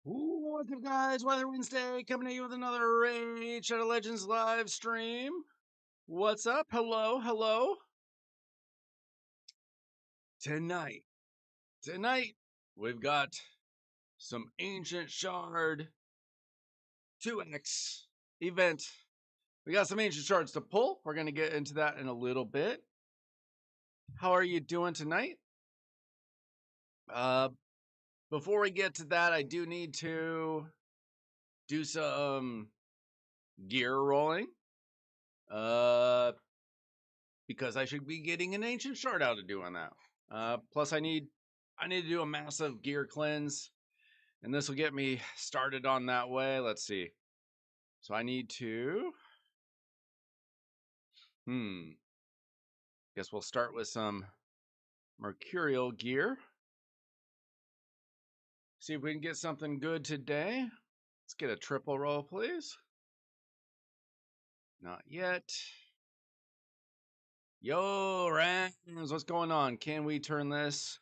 What's up, guys? Weather Wednesday coming at you with another Raid Shadow Legends live stream. What's up? Hello, hello. Tonight, we've got some Ancient Shard 2X event. We got some Ancient Shards to pull. We're going to get into that in a little bit. How are you doing tonight? Before we get to that, I do need to do some gear rolling. Because I should be getting an Ancient Shard out of doing that. Plus, I need to do a massive gear cleanse, and this will get me started on that way. Let's see. So I need to. Guess we'll start with some mercurial gear. See if we can get something good today. Let's get a triple roll, please. Not yet. Yo, Rams, what's going on? Can we turn this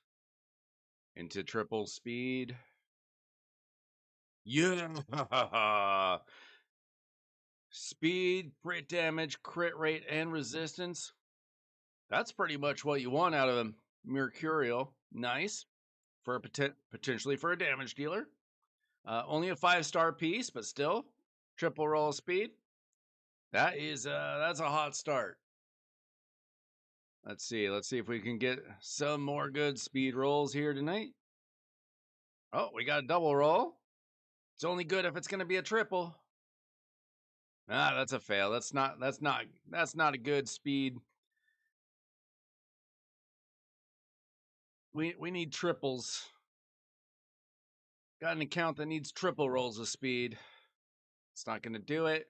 into triple speed? Yeah. Speed, crit damage, crit rate, and resistance. That's pretty much what you want out of a Mercurial. Nice. For a potentially for a damage dealer. Only a 5-star piece, but still. Triple roll speed. That's a hot start. Let's see if we can get some more good speed rolls here tonight. Oh, we got a double roll. It's only good if it's gonna be a triple. Ah, that's a fail. That's not a good speed. We need triples. Got an account that needs triple rolls of speed. It's not gonna do it.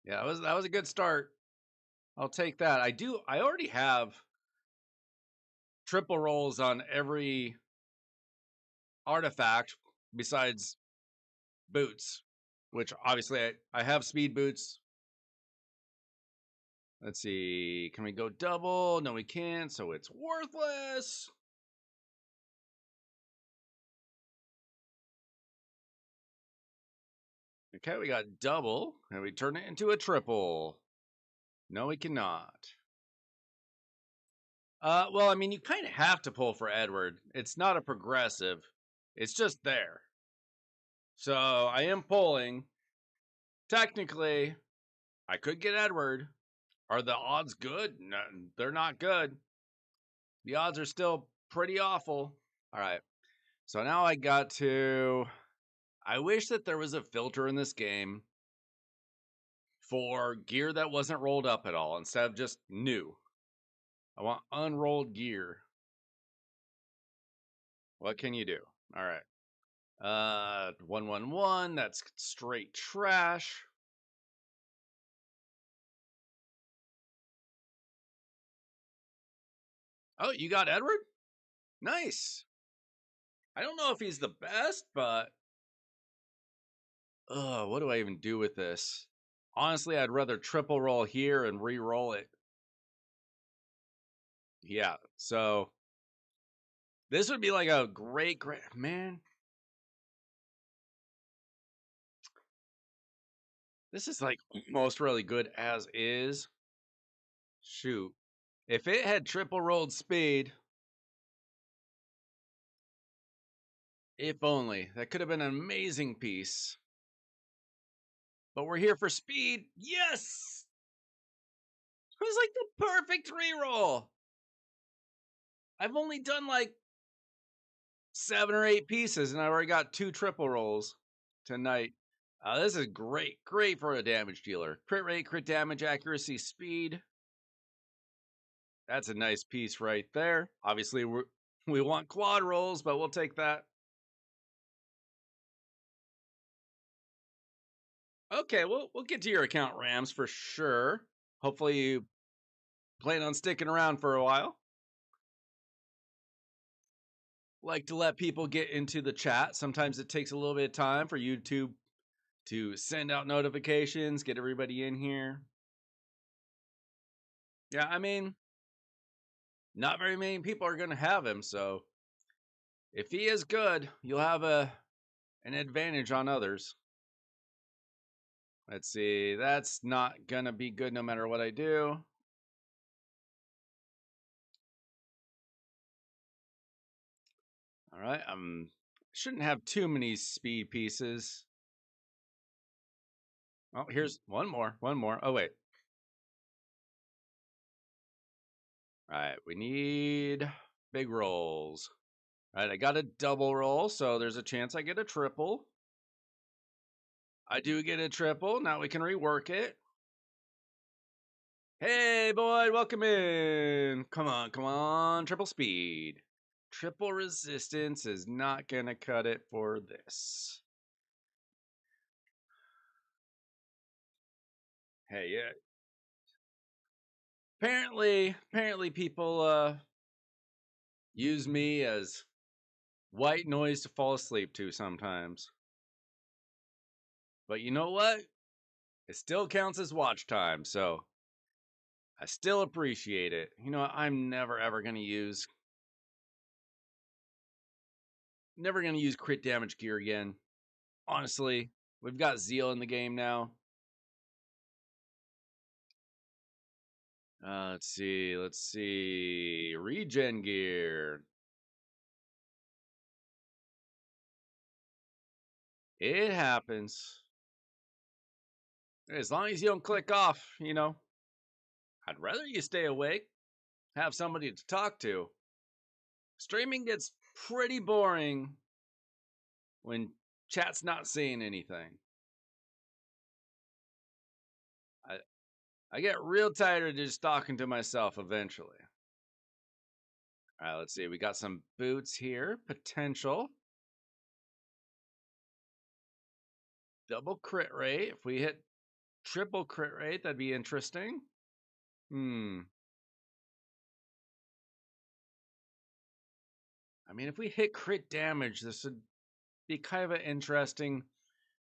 Yeah, that was a good start. I'll take that. I already have triple rolls on every artifact besides boots, which obviously I have speed boots. Let's see. Can we go double? No, we can't, so it's worthless. Okay, we got double, and we turn it into a triple. No, we cannot. Well, I mean, you kind of have to pull for Edward. It's not a progressive. It's just there. So I am pulling. Technically, I could get Edward. Are the odds good? No, they're not good. The odds are still pretty awful. All right. So now I got to. I wish that there was a filter in this game for gear that wasn't rolled up at all instead of just new. I want unrolled gear. What can you do? All right. 111. That's straight trash. Oh, you got Edward? Nice. I don't know if he's the best, but what do I even do with this? Honestly, I'd rather triple roll here and re-roll it. Yeah, so this would be like a great man. This is like almost really good as is. Shoot. If it had triple rolled speed, if only, that could have been an amazing piece. But we're here for speed. Yes! It was like the perfect reroll. I've only done like 7 or 8 pieces, and I've already got 2 triple rolls tonight. This is great for a damage dealer. Crit rate, crit damage, accuracy, speed. That's a nice piece right there. Obviously, we want quad rolls, but we'll take that. Okay, we'll get to your account, Rams, for sure. Hopefully, you plan on sticking around for a while. Like to let people get into the chat. Sometimes it takes a little bit of time for YouTube to send out notifications, get everybody in here. Yeah, I mean, not very many people are going to have him, so if he is good, you'll have an an advantage on others. Let's see. That's not gonna be good no matter what I do. All right. Shouldn't have too many speed pieces. Oh, here's one more. One more. Oh wait. All right. We need big rolls. All right. I got a double roll, so there's a chance I get a triple. I do get a triple. Now we can rework it. Hey, Boyd, welcome in. Come on, come on. Triple speed. Triple resistance is not going to cut it for this. Hey, yeah. Apparently people use me as white noise to fall asleep to sometimes. But you know what? It still counts as watch time, so I still appreciate it. You know, I'm never ever going to use crit damage gear again. Honestly, we've got Zeal in the game now. Let's see. Regen gear. It happens. As long as you don't click off, you know. I'd rather you stay awake, have somebody to talk to. Streaming gets pretty boring when chat's not saying anything. I get real tired of just talking to myself eventually. All right, let's see. We got some boots here. Potential. Double crit rate. If we hit triple crit rate, that'd be interesting. I mean, if we hit crit damage, this would be kind of an interesting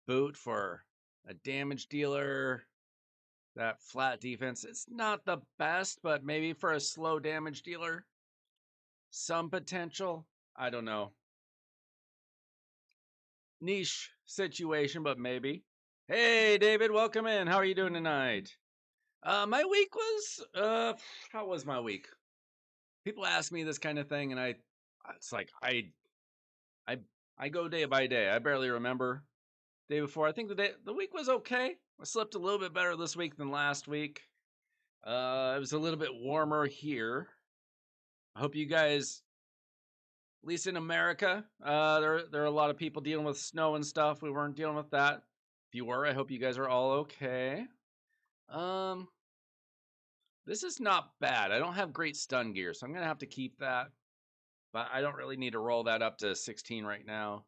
boot for a damage dealer. That flat defense, it's not the best, but maybe for a slow damage dealer, some potential. I don't know. Niche situation, but maybe. Hey, David, welcome in. How are you doing tonight? My week was how was my week? People ask me this kind of thing, and it's like I go day by day. I barely remember day before. I think the week was okay. I slept a little bit better this week than last week. It was a little bit warmer here. I hope you guys, at least in America, there are a lot of people dealing with snow and stuff. We weren't dealing with that. If you were, I hope you guys are all okay. This is not bad. I don't have great stun gear, so I'm gonna have to keep that. But I don't really need to roll that up to 16 right now.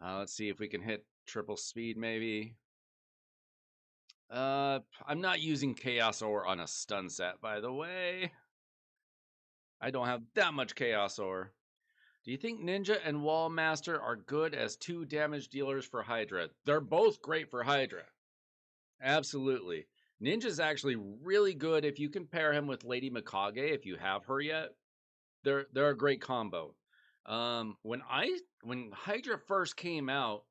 Let's see if we can hit triple speed, maybe. I'm not using Chaos Ore on a stun set, by the way. I don't have that much Chaos Ore. Do you think Ninja and Wall Master are good as 2 damage dealers for Hydra? They're both great for Hydra. Absolutely. Ninja's actually really good if you can pair him with Lady Mikage, if you have her yet. They're a great combo. When Hydra first came out,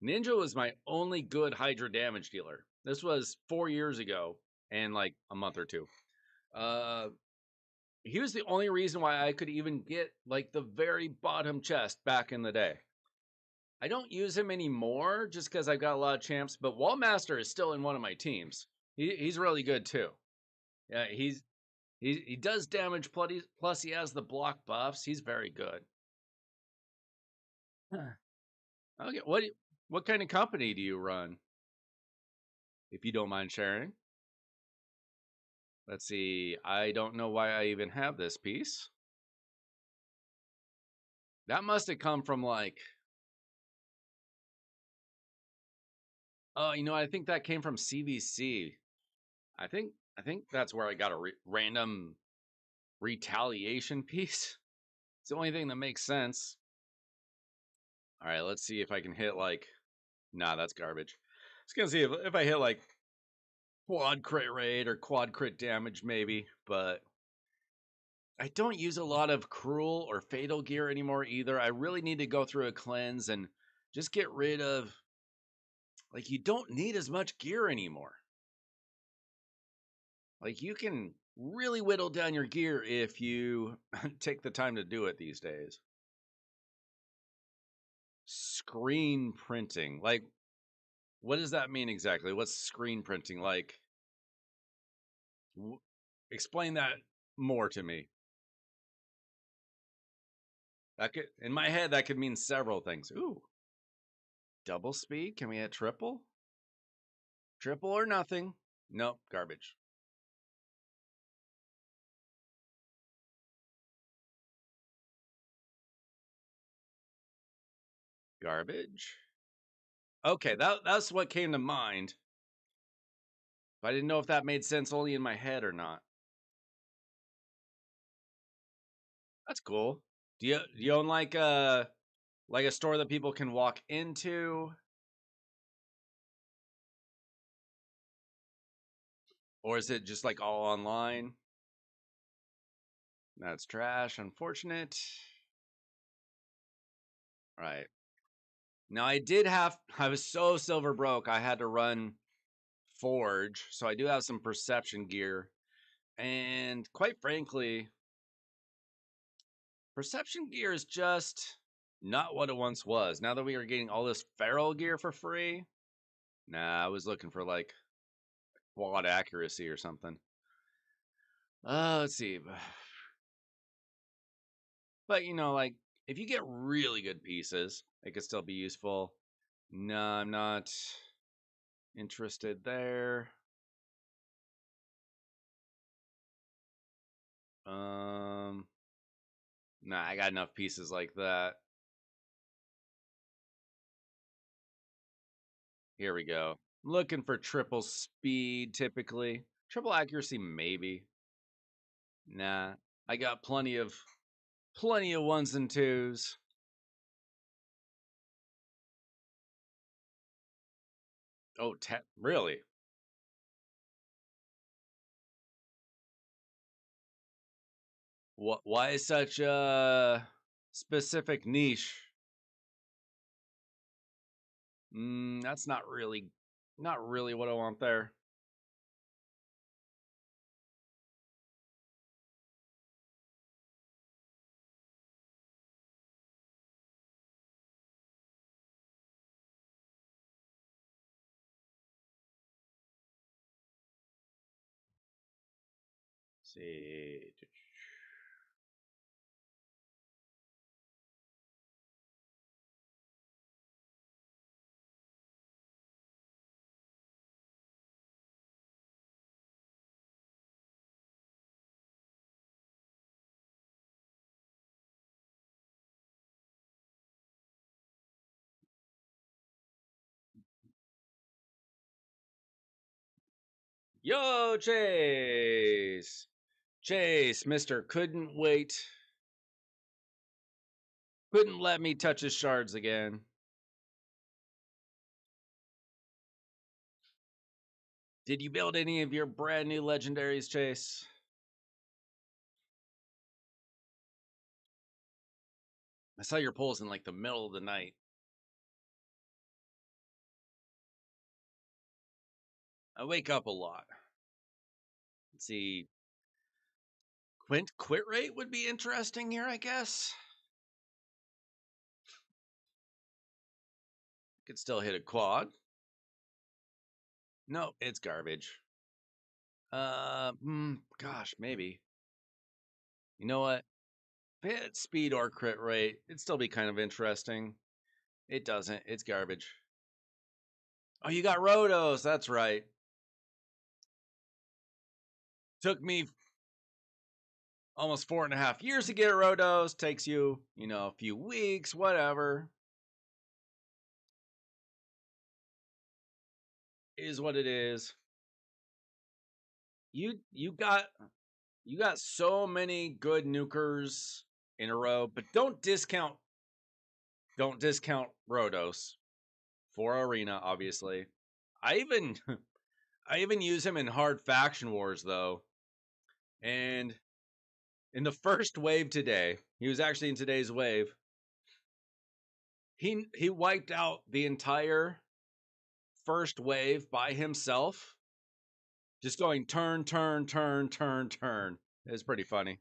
Ninja was my only good Hydra damage dealer. This was 4 years ago and like a month or two. He was the only reason why I could even get like the very bottom chest back in the day. I don't use him anymore just because I've got a lot of champs, but Wallmaster is still in one of my teams. He's really good too. Yeah, he does damage, plus he has the block buffs. He's very good. Okay, what kind of company do you run? If you don't mind sharing. Let's see. I don't know why I even have this piece. That must have come from like, oh, you know, I think that came from CVC. I think that's where I got a random retaliation piece. It's the only thing that makes sense. All right, let's see if I can hit like, nah, that's garbage. I was gonna see if I hit like quad crit rate or quad crit damage maybe, but I don't use a lot of cruel or fatal gear anymore either. I really need to go through a cleanse and just get rid of, like, you don't need as much gear anymore. Like, you can really whittle down your gear if you take the time to do it these days. Screen printing. Like, what does that mean exactly? What's screen printing like? W- Explain that more to me. That could, in my head, that could mean several things. Ooh, double speed? Can we add triple? Triple or nothing? Nope, garbage. Garbage. Okay, that's what came to mind. But I didn't know if that made sense only in my head or not. That's cool. Do you own like a store that people can walk into, or is it just like all online? That's trash. Unfortunate. Right. Now I was so silver broke. I had to run Forge, so I do have some perception gear. And quite frankly, perception gear is just not what it once was. Now that we are getting all this feral gear for free, nah, I was looking for like quad accuracy or something. Let's see. But like if you get really good pieces, it could still be useful. No, I'm not interested there. Um, nah, I got enough pieces like that. Here we go. I'm looking for triple speed typically. Triple accuracy maybe. Nah, I got plenty of ones and twos. Oh, really? What? Why is such a specific niche? That's not really what I want there. Let's see. Yo, Chase! Chase, Mister couldn't wait. Couldn't let me touch his shards again. Did you build any of your brand new legendaries, Chase? I saw your polls in like the middle of the night. I wake up a lot. Let's see. Quit rate would be interesting here, I guess. Could still hit a quad. No, it's garbage. Gosh, maybe. You know what? If it hit speed or crit rate, it'd still be kind of interesting. It doesn't. It's garbage. Oh, you got Rotos. That's right. Took me almost 4.5 years to get a Rotos. Takes you, a few weeks, whatever. Is what it is. You got so many good nukers in a row, but don't discount Rotos for Arena, obviously. I even I even use him in hard faction wars though. And in the first wave today, he was actually in today's wave. He wiped out the entire first wave by himself, just going turn, turn, turn, turn, turn. It's pretty funny.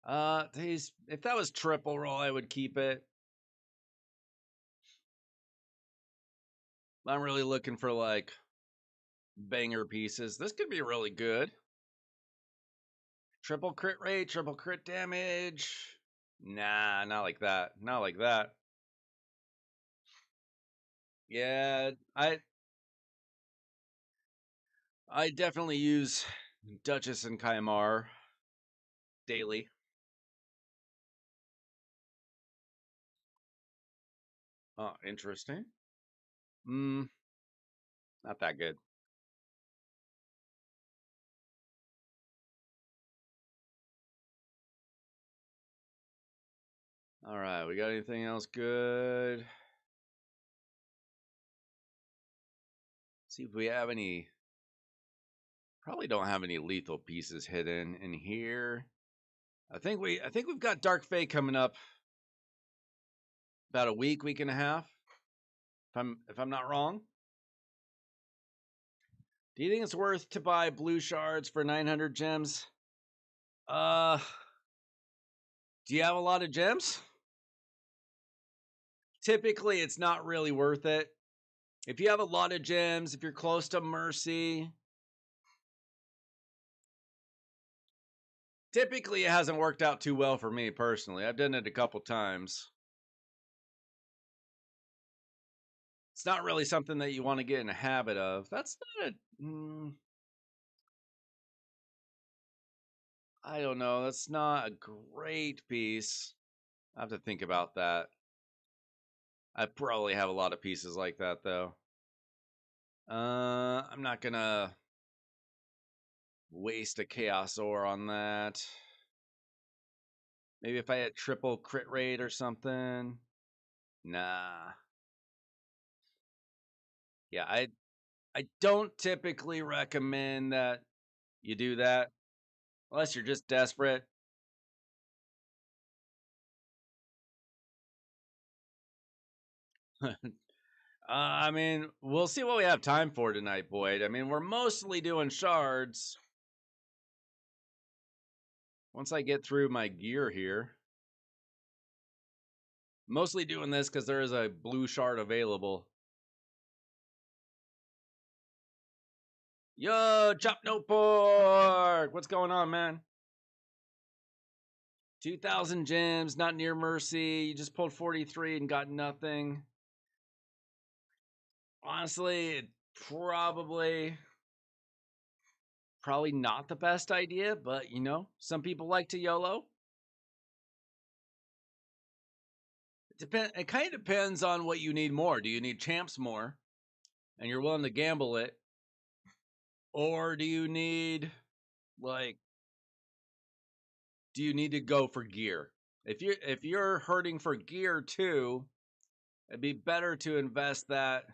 If that was triple roll, I would keep it. I'm really looking for like banger pieces. This could be really good. Triple crit rate, triple crit damage. Nah, not like that. Not like that. Yeah, I definitely use Duchess and Kaimar daily. Oh, interesting. Not that good. All right, we got anything else good? See if we have any. Probably don't have any lethal pieces hidden in here. I think we've got Dark Fate coming up about a week and a half. If I'm not wrong. Do you think it's worth to buy blue shards for 900 gems? Uh, do you have a lot of gems? Typically, it's not really worth it. If you have a lot of gems, if you're close to Mercy, typically it hasn't worked out too well for me personally. I've done it a couple times. It's not really something that you want to get in a habit of. That's not a. I don't know. That's not a great piece. I have to think about that. I probably have a lot of pieces like that though. I'm not gonna waste a chaos ore on that. Maybe if I had triple crit rate or something. Nah. Yeah, I don't typically recommend that you do that unless you're just desperate. I mean, we'll see what we have time for tonight, Boyd. I mean, we're mostly doing shards. Once I get through my gear here. Mostly doing this because there is a blue shard available. Yo, Chop No Pork! What's going on, man? 2,000 gems, not near Mercy. You just pulled 43 and got nothing. Honestly, it probably not the best idea, but you know, some people like to YOLO. It kind of depends on what you need more. Do you need champs more and you're willing to gamble it? Or do you need like do you need to go for gear? If you're hurting for gear too, it'd be better to invest that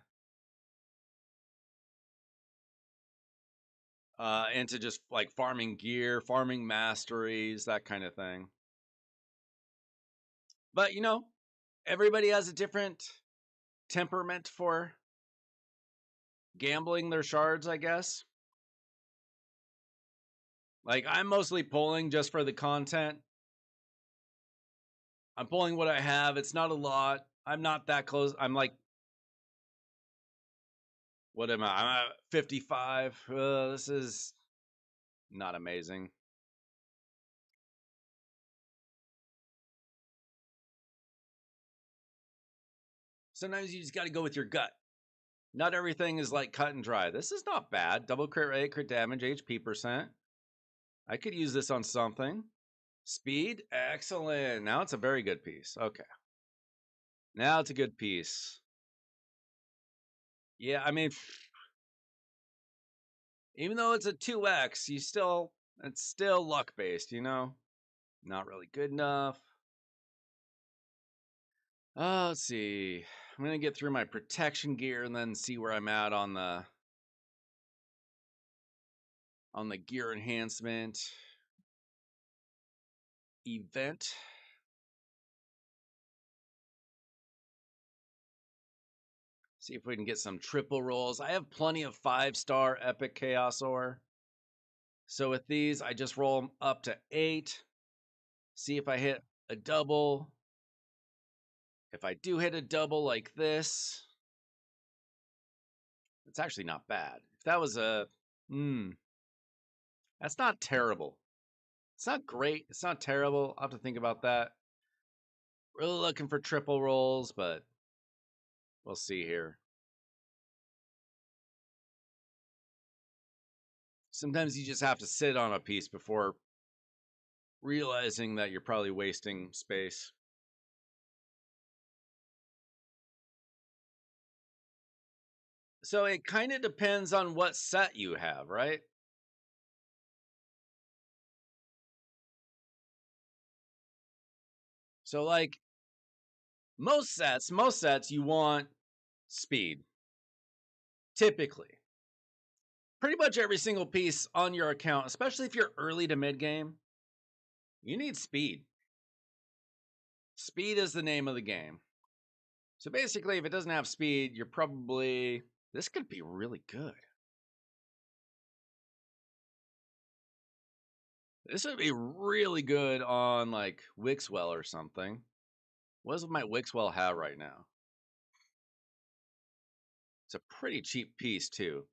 into just like farming gear, farming masteries, that kind of thing. But you know, everybody has a different temperament for gambling their shards, I guess. Like I'm mostly pulling just for the content. I'm pulling what I have. It's not a lot. I'm not that close. I'm like, what am I? I'm at 55. This is not amazing. Sometimes you just got to go with your gut. Not everything is like cut and dry. This is not bad. Double crit rate, crit damage, HP percent. I could use this on something. Speed, excellent. Now it's a very good piece. Okay. Now it's a good piece. Yeah, I mean, even though it's a 2x, it's still luck based, you know? Not really good enough. Let's see. I'm going to get through my protection gear and then see where I'm at on the gear enhancement event. See if we can get some triple rolls. I have plenty of 5-star epic chaos ore. So with these, I just roll them up to 8. See if I hit a double. If I do hit a double like this, it's actually not bad. If that was a, that's not terrible. It's not great. It's not terrible. I'll have to think about that. Really looking for triple rolls, but we'll see here. Sometimes you just have to sit on a piece before realizing that you're probably wasting space. So it kind of depends on what set you have, right? So like most sets you want speed. Typically. Pretty much every single piece on your account, especially if you're early to mid game, you need speed. Speed is the name of the game. So basically, if it doesn't have speed, you're probably... This could be really good. This would be really good on, like, Wixwell or something. What does my Wixwell have right now? It's a pretty cheap piece, too.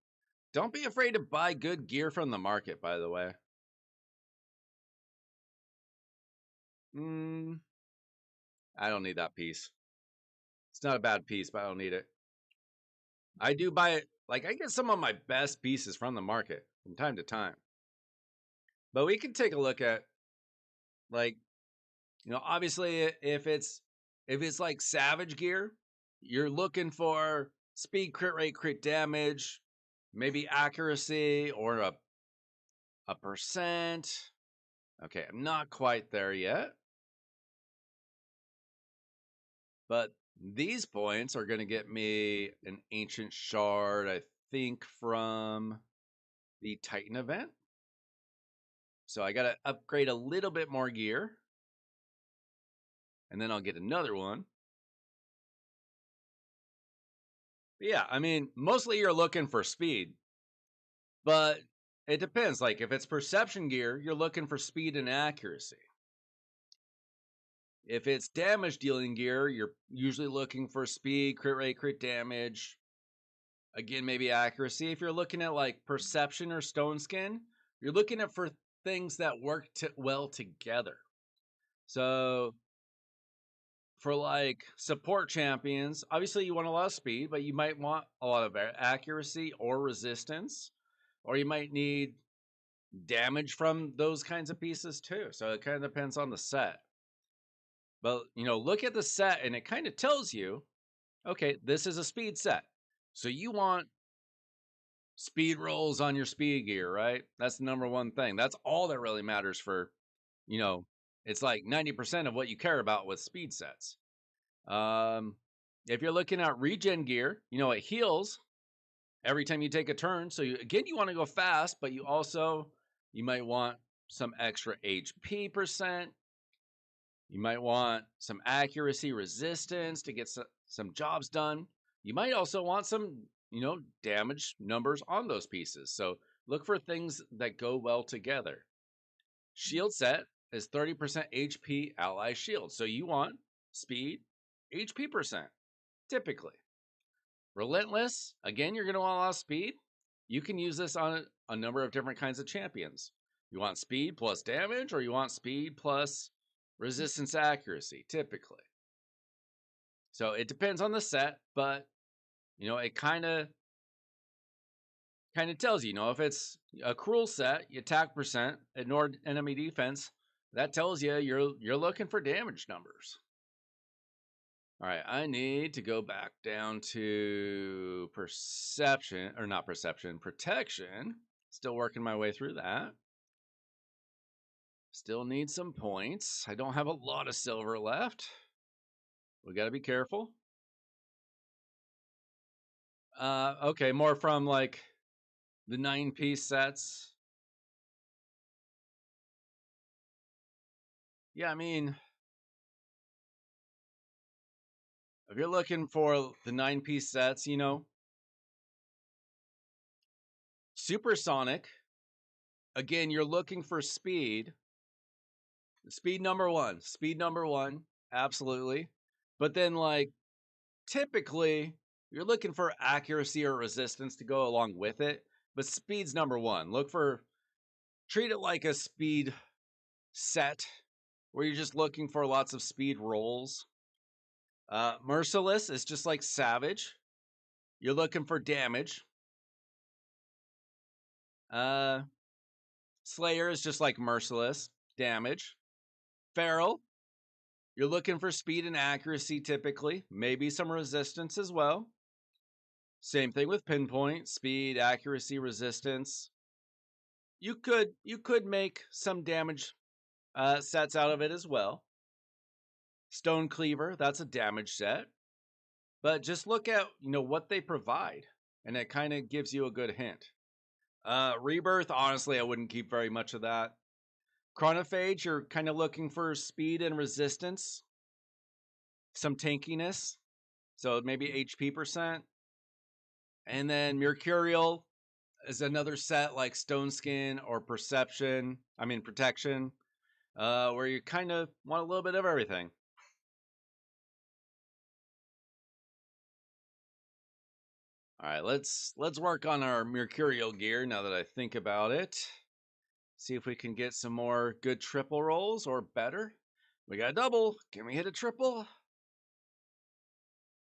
Don't be afraid to buy good gear from the market, by the way. I don't need that piece. It's not a bad piece, but I don't need it. I do buy it. Like, I get some of my best pieces from the market from time to time. But we can take a look at, like, obviously if it's like Savage gear, you're looking for speed, crit rate, crit damage, maybe accuracy or a percent. Okay, I'm not quite there yet. But these points are going to get me an Ancient Shard, I think, from the Titan event. So I got to upgrade a little bit more gear. And then I'll get another one. But yeah, I mean, mostly you're looking for speed. But it depends. Like, if it's perception gear, you're looking for speed and accuracy. If it's damage dealing gear, you're usually looking for speed, crit rate, crit damage. Again, maybe accuracy. If you're looking at like perception or stone skin, you're looking at for things that work well together. So for like support champions, obviously you want a lot of speed, but you might want a lot of accuracy or resistance, or you might need damage from those kinds of pieces too. So it kind of depends on the set. But, look at the set and it kind of tells you, okay, this is a speed set. So you want speed rolls on your speed gear, right? That's the number one thing. That's all that really matters for, it's like 90% of what you care about with speed sets. If you're looking at regen gear, it heals every time you take a turn. So you want to go fast, but you might want some extra HP percent. You might want some accuracy resistance to get some jobs done. You might also want some, damage numbers on those pieces. So look for things that go well together. Shield set is 30% HP ally shield. So you want speed, HP percent, typically. Relentless, again, you're going to want a lot of speed. You can use this on a number of different kinds of champions. You want speed plus damage, or you want speed plus resistance accuracy, typically. So it depends on the set, but it kind of tells you, if it's a cruel set, you attack percent, ignore enemy defense, that tells you you're looking for damage numbers. All right, I need to go back down to protection. Still working my way through that. Still need some points. I don't have a lot of silver left. We got to be careful. Okay, more from like the 9-piece sets. Yeah, I mean, If you're looking for the 9-piece sets, supersonic. Again, you're looking for speed. Speed number one. Speed number one. Absolutely. But then, like, typically, you're looking for accuracy or resistance to go along with it. But speed's number one. Treat it like a speed set where you're just looking for lots of speed rolls. Merciless is just like Savage. You're looking for damage. Slayer is just like Merciless. Damage. Feral. You're looking for speed and accuracy typically. Maybe some resistance as well. Same thing with Pinpoint. Speed, accuracy, resistance. You could make some damage sets out of it as well. Stone Cleaver, that's a damage set. But just look at, what they provide, and it kind of gives you a good hint. Rebirth, honestly, I wouldn't keep very much of that. Chronophage, you're kind of looking for speed and resistance. Some tankiness. So maybe HP percent. And then Mercurial is another set like Stone Skin or Protection, where you kind of want a little bit of everything. All right, let's work on our Mercurial gear now that I think about it. See if we can get some more good triple rolls or better. We got a double. Can we hit a triple?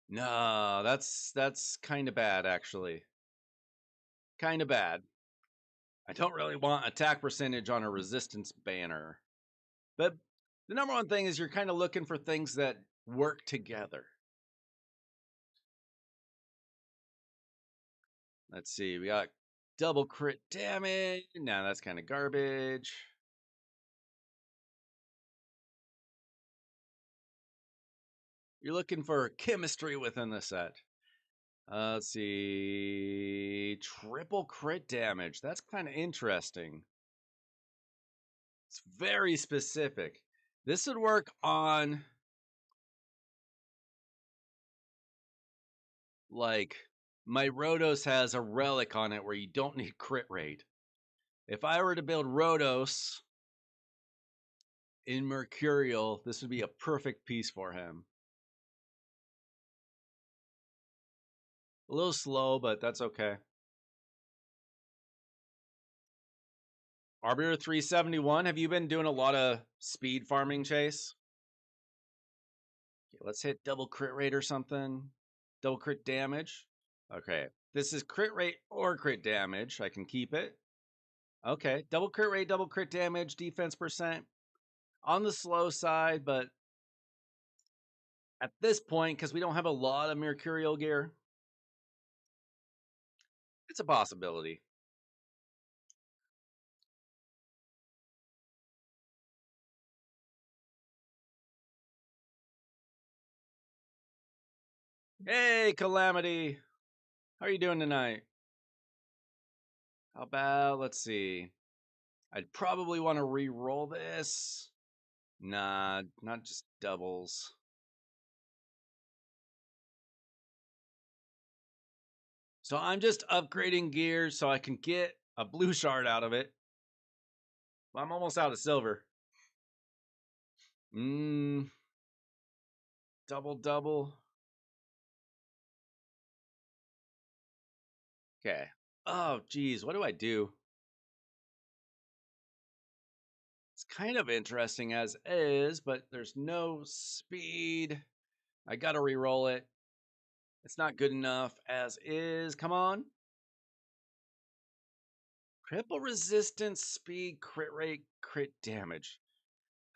No, that's kind of bad actually. Kind of bad. I don't really want attack percentage on a resistance banner. But the number one thing is you're kind of looking for things that work together. Let's see. We got double crit damage. Nah, that's kind of garbage. You're looking for chemistry within the set. Let's see. Triple crit damage. That's kind of interesting. It's very specific. This would work on, like, my Rhodos has a relic on it where you don't need crit rate. If I were to build Rhodos in Mercurial, this would be a perfect piece for him. A little slow, but that's okay. Arbiter 371, have you been doing a lot of speed farming, Chase? Okay, let's hit double crit rate or something. Double crit damage. Okay, this is crit rate or crit damage. I can keep it. Okay, double crit rate, double crit damage, defense percent. On the slow side, but at this point, because we don't have a lot of Mercurial gear, it's a possibility. Hey, Calamity. How are you doing tonight? How about, let's see. I'd probably want to re-roll this. Nah, not just doubles. So I'm just upgrading gear so I can get a blue shard out of it. Well, I'm almost out of silver. Double. Okay. Oh, geez, what do I do? It's kind of interesting as is, but there's no speed. I gotta re-roll it. It's not good enough as is. Come on. Triple resistance, speed, crit rate, crit damage.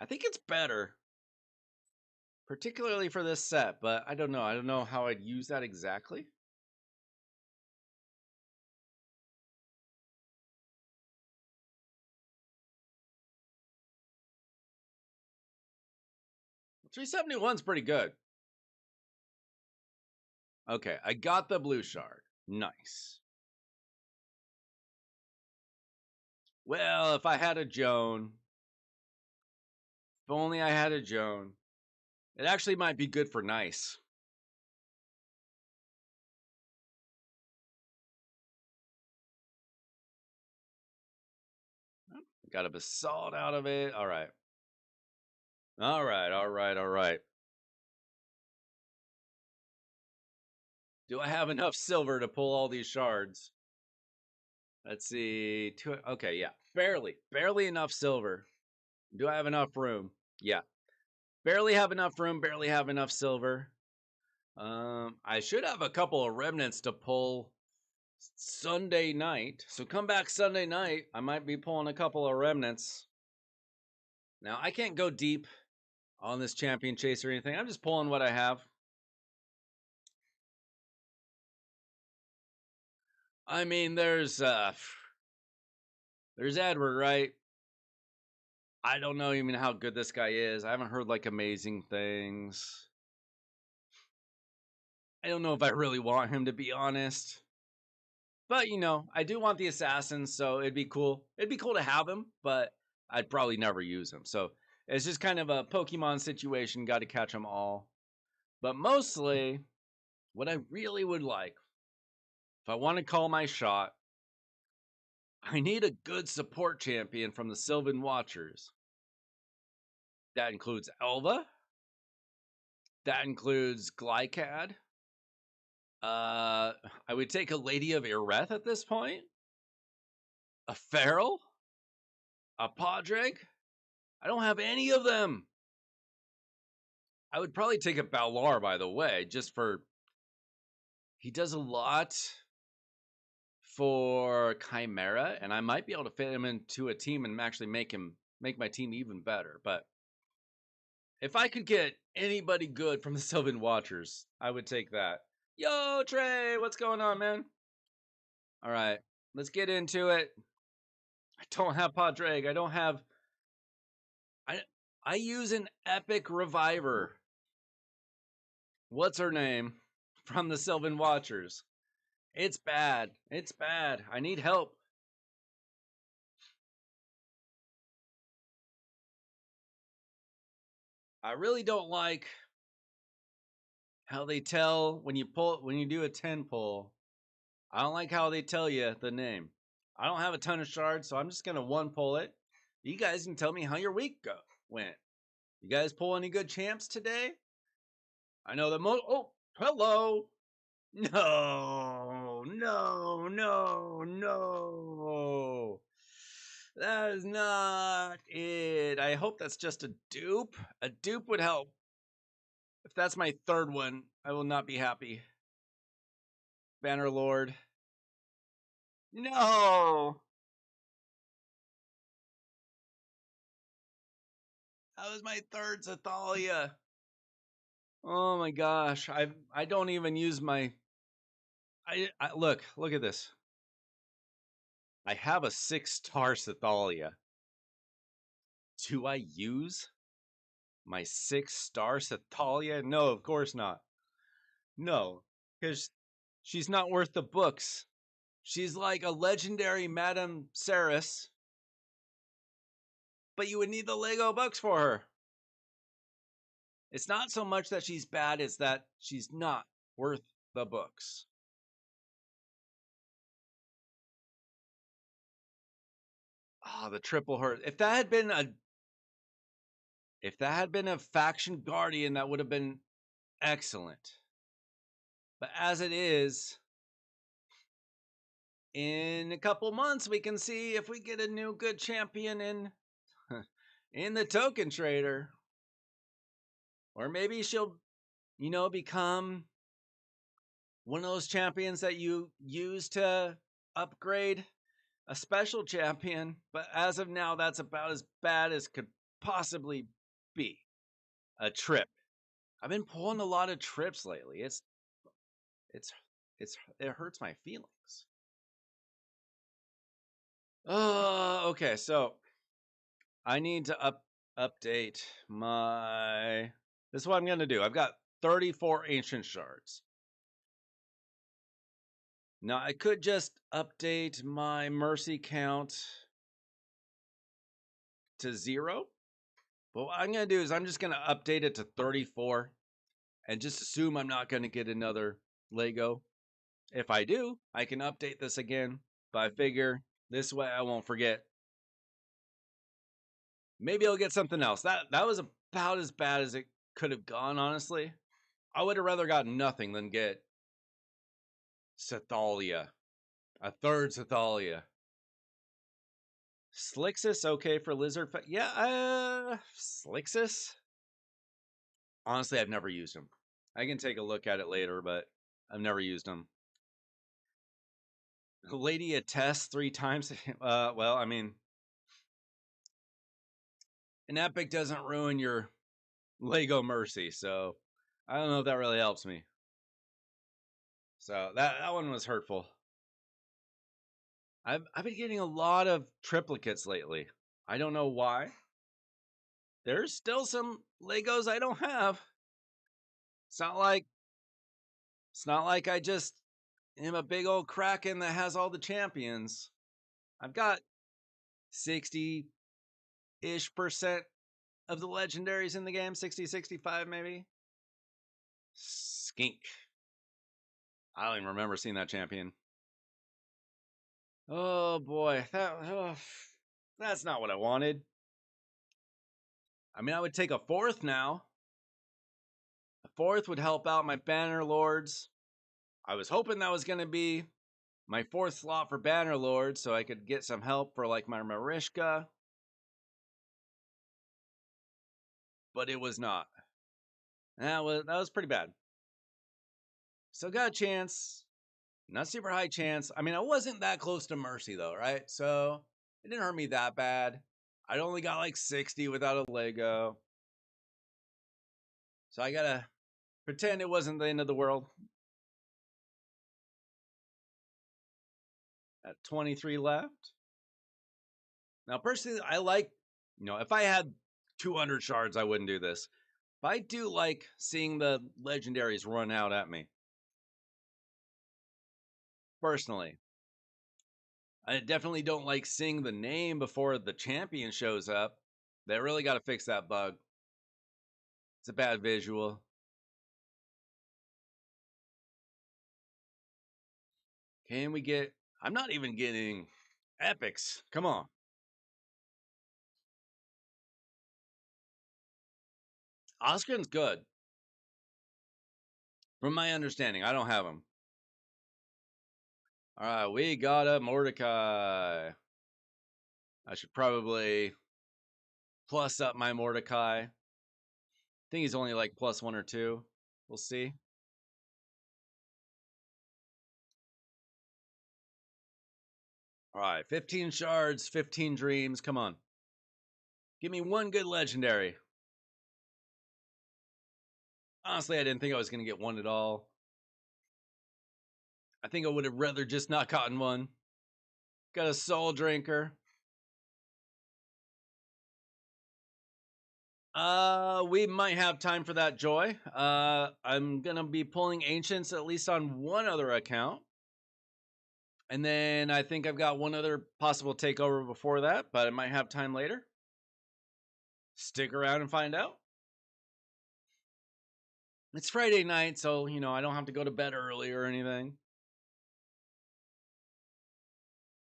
I think it's better, particularly for this set, but I don't know. I don't know how I'd use that exactly. Three 371's pretty good. Okay, I got the blue shard. Nice. Well, if I had a Joan, if only I had a Joan, it actually might be good for nice. Got a basalt out of it. All right. All right. All right. All right. Do I have enough silver to pull all these shards? Let's see. Okay, yeah. Barely enough silver. Do I have enough room? Yeah. Barely have enough room, barely have enough silver. I should have a couple of remnants to pull Sunday night. So come back Sunday night. I might be pulling a couple of remnants. Now, I can't go deep on this champion chase or anything. I'm just pulling what I have. I mean, there's Edward, right? I don't know even how good this guy is. I haven't heard like amazing things. I don't know if I really want him, to be honest. But you know, I do want the assassins, so it'd be cool. It'd be cool to have him, but I'd probably never use him. So it's just kind of a Pokemon situation. Got to catch them all. But mostly, what I really would like, if I want to call my shot, I need a good support champion from the Sylvan Watchers. That includes Elva. That includes Glycad. I would take a Lady of Ireth at this point. A Feral. A Podrick. I don't have any of them. I would probably take a Balar, by the way, just for he does a lot for Chimera, and I might be able to fit him into a team and actually make my team even better. But if I could get anybody good from the Sylvan Watchers, I would take that. Yo, Trey, what's going on, man? All right, let's get into it. I don't have Podrick. I don't have. I use an epic reviver. What's her name? From the Sylvan Watchers. It's bad. It's bad. I need help. I really don't like how they tell when you do a 10 pull. I don't like how they tell you the name. I don't have a ton of shards, so I'm just gonna one pull it. You guys can tell me how your week went. You guys pull any good champs today? I know that oh, hello. No, no, no, no. That is not it. I hope that's just a dupe. A dupe would help. If that's my third one, I will not be happy. Banner Lord. No. That was my third Zathalia. Oh my gosh. I don't even use my I look at this. I have a 6-star Zathalia. Do I use my 6-star Zathalia? No, of course not. No, because she's not worth the books. She's like a legendary Madame Saris, but you would need the Lego books for her. It's not so much that she's bad, it's that she's not worth the books. Oh, the triple hurt. If that had been a faction guardian, that would have been excellent. But as it is, in a couple months we can see if we get a new good champion in the token trader. Or maybe she'll, become one of those champions that you use to upgrade a special champion. But as of now, that's about as bad as could possibly be. A trip. I've been pulling a lot of trips lately. It hurts my feelings. Oh, okay. So I need to update my. This is what I'm gonna do. I've got 34 Ancient Shards. Now I could just update my mercy count to 0. But what I'm gonna do is I'm just gonna update it to 34 and just assume I'm not gonna get another Lego. If I do, I can update this again. But I figure this way I won't forget. Maybe I'll get something else. That was about as bad as it could have gone, honestly. I would have rather gotten nothing than get Sethalia. A third Sethalia. Slixus, okay for lizard. Yeah, Slixus. Honestly, I've never used him. I can take a look at it later, but I've never used him. Lady attests 3 times. Well, I mean, an epic doesn't ruin your Lego Mercy, so I don't know if that really helps me. So that one was hurtful. I've been getting a lot of triplicates lately. I don't know why. There's still some Legos I don't have. It's not like I just am a big old Kraken that has all the champions. I've got 60-ish% of the legendaries in the game, 60, 65 maybe. Skink. I don't even remember seeing that champion. Oh boy, that's not what I wanted. I mean, I would take a 4th now. A 4th would help out my Banner Lords. I was hoping that was going to be my 4th slot for Banner Lords so I could get some help for like my Marishka. But it was not. That was pretty bad. Still got a chance. Not super high chance. I mean, I wasn't that close to Mercy though, right? So it didn't hurt me that bad. I only got like 60 without a Lego. So I gotta pretend it wasn't the end of the world. At 23 left. Now, personally, I like, if I had 200 shards, I wouldn't do this. But I do like seeing the legendaries run out at me. Personally. I definitely don't like seeing the name before the champion shows up. They really got to fix that bug. It's a bad visual. Can we get... I'm not even getting epics. Come on. Oscar's good. From my understanding, I don't have him. All right, we got a Mordecai. I should probably plus up my Mordecai. I think he's only like +1 or 2. We'll see. All right, 15 shards, 15 dreams. Come on. Give me one good legendary. Honestly, I didn't think I was going to get one at all. I think I would have rather just not gotten one. Got a soul drinker. We might have time for that, Joy. I'm going to be pulling Ancients at least on one other account. And then I think I've got one other possible takeover before that, but I might have time later. Stick around and find out. It's Friday night, so, I don't have to go to bed early or anything.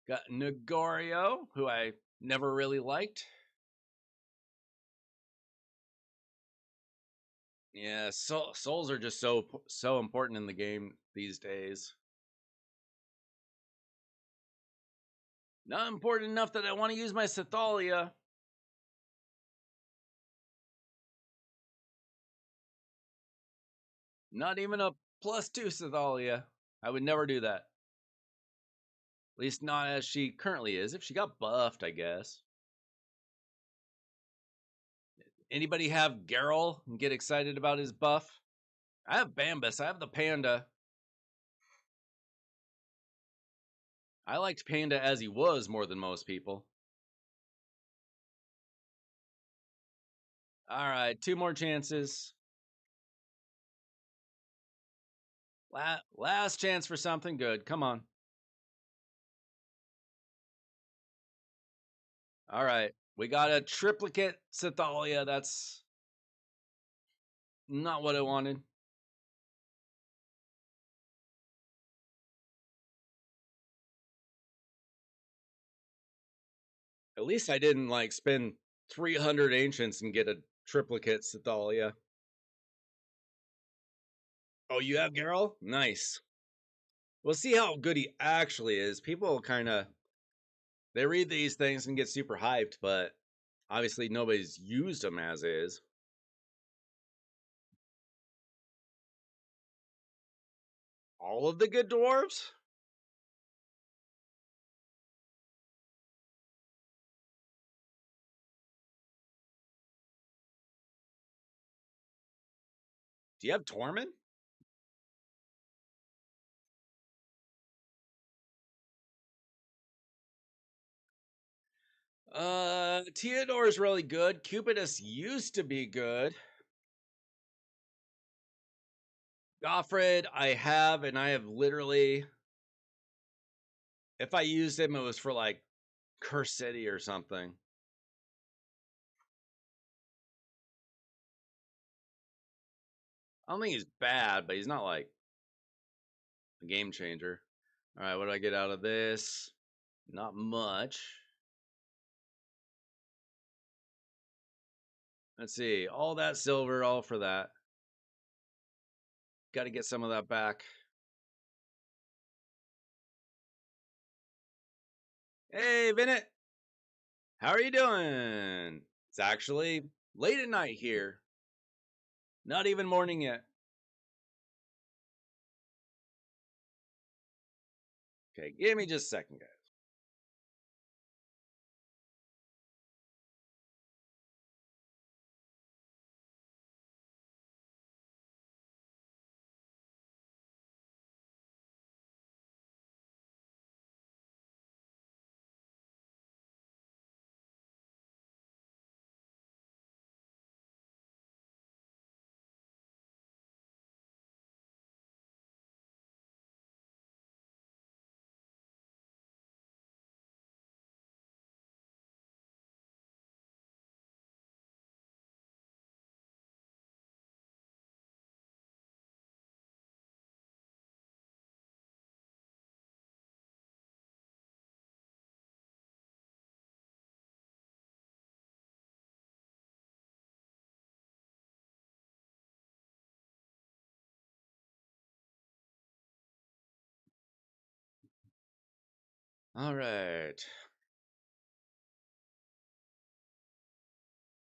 Got Negorio, who I never really liked. Yeah, souls are just so important in the game these days. Not important enough that I want to use my Sethalia. Not even a +2 Sethalia. I would never do that. At least not as she currently is. If she got buffed, I guess. Anybody have Geralt and get excited about his buff? I have Bambus. I have the Panda. I liked Panda as he was more than most people. All right, 2 more chances. Last chance for something good. Come on. All right, we got a triplicate Sethalia. That's not what I wanted. At least I didn't spend 300 ancients and get a triplicate Cythalia. Oh, you have Geralt? Nice. We'll see how good he actually is. People kind of they read these things and get super hyped, but obviously nobody's used them as is. All of the good dwarves? Do you have Tormund? Theodore is really good. Cupidus used to be good. Goffred, I have, and I have literally, if I used him, it was for like Curse City or something. I don't think he's bad, but he's not like a game changer. All right, what do I get out of this? Not much. Let's see. All that silver, all for that. Got to get some of that back. Hey, Bennett. How are you doing? It's actually late at night here. Not even morning yet. Okay, give me just a second, guys. All right.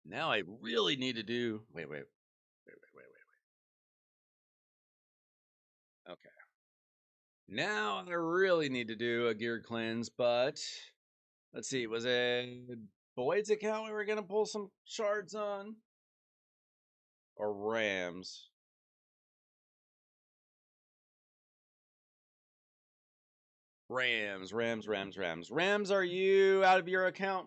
Now I really need to do. Wait. Okay. Now I really need to do a gear cleanse, but let's see. Was it Boyd's account we were gonna pull some shards on, or Rams? Rams. Rams, are you out of your account?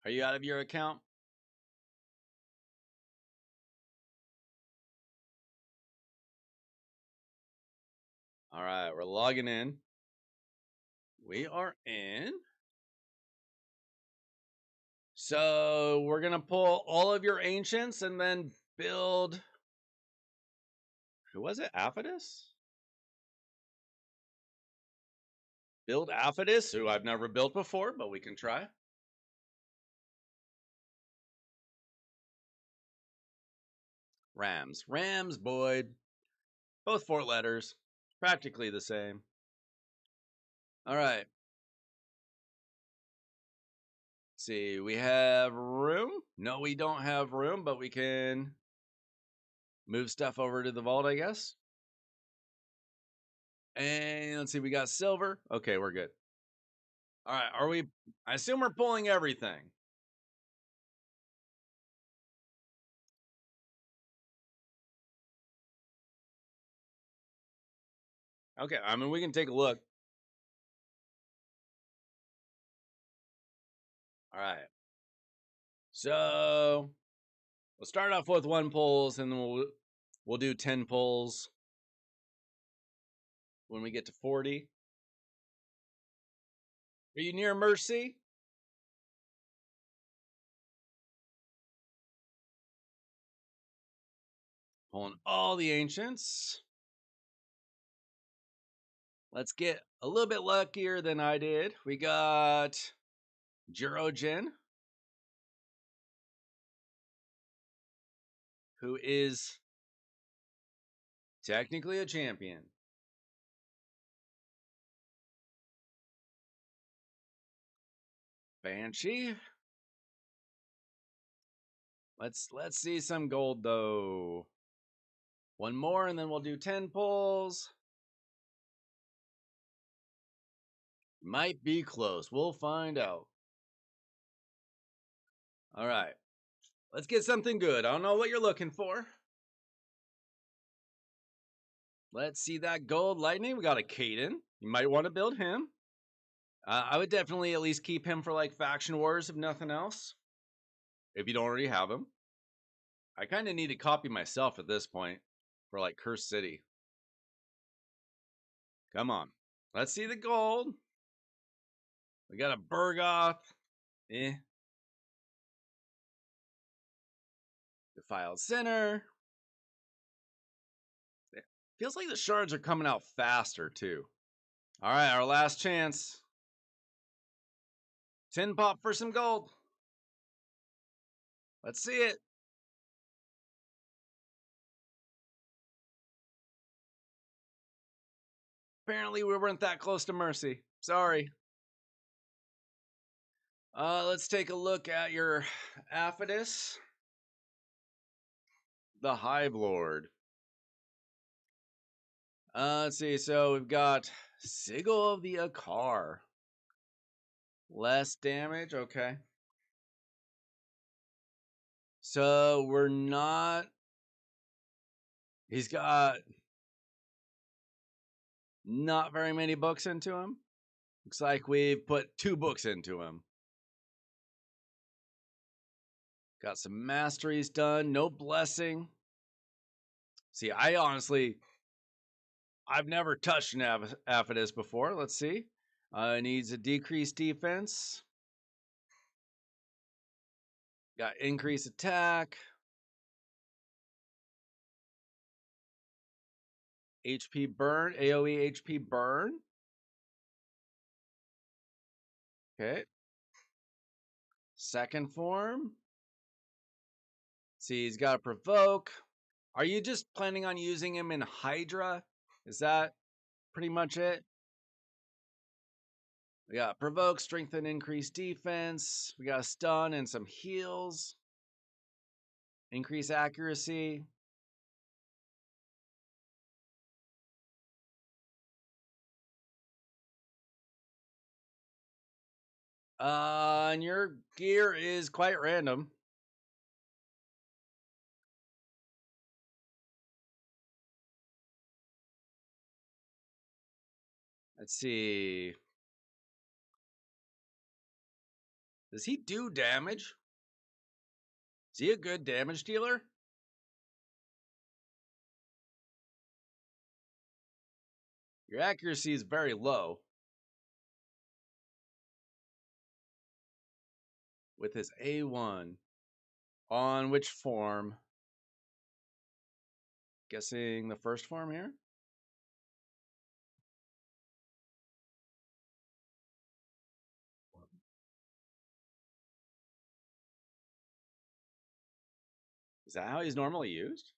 Are you out of your account? All right, we're logging in. We are in. So we're gonna pull all of your ancients and then build. Who was it? Aphodus? Build Aphodus, who I've never built before, but we can try. Rams, Boyd. Both 4 letters. Practically the same. All right. Let's see, we have room? No, we don't have room, but we can move stuff over to the vault, I guess. And let's see, we got silver. Okay, we're good. All right, are we? I assume we're pulling everything. Okay, I mean, we can take a look. All right. So we'll start off with 1 pulls, and then we'll do 10 pulls when we get to 40. Are you near Mercy? Pulling all the ancients. Let's get a little bit luckier than I did. We got Jirogen, who is technically a champion. Banshee. Let's see some gold though. One more and then we'll do 10 pulls. Might be close. We'll find out. All right. Let's get something good. I don't know what you're looking for. Let's see that gold lightning. We got a Caden. You might want to build him. I would definitely at least keep him for like faction wars, if nothing else. If you don't already have him. I kind of need to copy myself at this point for like Cursed City. Come on. Let's see the gold. We got a Burgoth. Defiled Sinner. It feels like the shards are coming out faster too. All right, our last chance. 10 pop for some gold. Let's see it. Apparently we weren't that close to Mercy. Sorry. Let's take a look at your Aphodus. The Hive Lord. Let's see. So we've got Sigil of the Akar. Less damage. Okay. So we're not. He's got not very many books into him. Looks like we've put 2 books into him. Got some masteries done. No blessing. See, I've never touched an Aphodus before. Let's see. It needs a decreased defense. Got increased attack. HP burn. AoE HP burn. Okay. Second form. See, he's got a provoke. Are you just planning on using him in Hydra? Is that pretty much it? We got provoke, strengthen, increased defense. We got stun and some heals. Increase accuracy. And your gear is quite random. Let's see. Does he do damage? Is he a good damage dealer? Your accuracy is very low. With his A1. On which form? Guessing the first form here? Is that how he's normally used?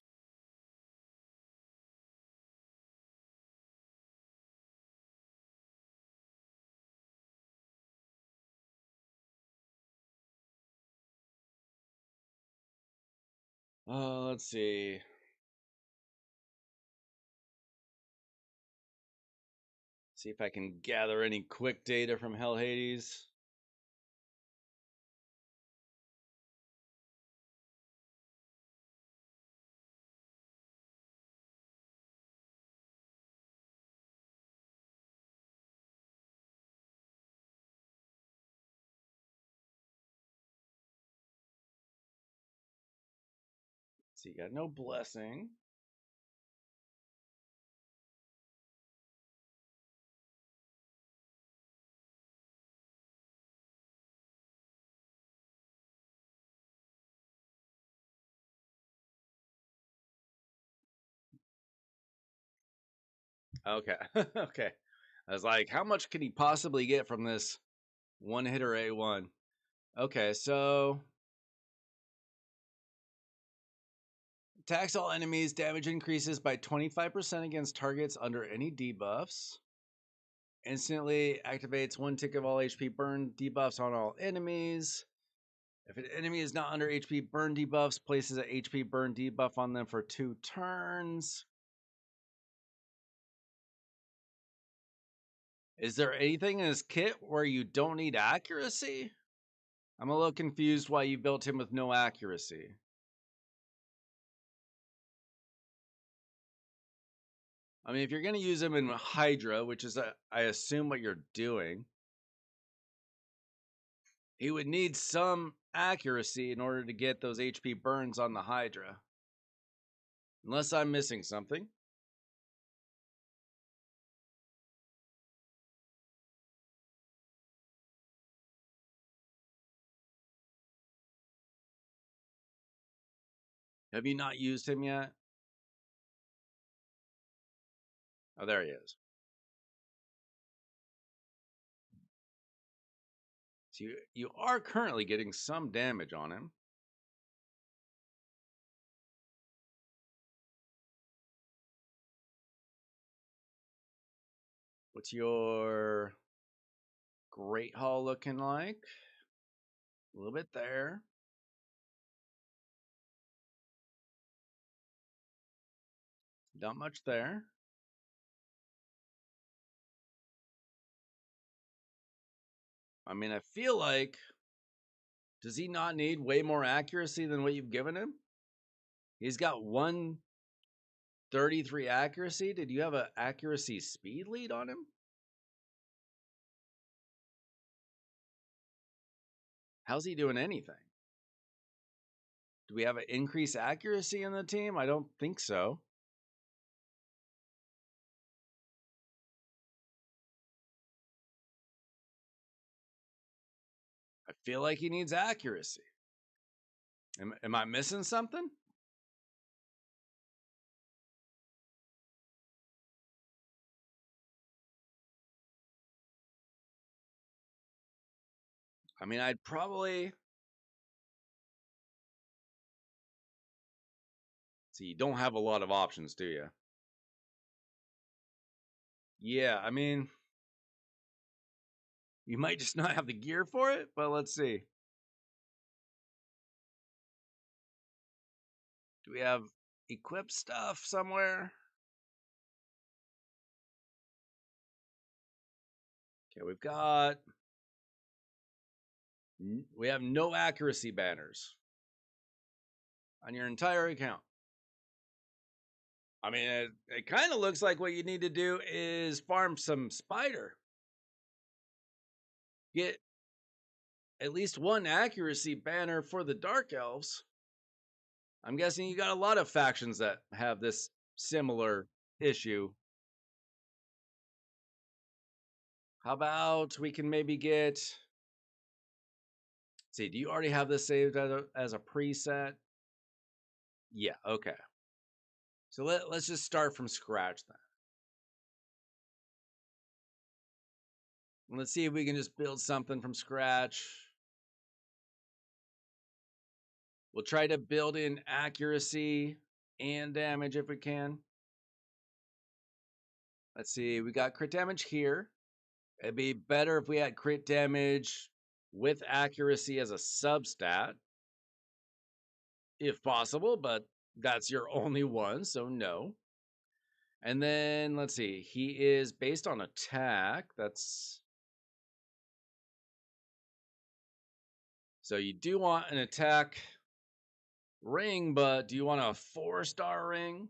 Let's see. See if I can gather any quick data from Hell Hades. See, got no blessing. Okay. Okay. I was like, how much can he possibly get from this one hitter A1? Okay, so attacks all enemies, damage increases by 25% against targets under any debuffs. Instantly activates one tick of all HP burn debuffs on all enemies. If an enemy is not under HP burn debuffs, places an HP burn debuff on them for 2 turns. Is there anything in this kit where you don't need accuracy? I'm a little confused why you built him with no accuracy. I mean, if you're going to use him in Hydra, which is, I assume, what you're doing, he would need some accuracy in order to get those HP burns on the Hydra. Unless I'm missing something. Have you not used him yet? Oh, there he is. So you are currently getting some damage on him. What's your Great Hall looking like? A little bit there. Not much there. I mean, I feel like, does he not need way more accuracy than what you've given him? He's got 133 accuracy. Did you have an accuracy speed lead on him? How's he doing anything? Do we have an increased accuracy in the team? I don't think so. I feel like he needs accuracy. Am I missing something? I mean, I'd probably... See, you don't have a lot of options, do you? Yeah, I mean, you might just not have the gear for it, but let's see. Do we have equipped stuff somewhere? Okay, we have no accuracy banners on your entire account. I mean, it kind of looks like what you need to do is farm some spider. Get at least one accuracy banner for the Dark Elves. I'm guessing you got a lot of factions that have this similar issue. How about we can maybe get... See, do you already have this saved as a preset? Yeah, okay. So let's just start from scratch then. Let's see if we can just build something from scratch. We'll try to build in accuracy and damage if we can. Let's see, we got crit damage here. It'd be better if we had crit damage with accuracy as a substat, if possible, but that's your only one, so no. And then, let's see, he is based on attack. That's... So you do want an attack ring, but do you want a 4-star ring?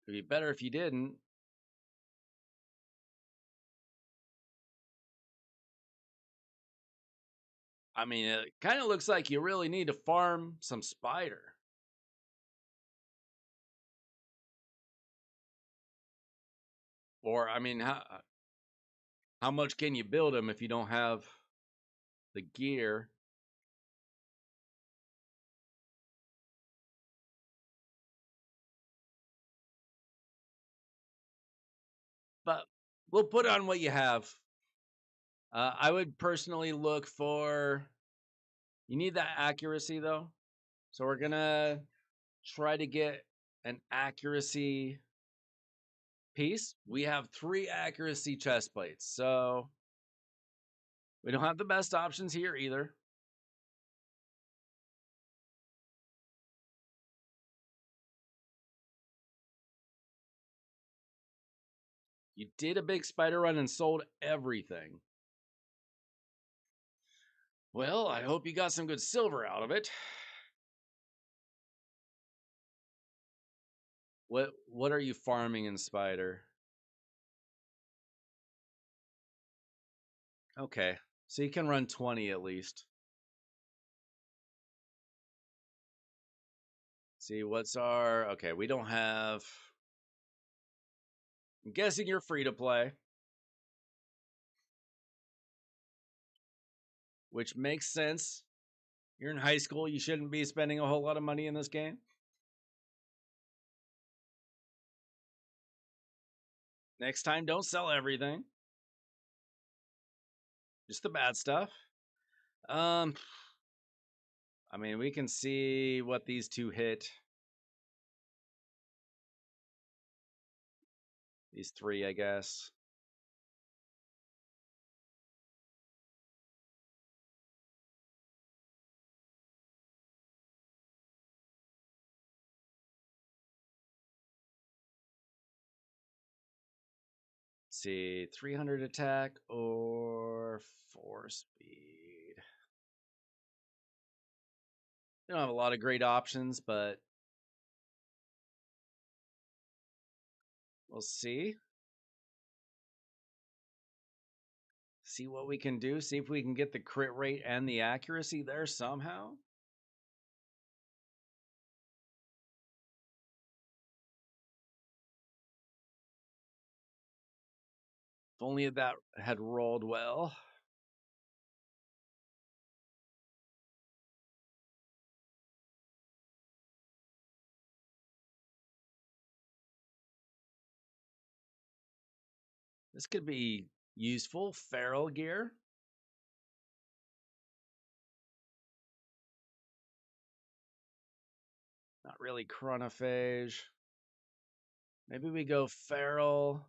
It'd be better if you didn't. I mean, it kind of looks like you really need to farm some spider. Or, I mean, how much can you build them if you don't have the gear? we'll put on what you have. I would personally look for. You need that accuracy though, so we're gonna try to get an accuracy piece. We have 3 accuracy chest plates, so we don't have the best options here either. You did a big spider run and sold everything. Well, I hope you got some good silver out of it. What are you farming in spider? Okay. So you can run 20 at least. See, what's our... Okay, we don't have... I'm guessing you're free to play. Which makes sense. You're in high school, you shouldn't be spending a whole lot of money in this game. Next time, don't sell everything. Just the bad stuff. I mean, we can see what these two hit. These 3, I guess. Let's see, 300 attack or 4 speed. We don't have a lot of great options, but we'll see. See what we can do. See if we can get the crit rate and the accuracy there somehow. If only that had rolled well. This could be useful. Feral gear. Not really chronophage. Maybe we go feral.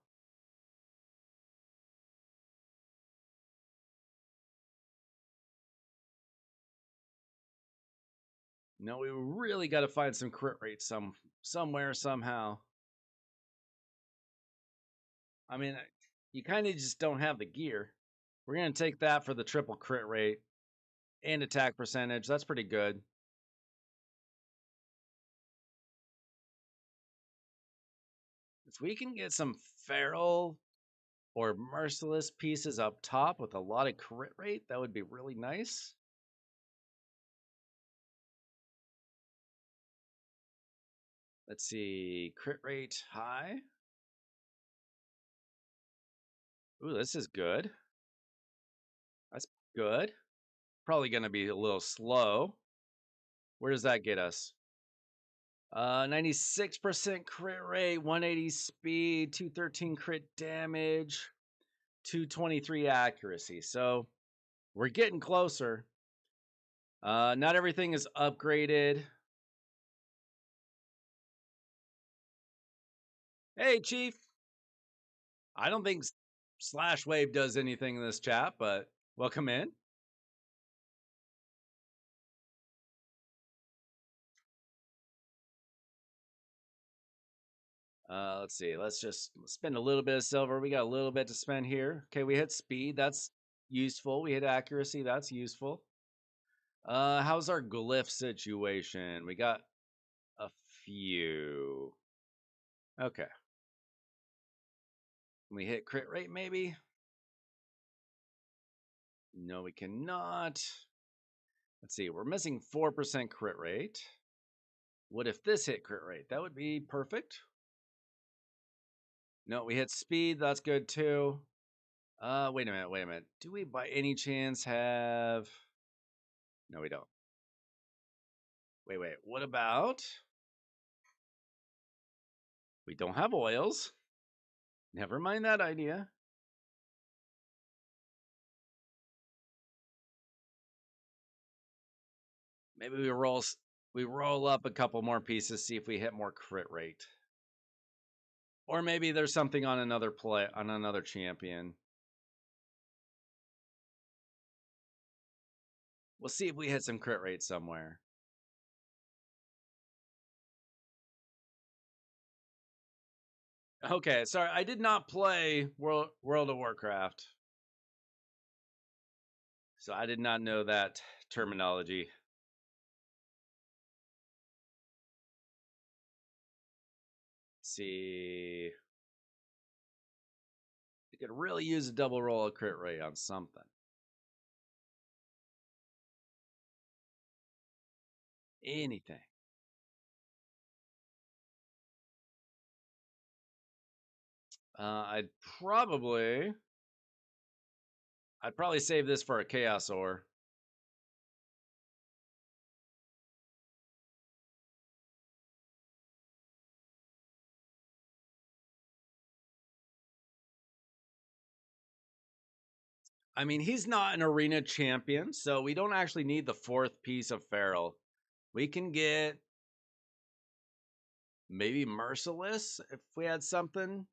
No, we really got to find some crit rate somewhere, somehow. I mean, you kind of just don't have the gear. We're going to take that for the triple crit rate and attack percentage. That's pretty good. If we can get some feral or merciless pieces up top with a lot of crit rate, that would be really nice. Let's see, crit rate high. Ooh, this is good. That's good. Probably going to be a little slow. Where does that get us? 96% crit rate, 180 speed, 213 crit damage, 223 accuracy. So we're getting closer. Not everything is upgraded. Hey, Chief. I don't think Slash Wave does anything in this chat, but welcome in. Let's see. Let's just spend a little bit of silver. We got a little bit to spend here. Okay, we hit speed. That's useful. We hit accuracy. That's useful. How's our glyph situation? We got a few. Okay. Can we hit crit rate maybe? No, we cannot. Let's see. We're missing 4% crit rate. What if this hit crit rate? That would be perfect. No, we hit speed. That's good too. Wait a minute. Do we by any chance have... No, we don't. Wait. What about... We don't have oils. Never mind that idea. Maybe we roll up a couple more pieces, see if we hit more crit rate. Or maybe there's something on another play on another champion. We'll see if we hit some crit rate somewhere. Okay, sorry, I did not play World of Warcraft. So I did not know that terminology. Let's see. You could really use a double roll of crit rate on something. Anything. I'd probably save this for a Chaos Ore. I mean, he's not an arena champion, so we don't actually need the fourth piece of Feral. We can get maybe Merciless if we had something.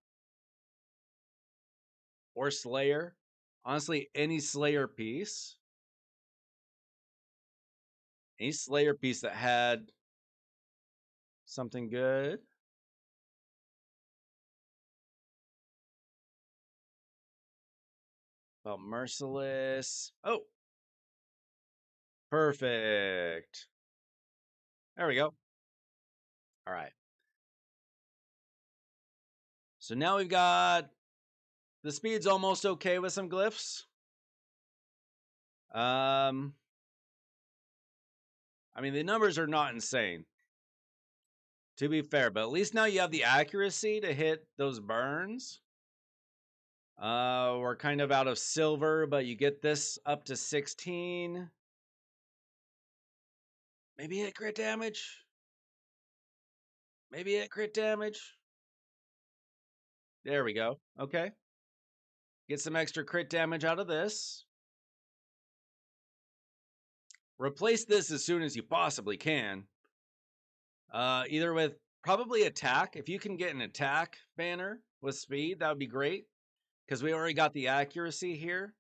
Or Slayer. Honestly, any Slayer piece. Any Slayer piece that had something good. Well, Merciless. Oh, perfect. There we go. All right. So now we've got the speed's almost okay with some glyphs. I mean, the numbers are not insane, to be fair, but at least now you have the accuracy to hit those burns. We're kind of out of silver, but you get this up to 16. Maybe hit crit damage. Maybe hit crit damage. There we go. Okay. Get some extra crit damage out of this. Replace this as soon as you possibly can. Either with probably attack. If you can get an attack banner with speed, that would be great. Because we already got the accuracy here.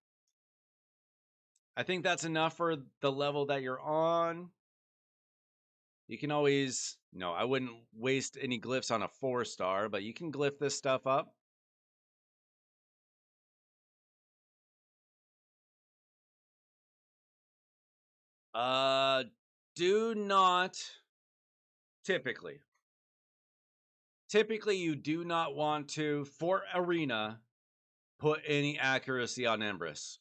I think that's enough for the level that you're on. You can always, no, I wouldn't waste any glyphs on a 4-star, but you can glyph this stuff up. Do not typically you do not want to, for arena, put any accuracy on Empress.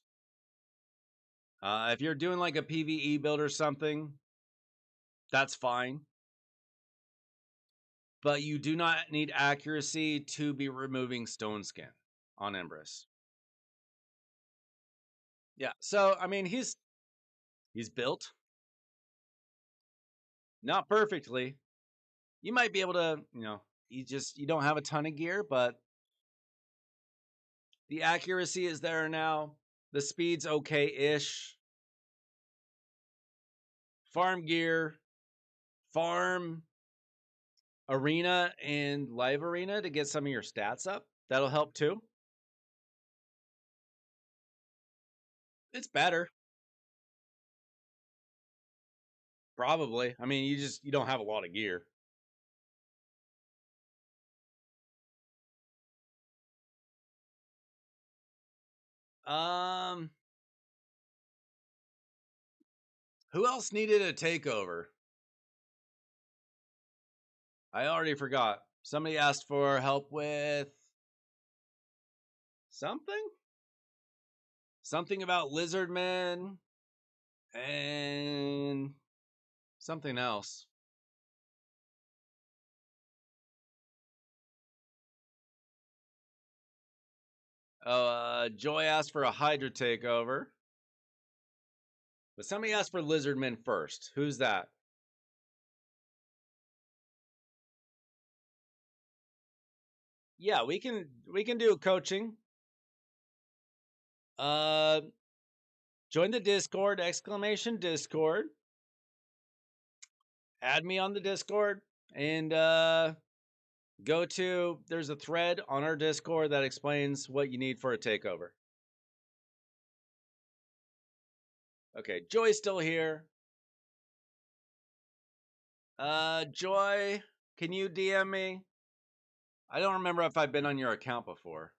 If you're doing like a PvE build or something, that's fine. But you do not need accuracy to be removing Stone Skin on Empress. Yeah, so I mean he's built. Not perfectly. You might be able to, you don't have a ton of gear, but the accuracy is there now. The speed's okay-ish. Farm gear, farm arena and live arena to get some of your stats up. That'll help too. It's better. Probably. I mean, you don't have a lot of gear. Who else needed a takeover? I already forgot. Somebody asked for help with something? Something about Lizardmen and something else. Oh, Joy asked for a Hydra takeover. But somebody asked for Lizardmen first. Who's that? Yeah, we can do coaching. Join the Discord, ! Discord. add me on the Discord and there's a thread on our Discord that explains what you need for a takeover. Okay, Joy's still here. Joy, can you DM me? I don't remember if I've been on your account before.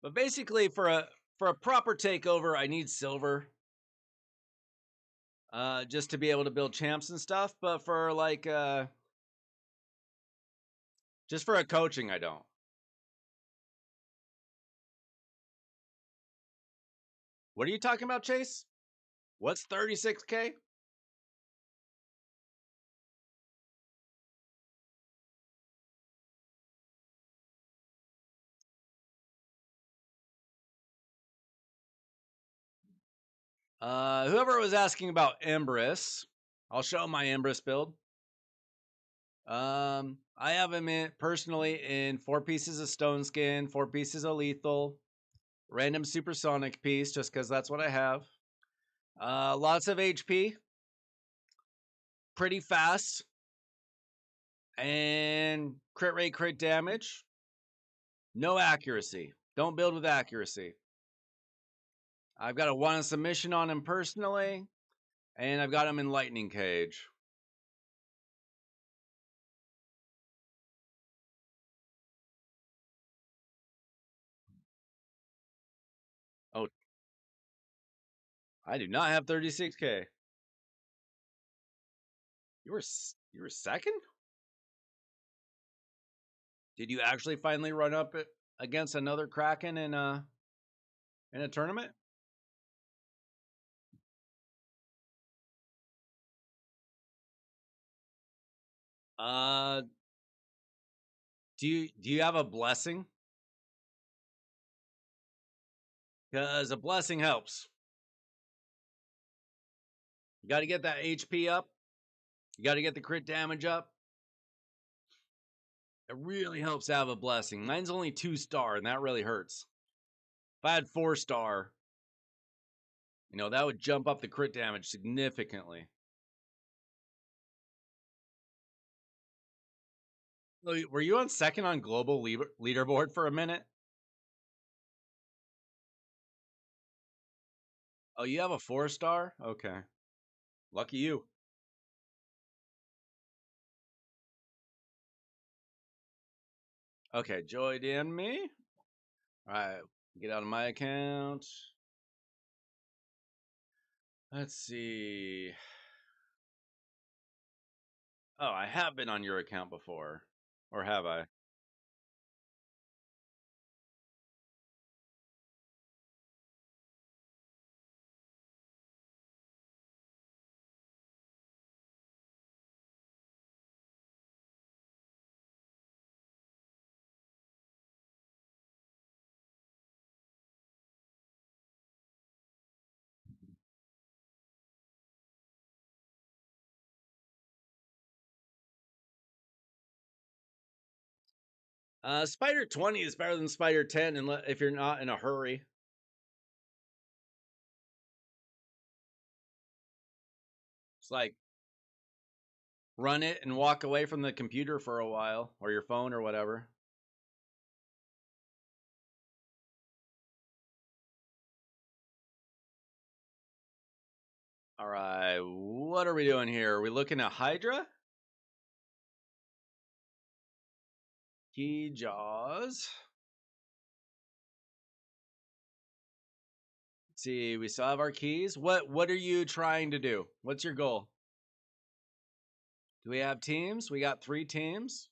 But basically for a proper takeover, I need silver. Just to be able to build champs and stuff, but for like just for a coaching, I don't. What are you talking about, Chase? What's 36K? Whoever was asking about Empress, I'll show my Empress build. I have him personally in 4 pieces of stone skin, 4 pieces of lethal, random supersonic piece, just because that's what I have. Lots of HP, pretty fast, and crit rate, crit damage. No accuracy. Don't build with accuracy. I've got a 1 submission on him personally, and I've got him in lightning cage. Oh, I do not have 36K. You were second? Did you actually finally run up against another Kraken in a tournament? Uh, do you have a blessing? Because a blessing helps. You got to get that HP up. You got to get the crit damage up. It really helps to have a blessing. Mine's only 2-star, and that really hurts. If I had 4-star, that would jump up the crit damage significantly. Were you on second on global leaderboard for a minute? Oh, you have a 4-star? Okay. Lucky you. Okay, Joy DM me. All right, get out of my account. Let's see. Oh, I have been on your account before. Or have I? Spider 20 is better than Spider 10 if you're not in a hurry. It's like run it and walk away from the computer for a while or your phone or whatever. All right, what are we doing here? Are we looking at Hydra? Key Jaws. Let's see, we still have our keys. What are you trying to do? What's your goal? Do we have teams? We got 3 teams.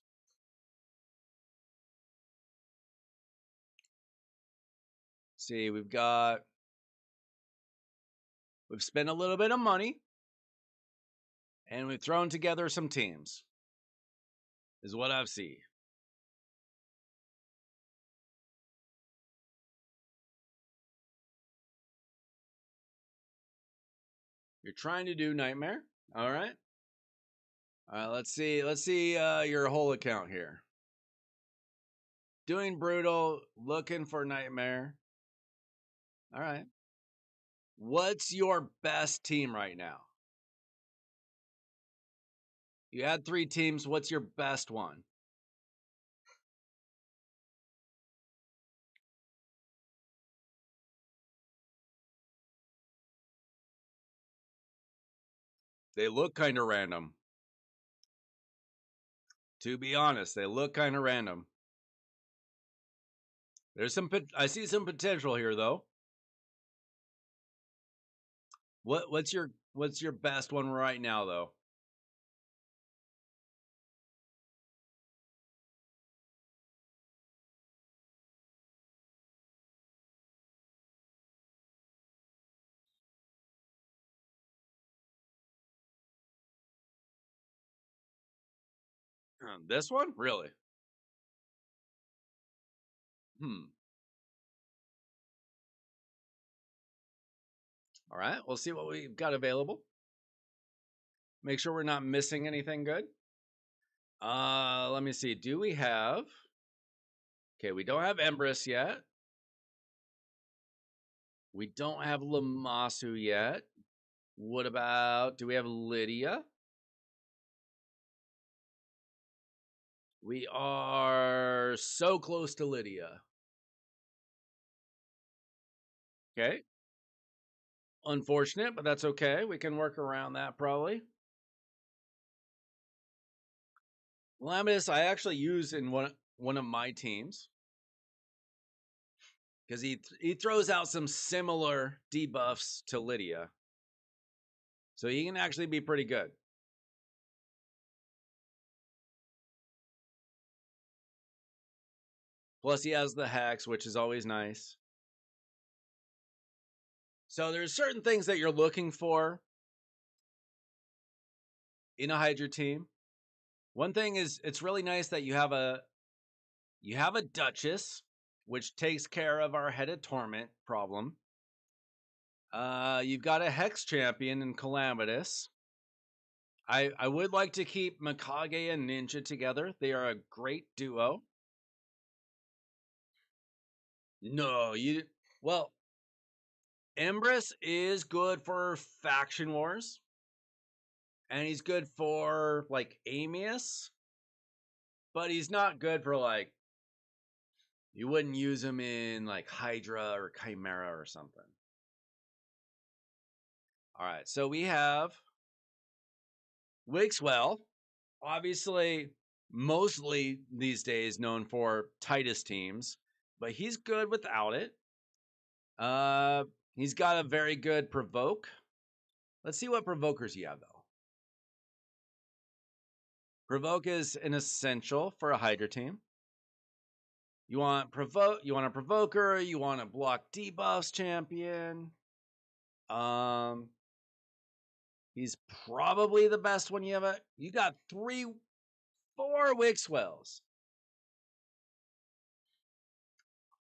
Let's see, we've spent a little bit of money and we've thrown together some teams. Is what I've seen. You're trying to do Nightmare. All right. All right, let's see your whole account here. Doing Brutal, looking for Nightmare. All right. What's your best team right now? You had 3 teams. What's your best one? They look kind of random. To be honest, they look kind of random. There's some. I see some potential here, though. What's your best one right now, though? This one, really? Hmm. All right. We'll see what we've got available. Make sure we're not missing anything good. Let me see. Do we have? Okay, we don't have Empress yet. We don't have Lamasu yet. What about? Do we have Lydia? We are so close to Lydia. Okay. Unfortunate, but that's okay. We can work around that probably. Lamidas, I actually use in one of my teams because he throws out some similar debuffs to Lydia, so he can actually be pretty good. Plus, he has the hex, which is always nice. So there's certain things that you're looking for in a Hydra team. One thing is it's really nice that you have a Duchess, which takes care of our Headed Torment problem. You've got a Hex champion in Calamitous. I would like to keep Mikage and Ninja together. They are a great duo. No, well, Empress is good for faction wars. And he's good for like Amius. But he's not good for like you wouldn't use him in like Hydra or Chimera or something. All right, so we have Wixwell, obviously, mostly these days known for Titus teams, but he's good without it. He's got a very good provoke. Let's see what provokers you have though. Provoke is an essential for a Hydra team. You want you want a provoker, you want a block debuffs champion. He's probably the best one you have. You got 4 Wixwells.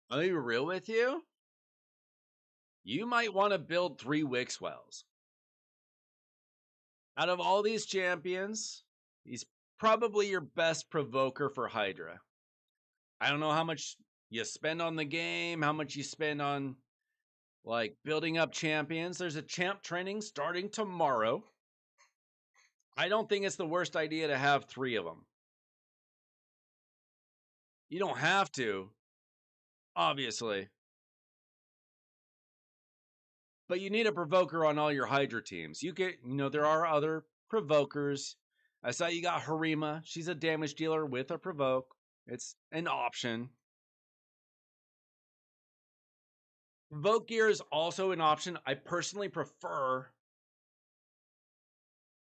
I'll be real with you. You might want to build 3 Wixwells. Out of all these champions, he's probably your best provoker for Hydra. I don't know how much you spend on the game, how much you spend on like building up champions. There's a champ training starting tomorrow. I don't think it's the worst idea to have 3 of them. You don't have to, obviously. But you need a provoker on all your Hydra teams. There are other provokers. I saw you got Harima. She's a damage dealer with a provoke. It's an option. Provoke gear is also an option. I personally prefer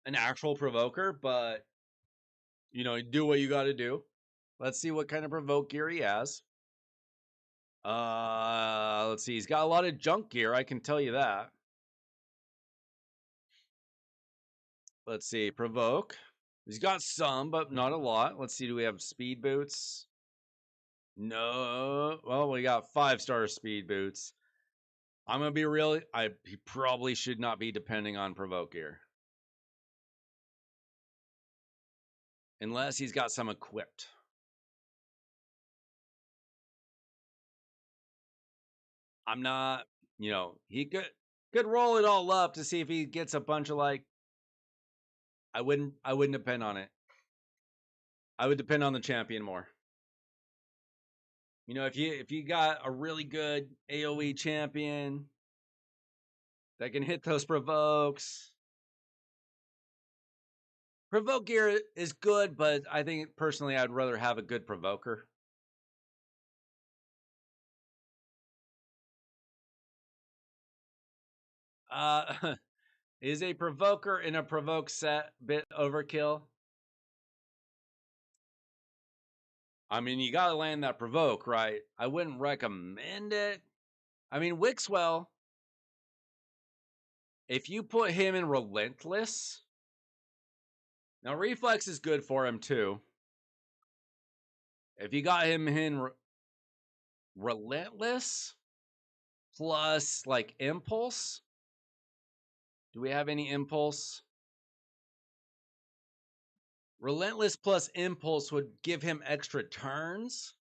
an actual provoker, but do what you got to do. Let's see what kind of provoke gear he has. Let's see. He's got a lot of junk gear. I can tell you that. Let's see. Provoke. He's got some, but not a lot. Let's see. Do we have speed boots? No. Well, we got 5-star speed boots. I'm gonna be real. He probably should not be depending on provoke gear, unless he's got some equipped. I'm not. He could. Could roll it all up to see if he gets a bunch of like. I wouldn't depend on it. I would depend on the champion more. You know, if you got a really good AoE champion that can hit those provokes. Provoke gear is good, but I think personally I'd rather have a good provoker. Is a provoker in a provoke set bit overkill? I mean, you gotta land that provoke, right? I wouldn't recommend it. I mean, Wixwell, if you put him in Relentless, now Reflex is good for him too. If you got him in Relentless plus like Impulse, do we have any Impulse? Relentless plus Impulse would give him extra turns.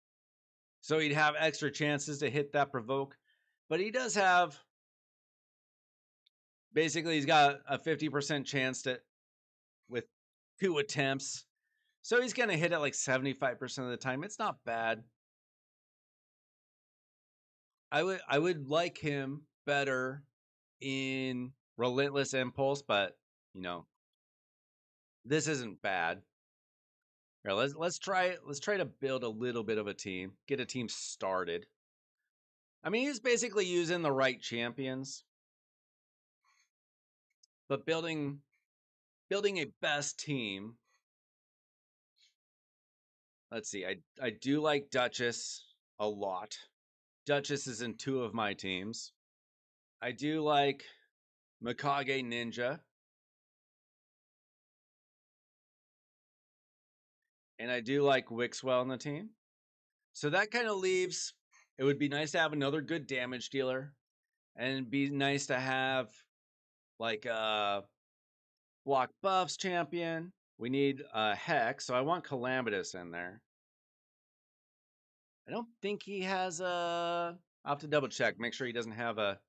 So he'd have extra chances to hit that provoke. But he does have, basically, he's got a 50% chance to, with 2 attempts. So he's going to hit it like 75% of the time. It's not bad. I would like him better in Relentless Impulse, but you know, this isn't bad. Here, let's try to build a little bit of a team. Get a team started. I mean, he's basically using the right champions. But building a best team. Let's see. I do like Duchess a lot. Duchess is in 2 of my teams. I do like Mikage Ninja. And I do like Wixwell in the team. So that kind of leaves, it would be nice to have another good damage dealer. And it'd be nice to have like a block buffs champion. We need a Hex, so I want Calamitous in there. I don't think he has a. I'll have to double check, make sure he doesn't have a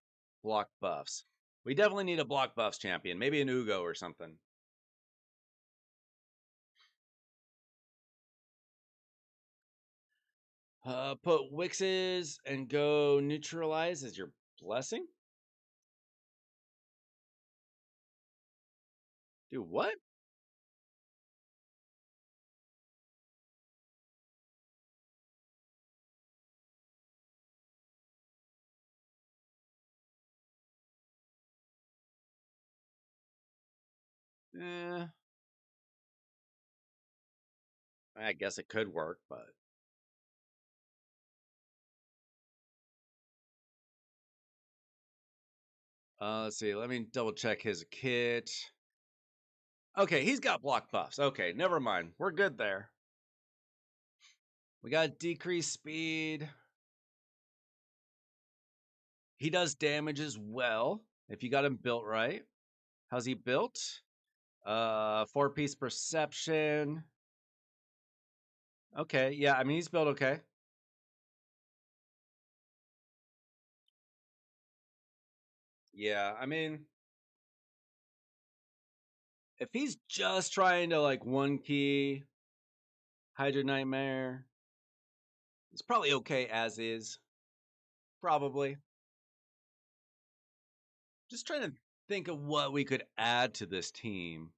block buffs. We definitely need a block buffs champion, maybe an Ugo or something. Put Wixes and go neutralize as your blessing. Do what? Eh, I guess it could work, but let's see. Let me double check his kit. Okay, he's got block buffs. Okay, never mind. We're good there. We got decreased speed. He does damage as well if you got him built right. How's he built? 4-piece perception. Okay, yeah, I mean he's built okay. Yeah, I mean if he's just trying to like 1-key Hydra Nightmare, it's probably okay as is. Probably. Just trying to think of what we could add to this team.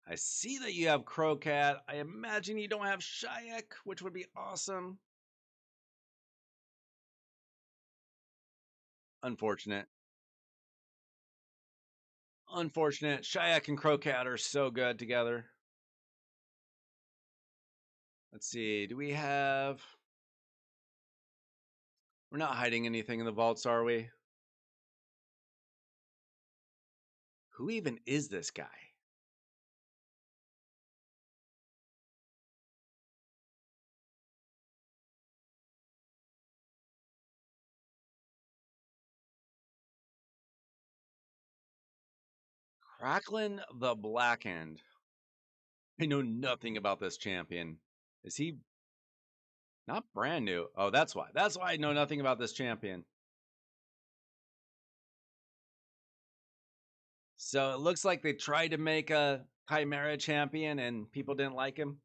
I see that you have Crowcat. I imagine you don't have Shayak, which would be awesome. Unfortunate. Unfortunate. Shayak and Crowcat are so good together. Let's see. Do we have... We're not hiding anything in the vaults, are we? Who even is this guy? Cracklin the Blackened. I know nothing about this champion. Is he not brand new? Oh, that's why. That's why I know nothing about this champion. So it looks like they tried to make a Chimera champion and people didn't like him.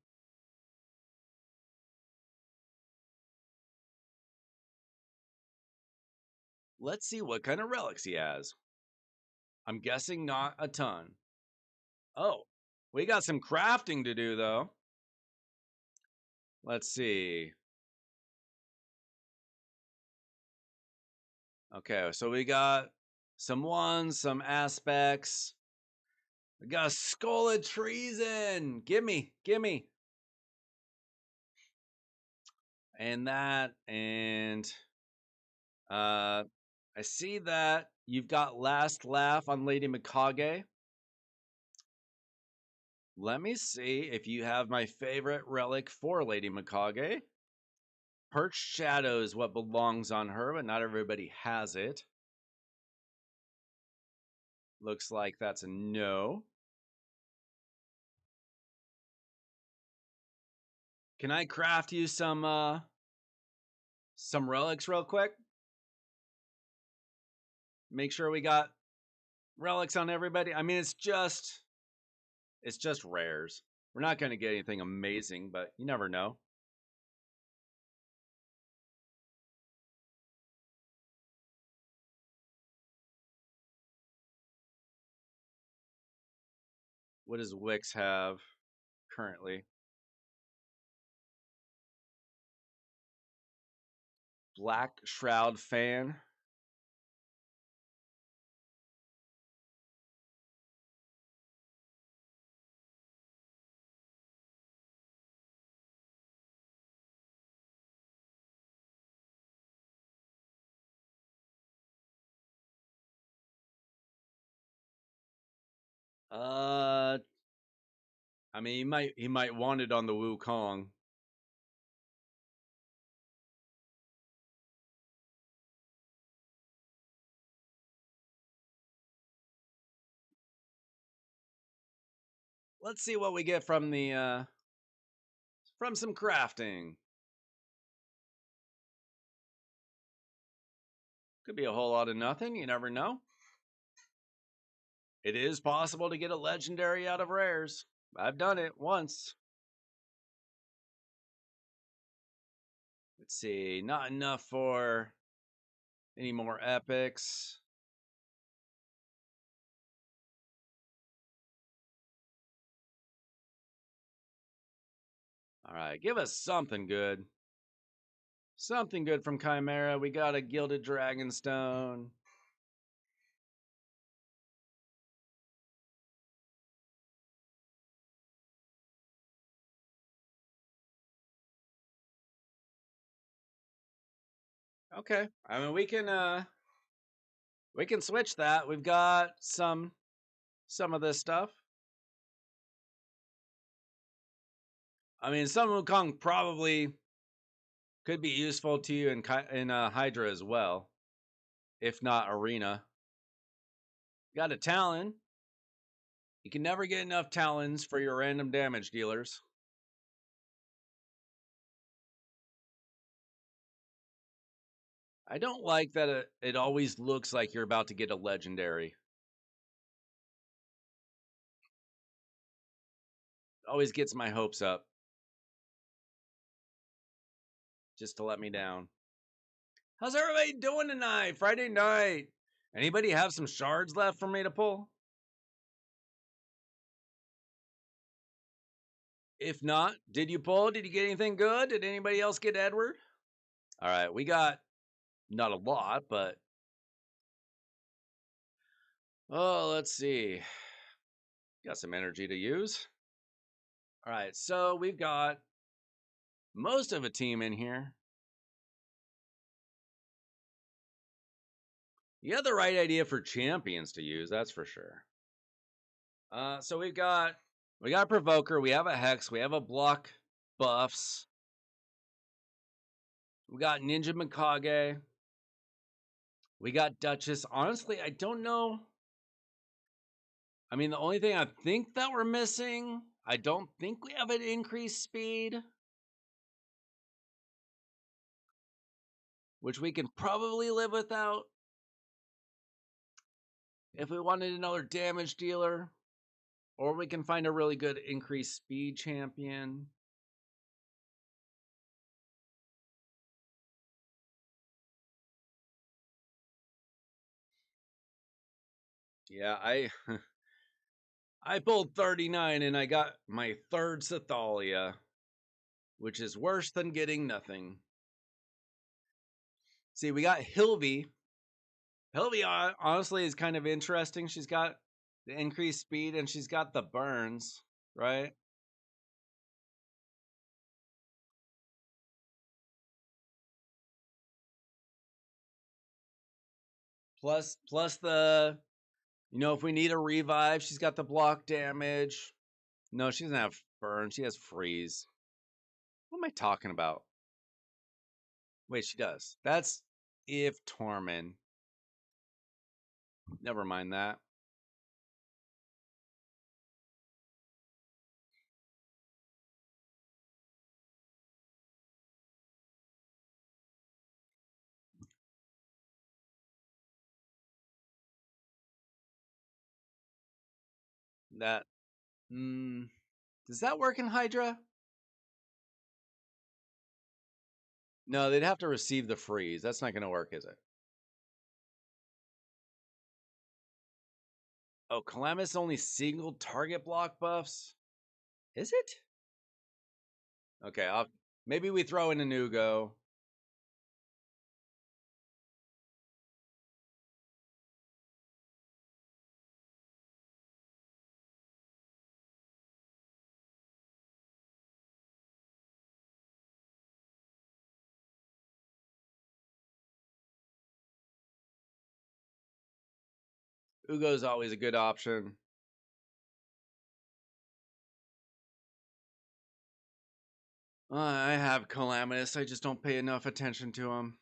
Let's see what kind of relics he has. I'm guessing not a ton. Oh, we got some crafting to do though. Let's see. Okay, so we got some ones, some aspects. We got a skull of treason. Gimme. And that, and I see that you've got last laugh on Lady Mikage. Let me see if you have my favorite relic for Lady Mikage. Perched Shadow is what belongs on her, but not everybody has it. Looks like that's a no. Can I craft you some relics real quick? Make sure we got relics on everybody. I mean, it's just rares. We're not going to get anything amazing, but you never know. What does Wix have currently? Black Shroud fan. Uh, I mean, he might want it on the Wukong. Let's see what we get from the from some crafting. Could be a whole lot of nothing. You never know. It is possible to get a legendary out of rares. I've done it once. Let's see. Not enough for any more epics. All right, give us something good. Something good from Chimera. We got a Gilded Dragonstone. Okay. I mean, we can switch that. We've got some of this stuff. I mean, some Wukong probably could be useful to you in Hydra as well, if not Arena. Got a Talon. You can never get enough Talons for your random damage dealers. I don't like that it always looks like you're about to get a legendary. Always gets my hopes up. Just to let me down. How's everybody doing tonight? Friday night. Anybody have some shards left for me to pull? If not, did you pull? Did you get anything good? Did anybody else get Edward? All right, we got not a lot, but oh, let's see. Got some energy to use. All right, so we've got most of a team in here. You had the right idea for champions to use, that's for sure. So we got Provoker, we have a Hex, we have a block buffs. We got Ninja Mikage. We got Duchess. Honestly, I don't know. I mean, the only thing I think that we're missing, I don't think we have an increased speed, which we can probably live without. If we wanted another damage dealer, or we can find a really good increased speed champion. Yeah, I pulled 39 and I got my third Cythalia, which is worse than getting nothing. See, we got Hilvy. Hilvy honestly is kind of interesting. She's got the increased speed and she's got the burns, right? Plus the, if we need a revive, she's got the block damage. No, she doesn't have burn. She has freeze. What am I talking about? Wait, she does. That's if Torment. Never mind that. That does that work in Hydra? No, they'd have to receive the freeze. That's not going to work, is it? Oh, Calamus only single target block buffs. Is it? Okay, maybe we throw in an Ugo. Ugo's always a good option. I have Calamus. I just don't pay enough attention to him.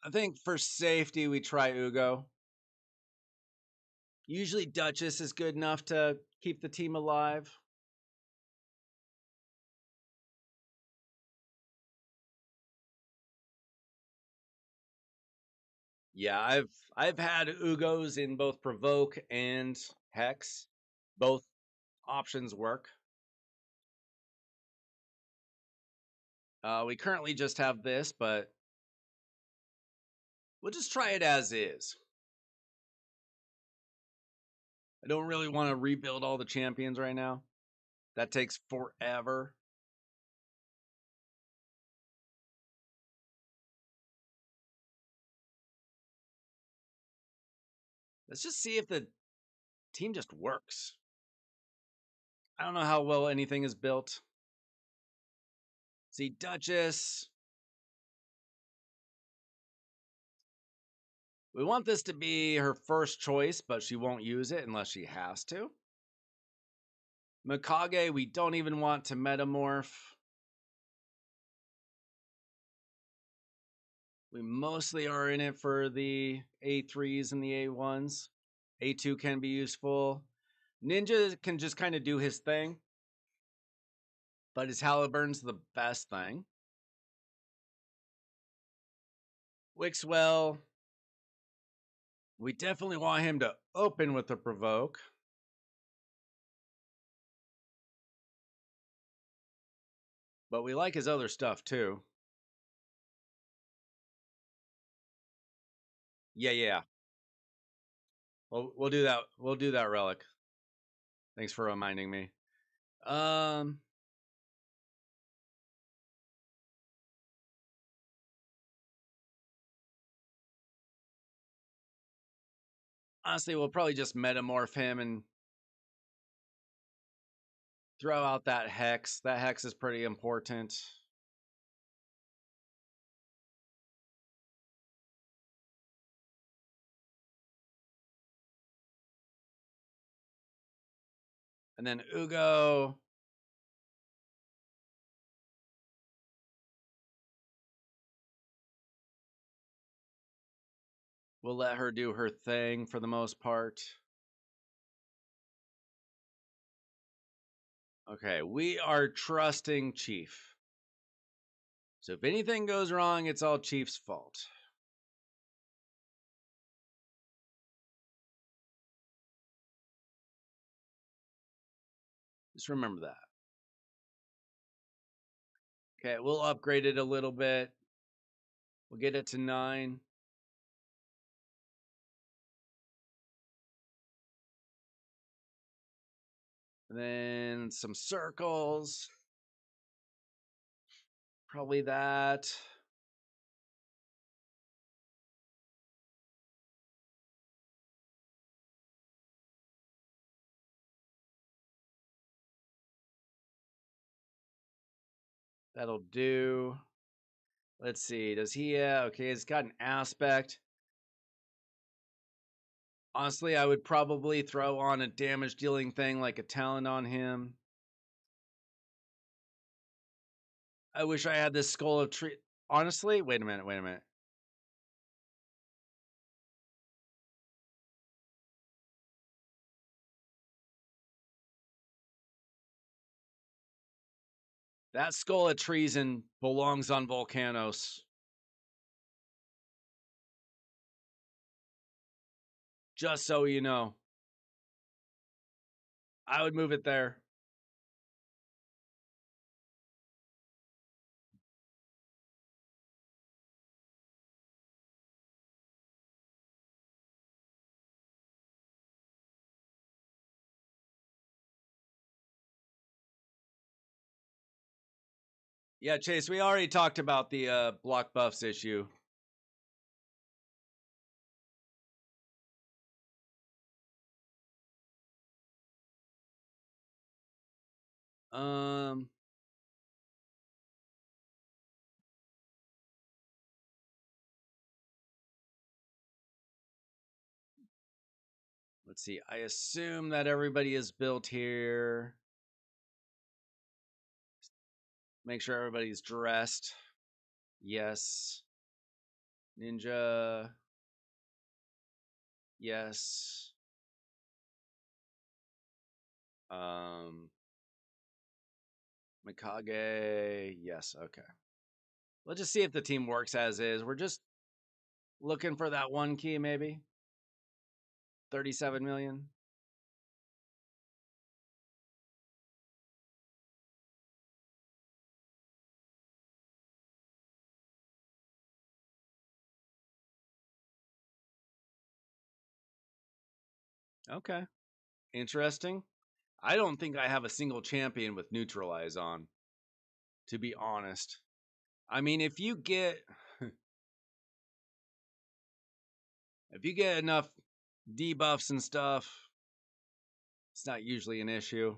I think for safety, we try Ugo. Usually Duchess is good enough to keep the team alive. Yeah, I've had Ugos in both Provoke and Hex. Both options work. We currently just have this, but we'll just try it as is. I don't really want to rebuild all the champions right now. That takes forever. Let's just see if the team just works. I don't know how well anything is built. See, Duchess. We want this to be her first choice, but she won't use it unless she has to. Mikage, we don't even want to metamorph. We mostly are in it for the A3s and the A1s. A2 can be useful. Ninja can just kind of do his thing, but his Haliburn's the best thing. Wixwell, we definitely want him to open with the Provoke. But we like his other stuff too. Yeah. We'll do that. We'll do that, Relic. Thanks for reminding me. Honestly, we'll probably just metamorph him and throw out that Hex. That Hex is pretty important. And then Ugo. We'll let her do her thing for the most part. Okay, we are trusting Chief. So if anything goes wrong, it's all Chief's fault. Just remember that. Okay, we'll upgrade it a little bit. We'll get it to 9. And then some circles. Probably that. That'll do. Let's see. Does he? Okay, it's got an aspect. Honestly, I would probably throw on a damage dealing thing like a talent on him. I wish I had this skull of tree. Honestly, wait a minute. That skull of treason belongs on Volcanos. Just so you know. I would move it there. Yeah, Chase, we already talked about the block buffs issue. Um, let's see. I assume that everybody is built here. Make sure everybody's dressed. Yes. Ninja. Yes. Mikage. Yes. Okay. Let's just see if the team works as is. We're just looking for that one key, maybe. 37 million. Okay. Interesting. I don't think I have a single champion with neutralize on, to be honest. I mean, if you get enough debuffs and stuff, it's not usually an issue.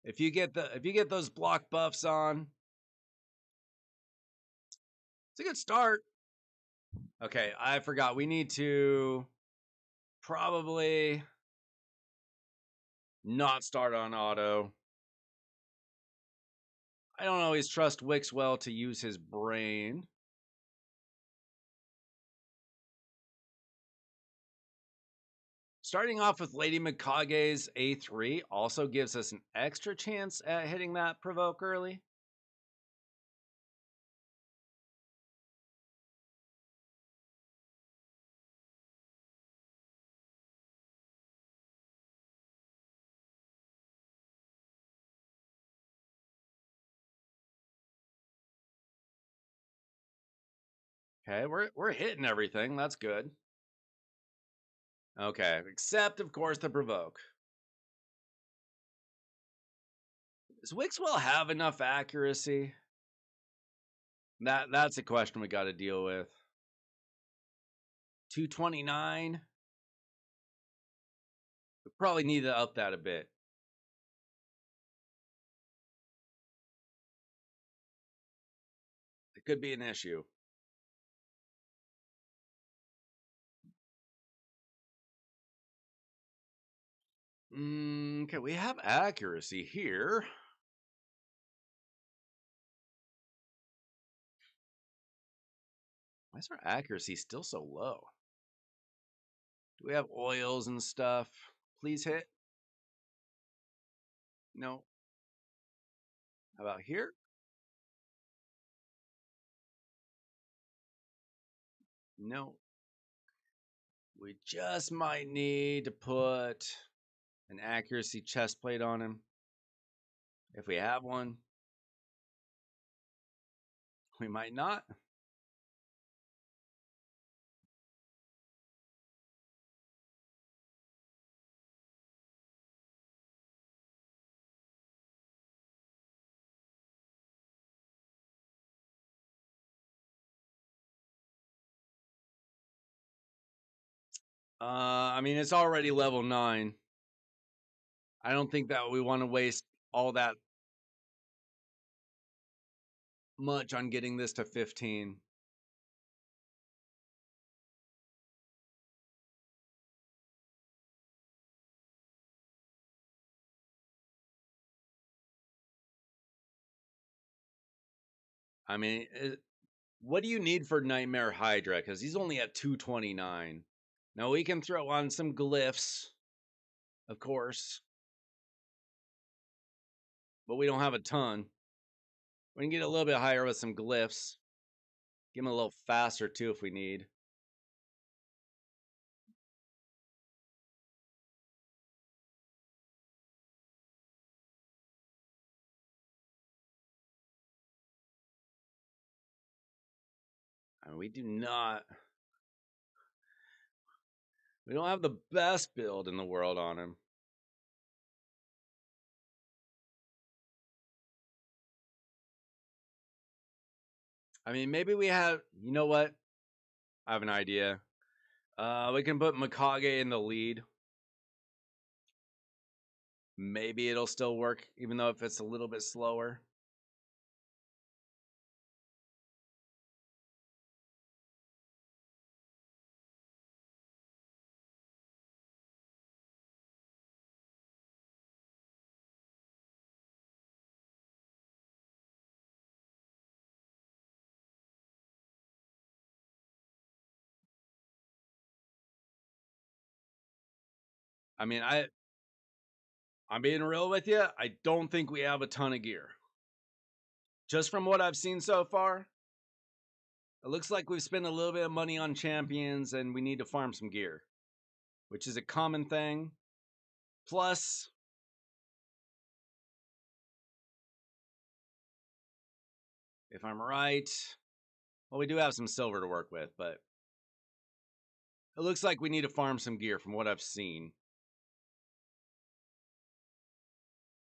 If you get those block buffs on, it's a good start. Okay, I forgot. We need to probably not start on auto. I don't always trust Wixwell to use his brain. Starting off with Lady Mikage's A3 also gives us an extra chance at hitting that provoke early. Okay, we're hitting everything. That's good. Okay, except of course the provoke. Does Wixwell have enough accuracy? That's a question we got to deal with. 229. We probably need to up that a bit. It could be an issue. Okay, we have accuracy here. Why is our accuracy still so low? Do we have oils and stuff? Please hit. No. How about here? No. We just might need to put an accuracy chest plate on him. If we have one, we might not. I mean, it's already level 9. I don't think that we want to waste all that much on getting this to 15. I mean, what do you need for Nightmare Hydra? Because he's only at 229. Now we can throw on some glyphs, of course, but we don't have a ton. We can get a little bit higher with some glyphs. Get him a little faster too if we need. I mean, we don't have the best build in the world on him. I mean, maybe we have, you know what? I have an idea. We can put Mikage in the lead. Maybe it'll still work, even though if it's a little bit slower. I mean, I'm being real with you. I don't think we have a ton of gear. Just from what I've seen so far, it looks like we've spent a little bit of money on champions and we need to farm some gear, which is a common thing. Plus, if I'm right, well, we do have some silver to work with, but it looks like we need to farm some gear from what I've seen.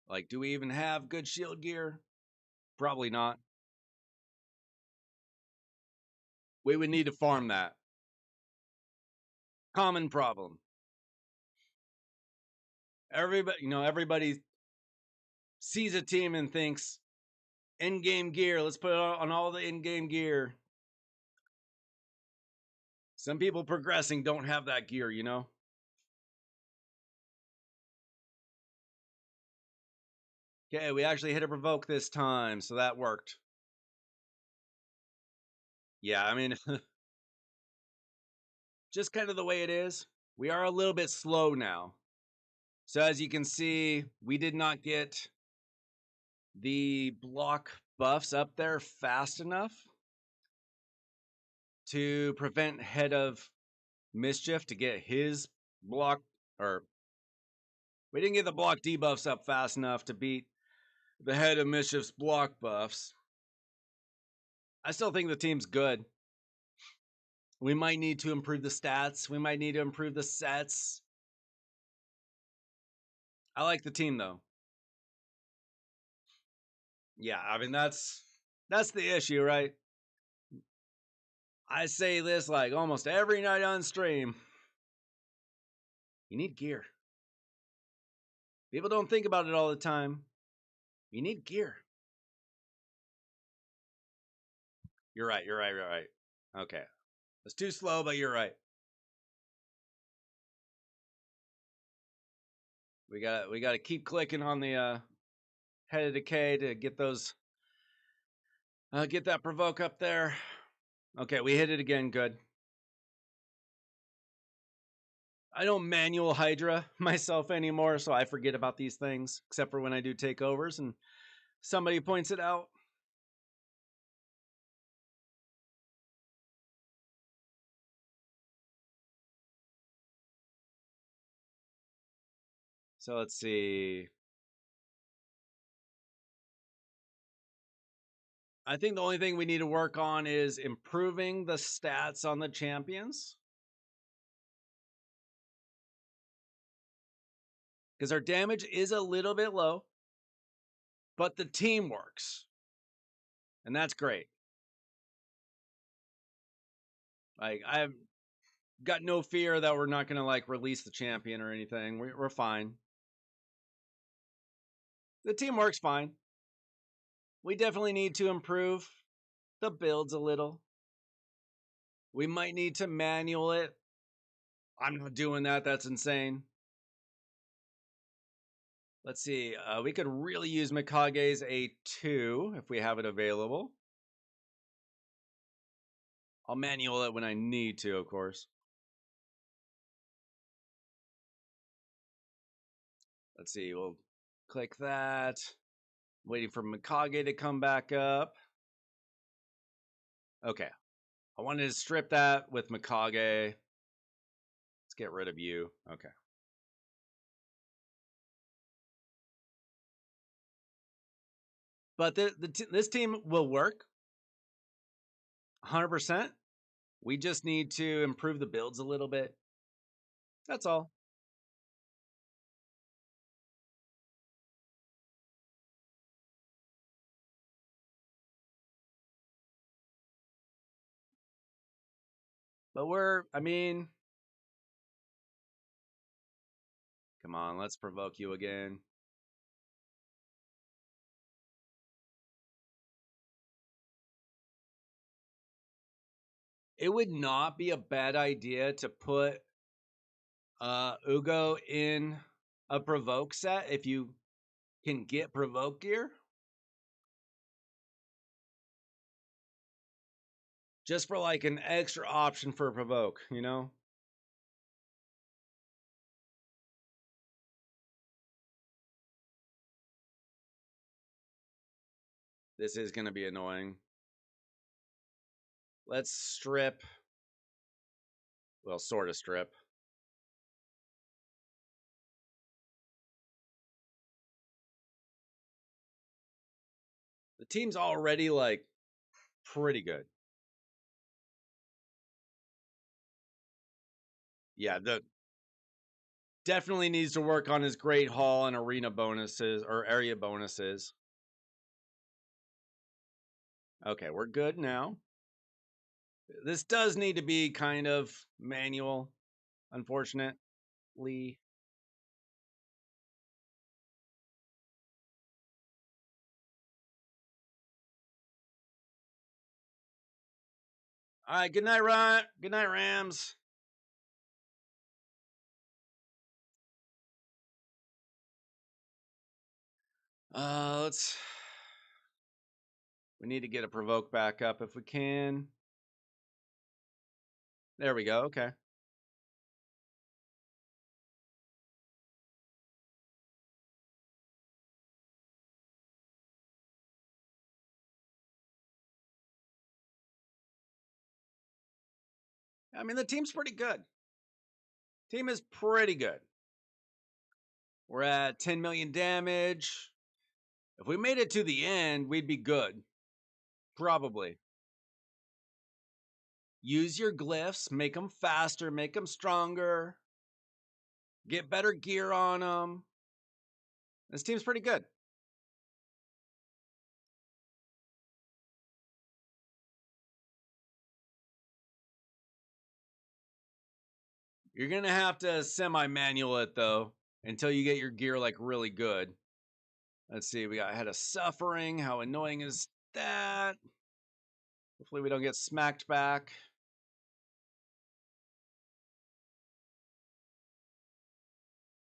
Like, do we even have good shield gear? Probably not. We would need to farm that. Common problem. Everybody sees a team and thinks in-game gear. Let's put it on all the in-game gear. Some people progressing don't have that gear, you know? Okay, we actually hit a provoke this time, so that worked. Yeah, I mean, just kind of the way it is. We are a little bit slow now. So as you can see, we did not get the block buffs up there fast enough to prevent Head of Mischief to get his block, or we didn't get the block debuffs up fast enough to beat the Head of Mischief's block buffs. I still think the team's good. We might need to improve the stats. We might need to improve the sets. I like the team though. Yeah, I mean that's the issue, right? I say this like almost every night on stream. You need gear. People don't think about it all the time. You need gear. You're right. Okay. It's too slow, but you're right. We got to keep clicking on the Head of Decay to get those get that provoke up there. Okay, we hit it again. Good. I don't manual Hydra myself anymore, so I forget about these things, except for when I do takeovers and somebody points it out. So let's see. I think the only thing we need to work on is improving the stats on the champions. Because our damage is a little bit low, but the team works. And that's great. Like, I've got no fear that we're not going to, like, release the champion or anything. We're fine. The team works fine. We definitely need to improve the builds a little. We might need to manual it. I'm not doing that. That's insane. Let's see. We could really use Mikage's A2 if we have it available. I'll manual it when I need to, of course. Let's see. We'll click that. Waiting for Mikage to come back up. Okay. I wanted to strip that with Mikage. Let's get rid of you. Okay. But this team will work 100%. We just need to improve the builds a little bit. That's all. But come on, let's provoke you again. It would not be a bad idea to put Ugo in a provoke set if you can get provoke gear. Just for like an extra option for a provoke, you know? This is going to be annoying. Let's strip. Well, sort of strip. The team's already like pretty good. Yeah, the definitely needs to work on his Great Hall and arena bonuses or area bonuses. Okay, we're good now. This does need to be kind of manual, unfortunately. All right, good night, Ryan. Good night, Rams. Let's. We need to get a provoke back up if we can. There we go. Okay. I mean, the team's pretty good. Team is pretty good. We're at 10 million damage. If we made it to the end, we'd be good. Probably. Use your glyphs, make them faster, make them stronger, get better gear on them. This team's pretty good. You're going to have to semi-manual it, though, until you get your gear, like, really good. Let's see. We got Head of Suffering. How annoying is that? Hopefully we don't get smacked back.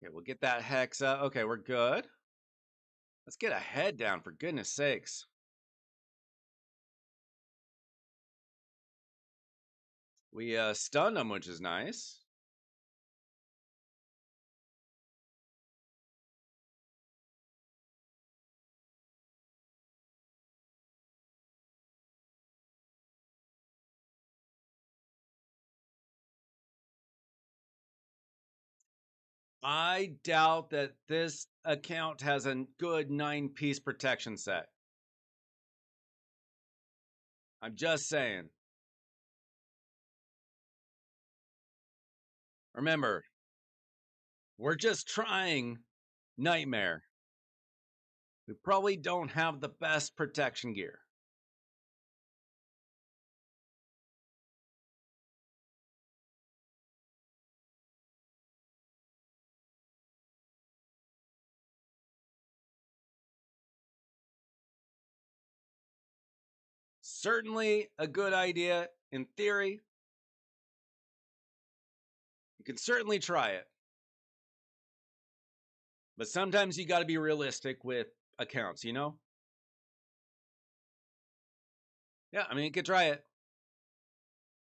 Okay, we'll get that Hex up. Okay, we're good. Let's get a head down, for goodness sakes. We stunned him, which is nice. I doubt that this account has a good 9-piece protection set. I'm just saying. Remember, we're just trying Nightmare. We probably don't have the best protection gear. Certainly a good idea in theory. You can certainly try it. But sometimes you got to be realistic with accounts, you know? Yeah, I mean, you could try it.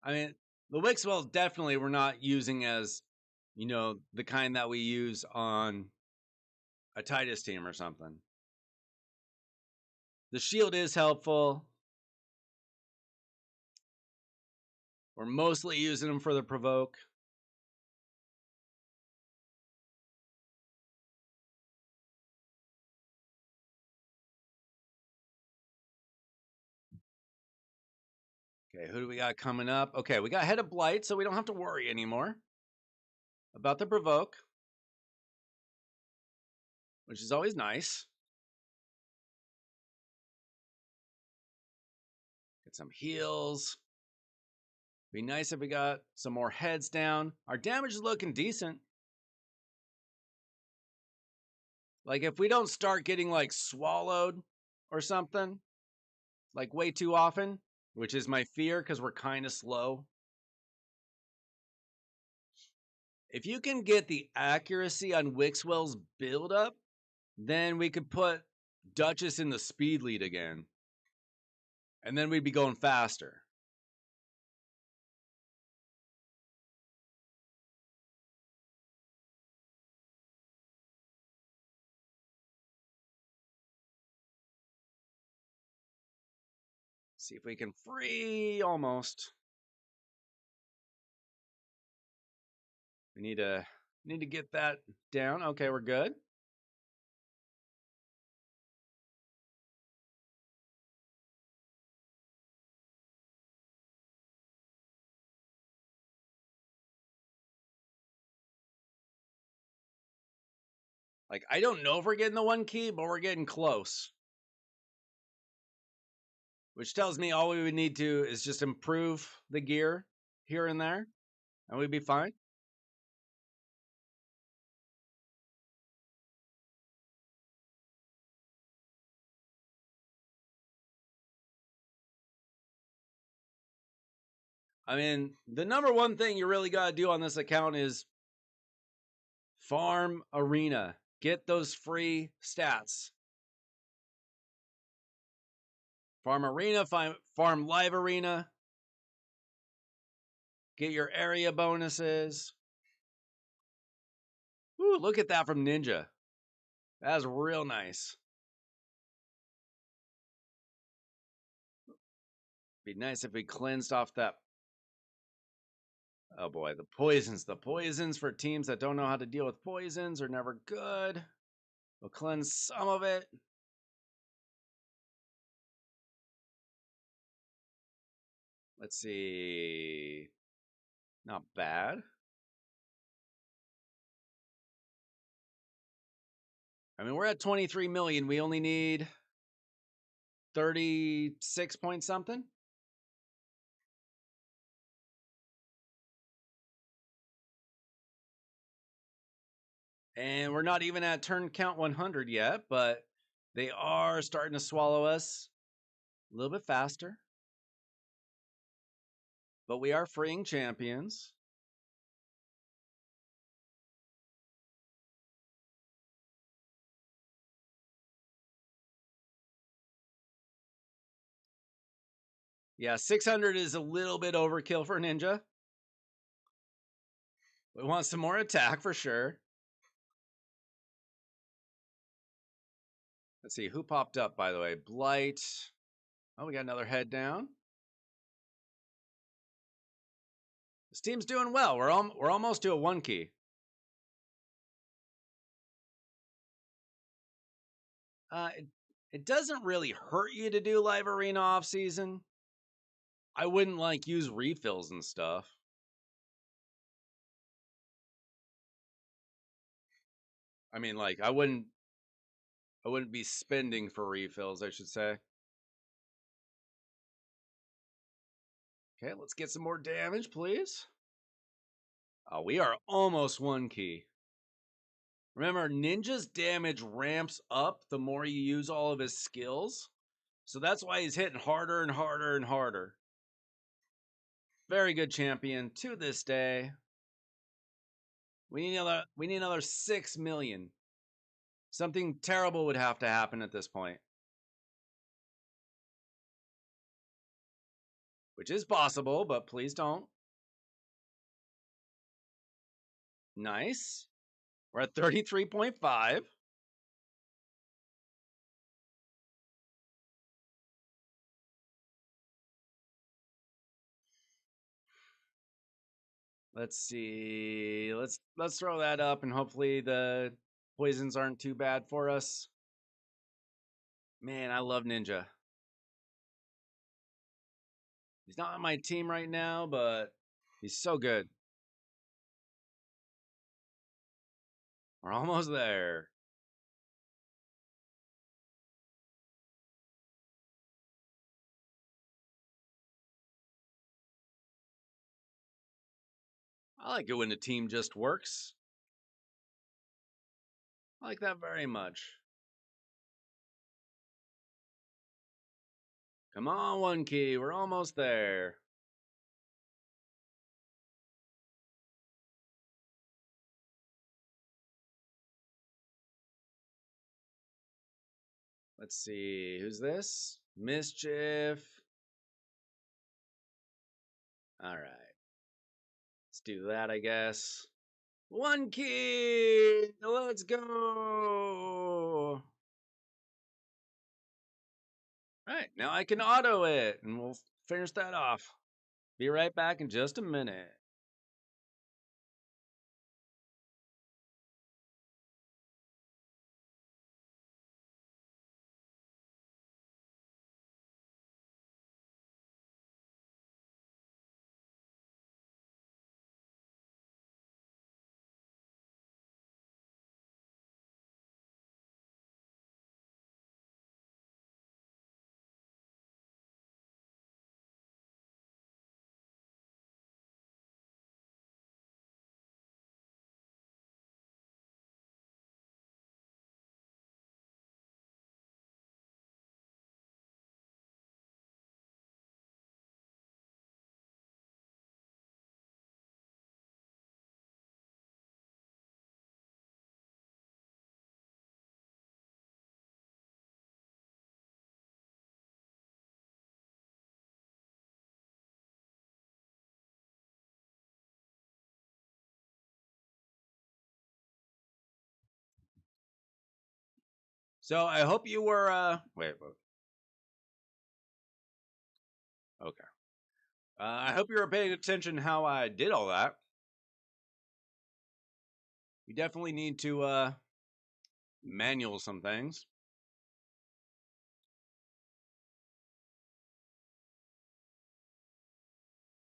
I mean, the Wixwells definitely we're not using as, the kind that we use on a Titus team or something. The shield is helpful. We're mostly using them for the provoke. Okay, who do we got coming up? Okay, we got Head of Blight, so we don't have to worry anymore about the provoke, which is always nice. Get some heals. Be nice if we got some more heads down. Our damage is looking decent. Like, if we don't start getting, like, swallowed or something, like, way too often, which is my fear because we're kind of slow. If you can get the accuracy on Wixwell's build-up, then we could put Duchess in the speed lead again. And then we'd be going faster. See if we can free almost. We need to get that down. Okay, we're good. Like, I don't know if we're getting the 1 key, but we're getting close. Which tells me all we would need to is just improve the gear here and there, and we'd be fine. I mean, the number one thing you really got to do on this account is farm arena. Get those free stats. Farm arena, farm live arena. Get your area bonuses. Ooh, look at that from Ninja. That's real nice. Be nice if we cleansed off that. Oh boy, the poisons. The poisons for teams that don't know how to deal with poisons are never good. We'll cleanse some of it. Let's see. Not bad. I mean, we're at 23 million. We only need 36 point something. And we're not even at turn count 100 yet, but they are starting to swallow us a little bit faster. But we are freeing champions. Yeah, 600 is a little bit overkill for Ninja. We want some more attack for sure. Let's see, who popped up, by the way? Blight. Oh, we got another head down. This team's doing well. We're almost to a 1 key. It doesn't really hurt you to do live arena off season. I wouldn't like use refills and stuff. I mean, like I wouldn't be spending for refills, I should say. Okay, let's get some more damage, please. Oh, we are almost 1 key. Remember, Ninja's damage ramps up the more you use all of his skills. So that's why he's hitting harder and harder and harder. Very good champion to this day. We need another 6 million. Something terrible would have to happen at this point. Which is possible, but please don't. Nice. We're at 33.5. Let's see. Let's throw that up and hopefully the poisons aren't too bad for us. Man, I love Ninja. He's not on my team right now, but he's so good. We're almost there. I like it when the team just works. I like that very much. Come on, 1 key. We're almost there. Let's see. Who's this? Mischief. All right. Let's do that, I guess. 1 key. Let's go. All right. Now I can auto it and we'll finish that off. Be right back in just a minute. So I hope you were wait. Okay. I hope you were paying attention how I did all that. You definitely need to manual some things.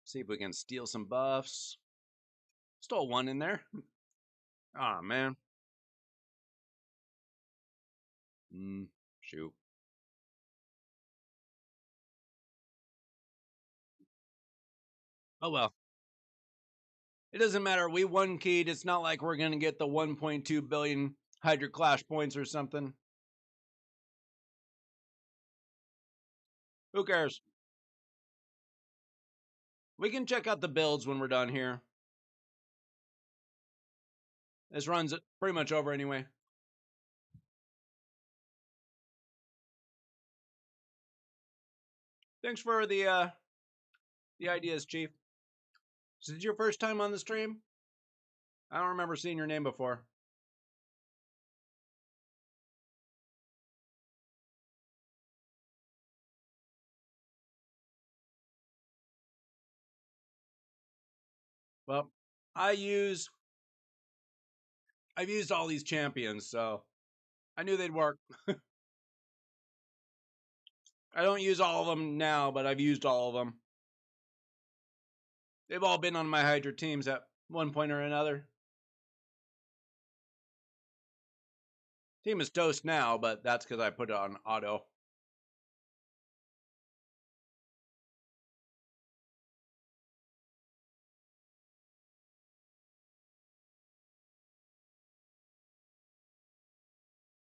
See if we can steal some buffs. Stole one in there. Ah, man. Shoot. Oh well. It doesn't matter. We 1-keyed. It's not like we're gonna get the 1.2 billion Hydra Clash points or something. Who cares? We can check out the builds when we're done here. This run's pretty much over anyway. Thanks for the ideas, Chief. Is it your first time on the stream? I don't remember seeing your name before. Well, I've used all these champions, so I knew they'd work. I don't use all of them now, but I've used all of them. They've all been on my Hydra teams at one point or another. Team is toast now, but that's because I put it on auto.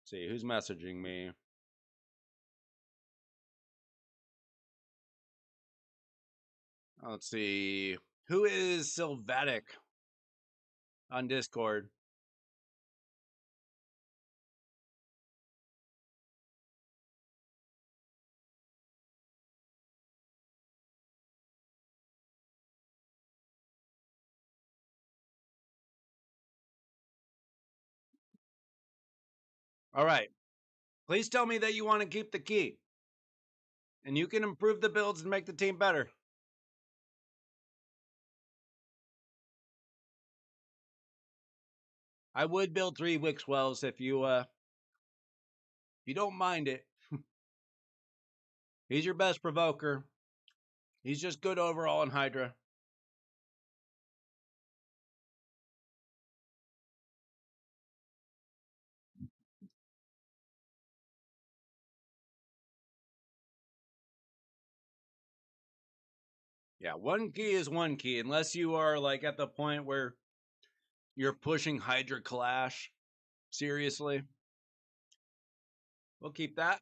Let's see, who's messaging me? Let's see. Who is Sylvatic on Discord? All right. Please tell me that you want to keep the key. And you can improve the builds and make the team better. I would build 3 Wixwells if you don't mind it. He's your best provoker. He's just good overall in Hydra. Yeah, 1 key is 1 key, unless you are like at the point where you're pushing Hydra Clash seriously. We'll keep that.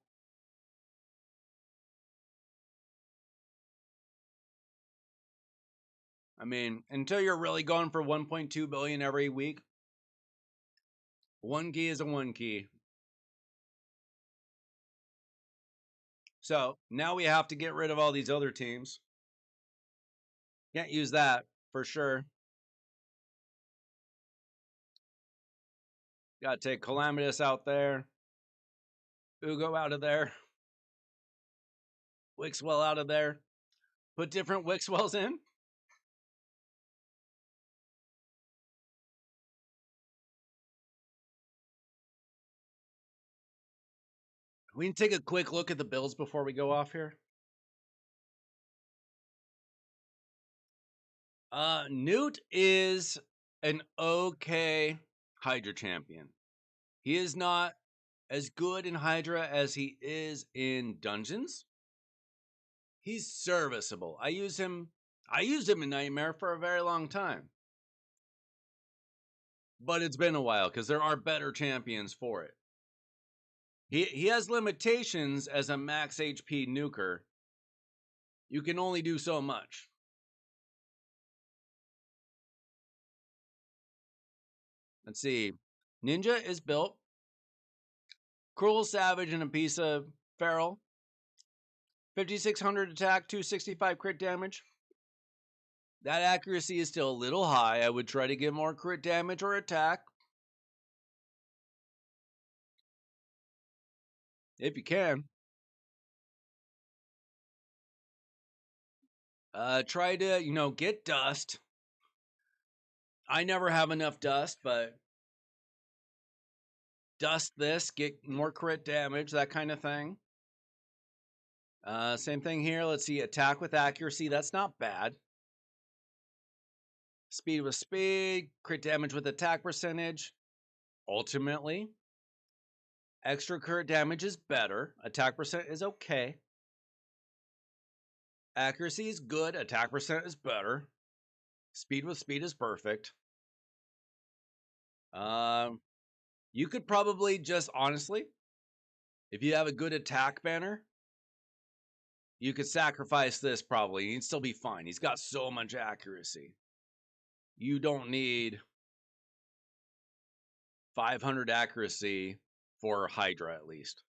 I mean, until you're really going for 1.2 billion every week, 1 key is a 1 key. So now we have to get rid of all these other teams. Can't use that for sure. Gotta take Calamitous out there. Ugo out of there. Wixwell out of there. Put different Wixwells in. We can take a quick look at the builds before we go off here. Newt is an okay Hydra champion. He is not as good in Hydra as he is in Dungeons. He's serviceable. I used him in Nightmare for a very long time. But it's been a while because there are better champions for it. He has limitations as a max HP nuker. You can only do so much. Let's see. Ninja is built. Cruel Savage and a piece of Feral. 5600 attack, 265 crit damage. That accuracy is still a little high. I would try to get more crit damage or attack. If you can. Try to, get dust. I never have enough dust, but dust this, get more crit damage, that kind of thing. Same thing here. Let's see, attack with accuracy. That's not bad. Speed with speed, crit damage with attack percentage. Ultimately, extra crit damage is better. Attack percent is okay. Accuracy is good. Attack percent is better. Speed with speed is perfect. You could probably just, honestly, if you have a good attack banner, you could sacrifice this probably. He'd still be fine. He's got so much accuracy. You don't need 500 accuracy for Hydra, at least.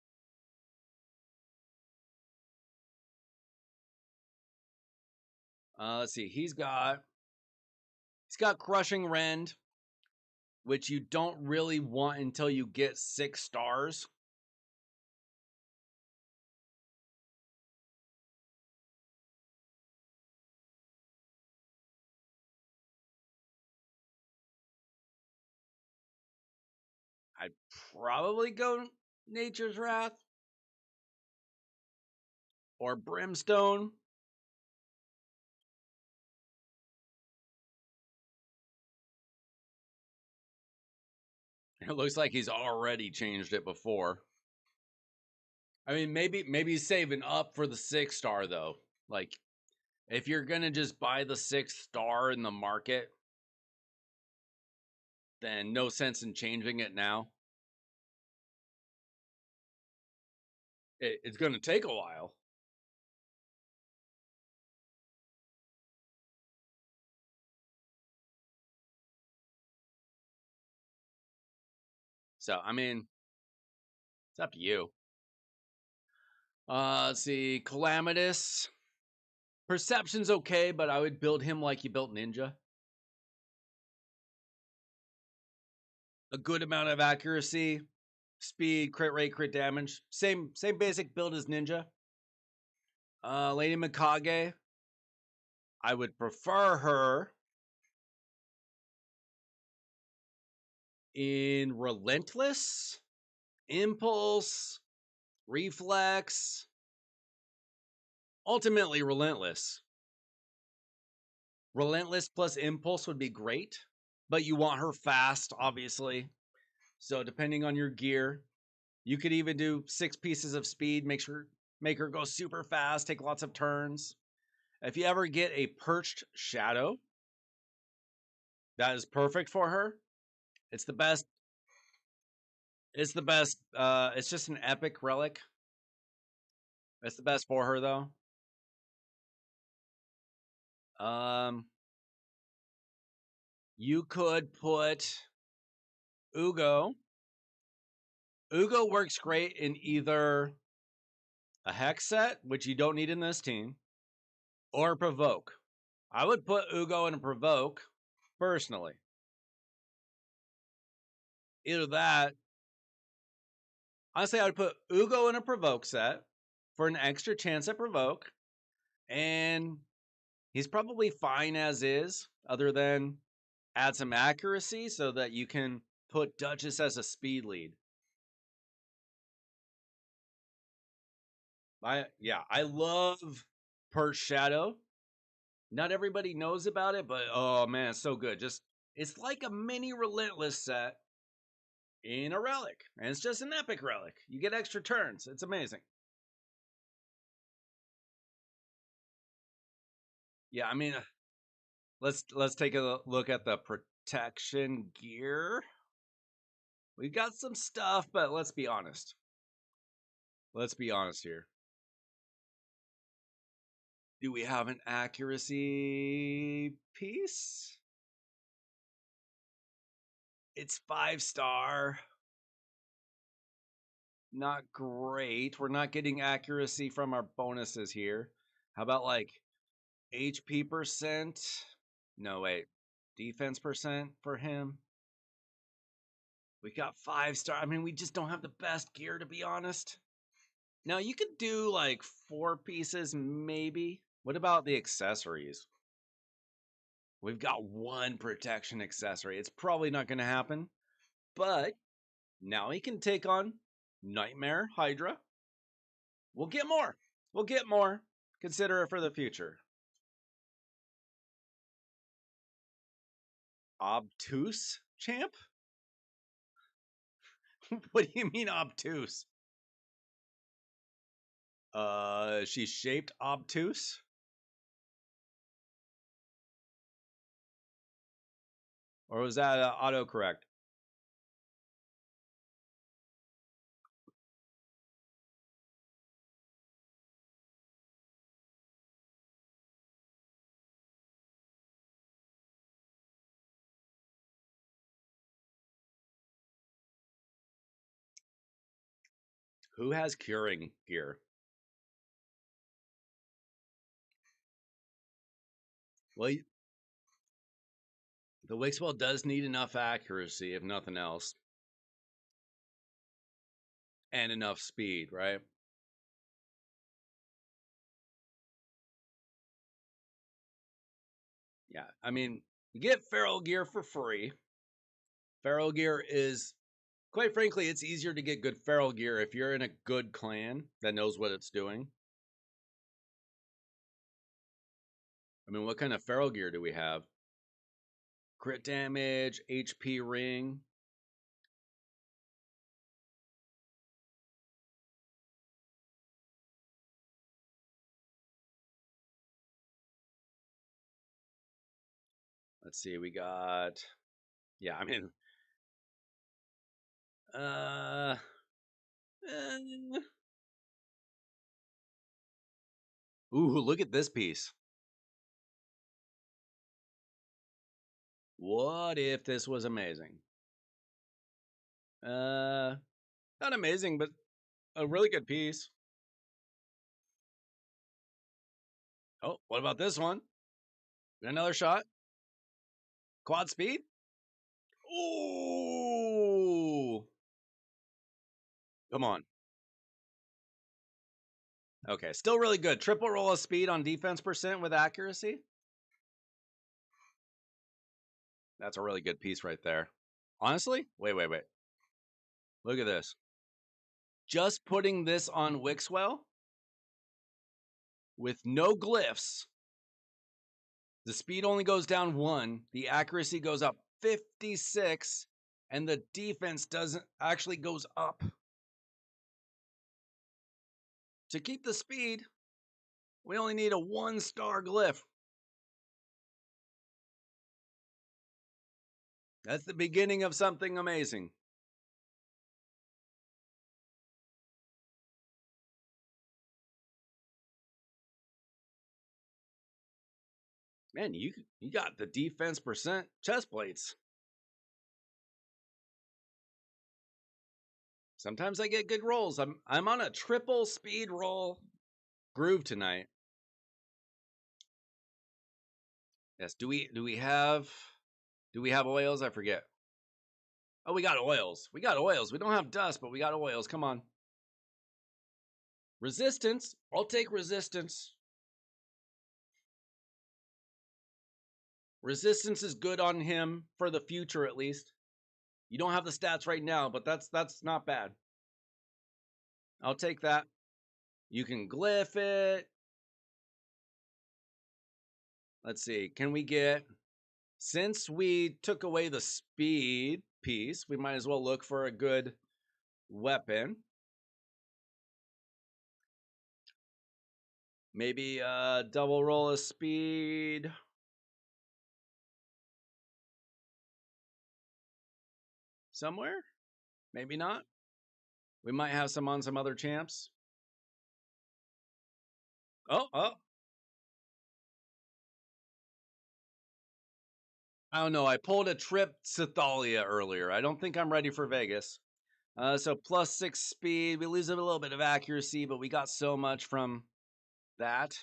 Let's see. He's got Crushing Rend, which you don't really want until you get 6 stars. I'd probably go Nature's Wrath. or Brimstone. It looks like he's already changed it before. I mean, maybe he's saving up for the 6-star though. Like, if you're gonna just buy the 6-star in the market, then no sense in changing it now. It's gonna take a while. So I mean, it's up to you. Let's see, Calamitous. Perception's okay, but I would build him like you built Ninja. A good amount of accuracy, speed, crit rate, crit damage. Same basic build as Ninja. Lady Mikage. I would prefer her in Relentless, Impulse, Reflex. Ultimately, Relentless. Relentless plus Impulse would be great, but you want her fast, obviously. So depending on your gear, you could even do 6 pieces of speed, make her go super fast, take lots of turns. If you ever get a perched shadow, that is perfect for her. It's the best. It's the best. It's just an epic relic. It's the best for her though. Um, you could put Ugo. Ugo works great in either a hex set, which you don't need in this team, or provoke. I would put Ugo in a provoke, personally. Either that. Honestly, I would put Ugo in a provoke set for an extra chance at provoke. And he's probably fine as is, other than add some accuracy so that you can put Duchess as a speed lead. I love Perch Shadow. Not everybody knows about it, but oh man, it's so good. It's like a mini Relentless set in a relic, and it's just an epic relic. You get extra turns. It's amazing. Yeah, I mean, let's take a look at the protection gear. We've got some stuff, but let's be honest. Let's be honest here. Do we have an accuracy piece? It's 5-star. Not great. We're not getting accuracy from our bonuses here. How about like HP percent? No, wait. Defense percent for him? We got 5-star. I mean, we just don't have the best gear, to be honest. Now, you could do like 4 pieces, maybe. What about the accessories? We've got 1 protection accessory. It's probably not going to happen. But now he can take on Nightmare Hydra. We'll get more. We'll get more. Consider it for the future. Obtuse champ? What do you mean obtuse? She's shaped obtuse? Or was that autocorrect? Who has curing gear? Well, the Wixwell does need enough accuracy, if nothing else, and enough speed, right? Yeah, I mean, you get feral gear for free. Feral gear is, quite frankly, it's easier to get good feral gear if you're in a good clan that knows what it's doing. I mean, what kind of feral gear do we have? Crit damage, HP ring. Let's see, we got, yeah, I mean, uh, eh. Ooh, look at this piece. What if this was amazing? Not amazing, but a really good piece. Oh, what about this one? Another shot? Quad speed? Ooh. Come on. Okay, still really good. Triple roll of speed on defense percent with accuracy. That's a really good piece right there. Honestly, wait. Look at this. Just putting this on Wixwell with no glyphs, the speed only goes down 1, the accuracy goes up 56, and the defense doesn't actually goes up. To keep the speed, we only need a 1-star glyph. That's the beginning of something amazing. Man, you got the defense percent chest plates. Sometimes I get good rolls. I'm on a triple speed roll groove tonight. Yes, do we have oils? I forget. Oh, we got oils. We don't have dust, but we got oils. Come on. Resistance. I'll take resistance. Resistance is good on him for the future, at least. You don't have the stats right now, but that's not bad. I'll take that. You can glyph it. Let's see. Can we get, since we took away the speed piece, we might as well look for a good weapon. Maybe a double roll of speed. Somewhere? Maybe not. We might have some on some other champs. Oh. I don't know. I pulled a trip to Thalia earlier. I don't think I'm ready for Vegas. So +6 speed. We lose a little bit of accuracy, but we got so much from that.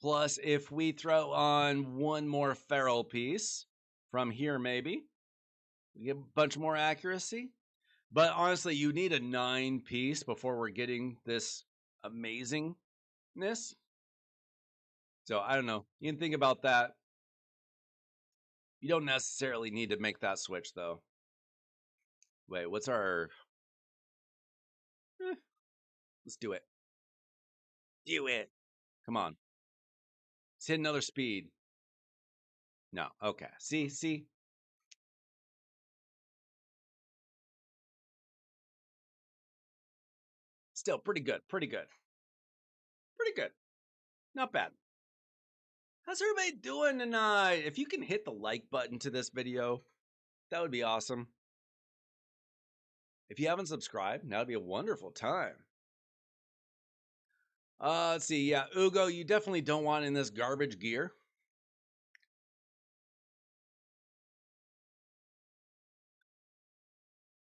Plus, if we throw on one more feral piece from here, maybe we get a bunch more accuracy. But honestly, you need a 9 piece before we're getting this amazingness. So I don't know. You can think about that. You don't necessarily need to make that switch, though. Wait, what's our... let's do it. Do it. Come on. Let's hit another speed. No. Okay. See? Still pretty good. Pretty good. Not bad. How's everybody doing tonight? If you can hit the like button to this video, that would be awesome. If you haven't subscribed, that would be a wonderful time. Let's see. Yeah, Ugo, you definitely don't want in this garbage gear.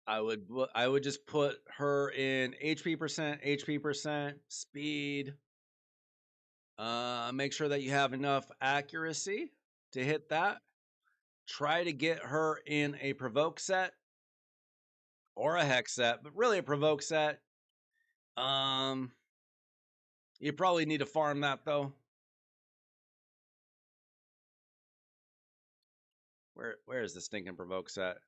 I would just put her in HP percent, speed. Make sure that you have enough accuracy to hit that. Try to get her in a provoke set or a hex set, but really a provoke set. You probably need to farm that though. Where is the stinking provoke set?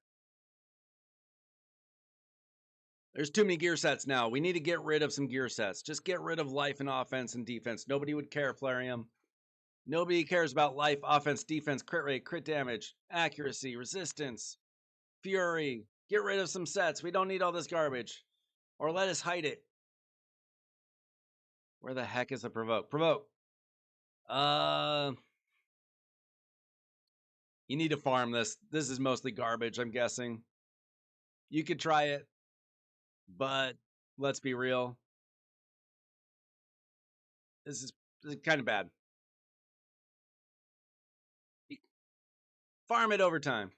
There's too many gear sets now. We need to get rid of some gear sets. Just get rid of life and offense and defense. Nobody would care, Flareum. Nobody cares about life, offense, defense, crit rate, crit damage, accuracy, resistance, fury. Get rid of some sets. We don't need all this garbage. Or let us hide it. Where the heck is the provoke? Provoke. You need to farm this. This is mostly garbage, I'm guessing. You could try it, but let's be real. This is kind of bad. Farm it over time.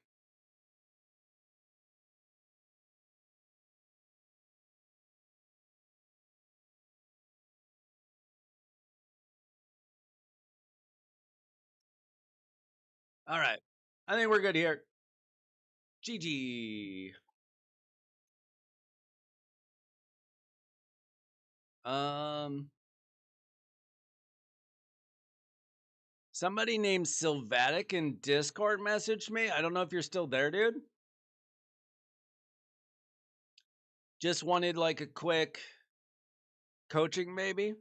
All right. I think we're good here. GG. Somebody named Sylvatic in Discord messaged me. I don't know if you're still there, dude. Just wanted like a quick coaching, maybe.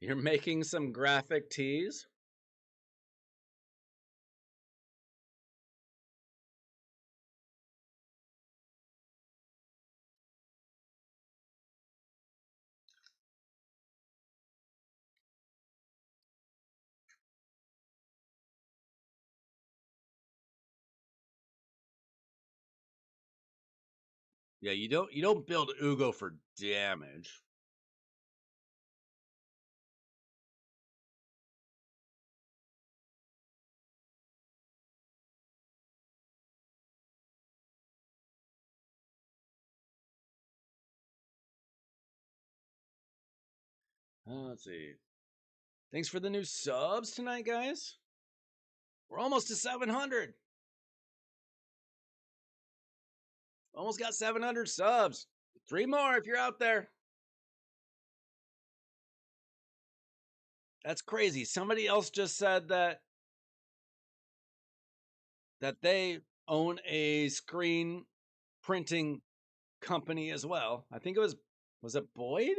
You're making some graphic tees? Yeah, you don't build Ugo for damage. Let's see. Thanks for the new subs tonight, guys. We're almost to 700. Almost got 700 subs. 3 more if you're out there. That's crazy. Somebody else just said that they own a screen printing company as well. I think it was it Boyd?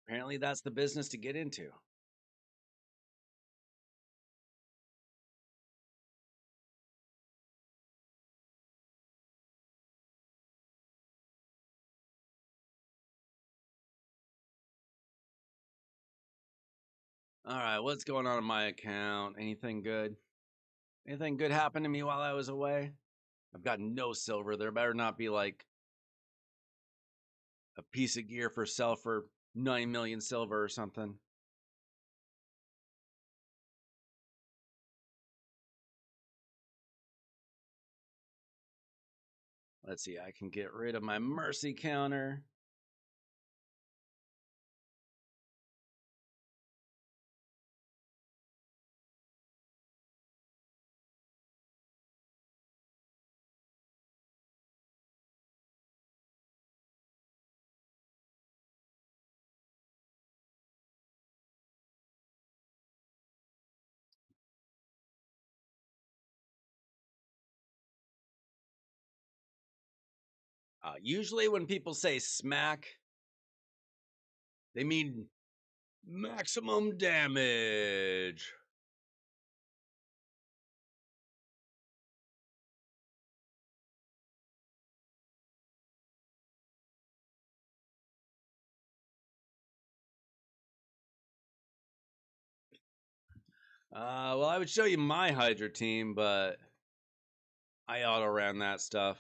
Apparently that's the business to get into. All right, what's going on in my account? Anything good? Anything good happened to me while I was away? I've got no silver. There better not be like a piece of gear for sale for 9 million silver or something. Let's see, I can get rid of my mercy counter. Usually when people say smack, they mean maximum damage. Well, I would show you my Hydra team, but I auto-ran that stuff.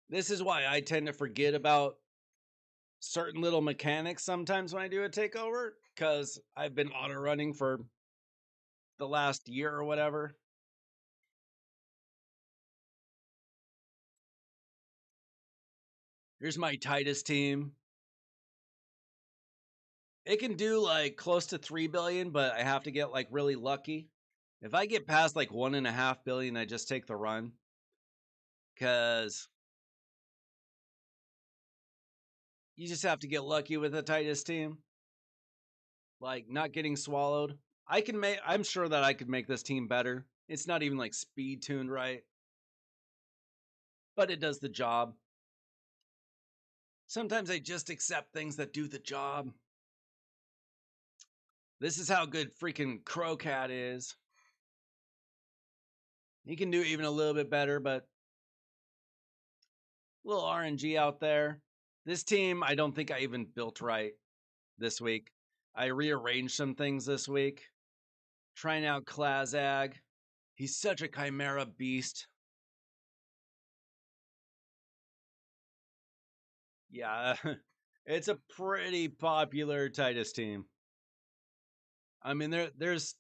This is why I tend to forget about certain little mechanics sometimes when I do a takeover, because I've been auto-running for the last year or whatever. Here's my Titus team. It can do like close to 3 billion, but I have to get like really lucky. If I get past like 1.5 billion, I just take the run. Cause You just have to get lucky with the Titus team. Like not getting swallowed. I'm sure that I could make this team better. It's not even like speed tuned right, but it does the job. Sometimes I just accept things that do the job. This is how good freaking Crowcat is. He can do even a little bit better, but a little RNG out there. This team, I don't think I even built right this week. I rearranged some things this week. Trying out Klazag. He's such a Chimera beast. Yeah, it's a pretty popular Titus team. I mean, there's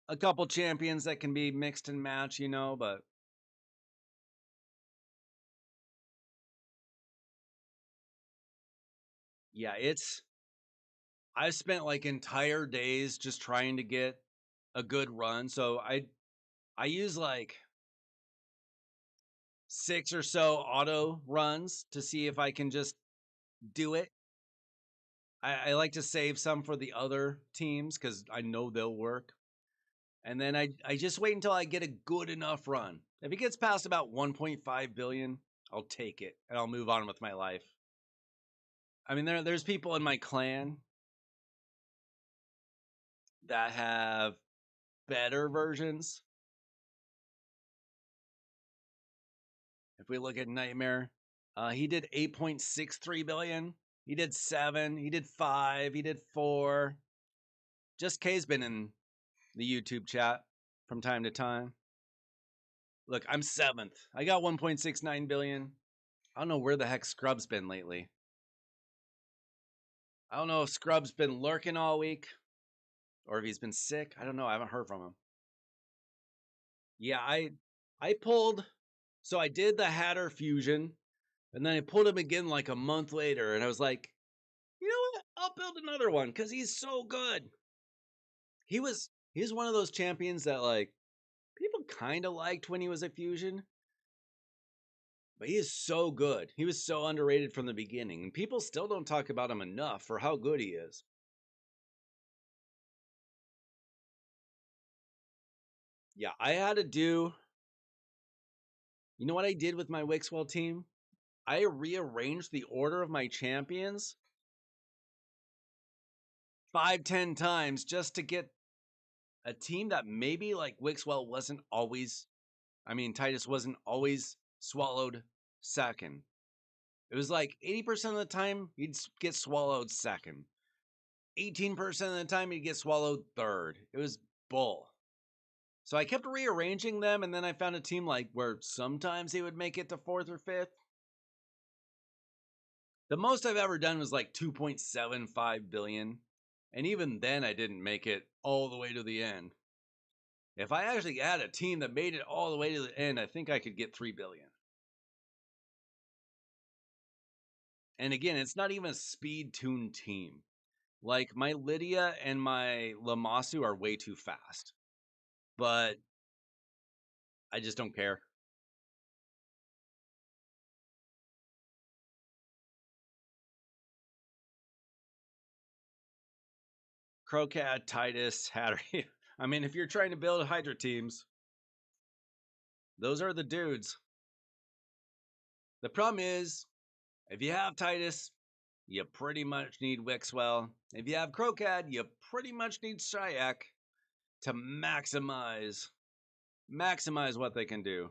a couple champions that can be mixed and matched, but yeah, I've spent like entire days just trying to get a good run. So I use like 6 or so auto runs to see if I can just do it. I like to save some for the other teams because I know they'll work. And then I just wait until I get a good enough run. If it gets past about 1.5 billion, I'll take it and I'll move on with my life. I mean, there's people in my clan that have better versions. If we look at Nightmare, he did 8.63 billion. He did 7. He did 5. He did 4. Just K's been in the YouTube chat from time to time. Look, I'm 7th. I got 1.69 billion. I don't know where the heck Scrub's been lately. I don't know if Scrub's been lurking all week or if he's been sick. I don't know. I haven't heard from him. Yeah, I pulled. So I did the Hatter fusion, and then I pulled him again like a month later, and I was like, you know what? I'll build another one because he's so good. He's one of those champions that like people kind of liked when he was a fusion, but he is so good. He was so underrated from the beginning, and people still don't talk about him enough for how good he is. Yeah, I had to do. You know what I did with my Wixwell team? I rearranged the order of my champions 5, 10 times just to get a team that maybe like Wixwell wasn't always. I mean, Titus wasn't always swallowed second. It was like 80% of the time he'd get swallowed second. 18% of the time he'd get swallowed third. It was bull. So I kept rearranging them, and then I found a team like where sometimes he would make it to 4th or 5th. The most I've ever done was like 2.75 billion. And even then I didn't make it all the way to the end. If I actually had a team that made it all the way to the end, I think I could get 3 billion. And again, it's not even a speed tuned team. Like my Lydia and my Lamasu are way too fast. But I just don't care. Crocat, Titus, Hattery. I mean, if you're trying to build Hydra teams, those are the dudes. The problem is, if you have Titus, you pretty much need Wixwell. If you have Crocad, you pretty much need Shryak to maximize what they can do.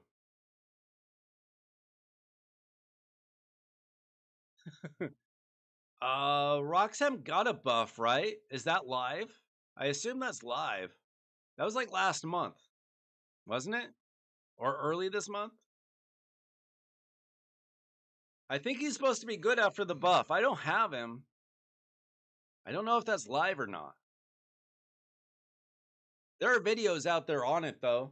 Roxham got a buff, right? Is that live? I assume that's live. That was like last month, wasn't it? Or early this month? I think he's supposed to be good after the buff. I don't have him. I don't know if that's live or not. There are videos out there on it though.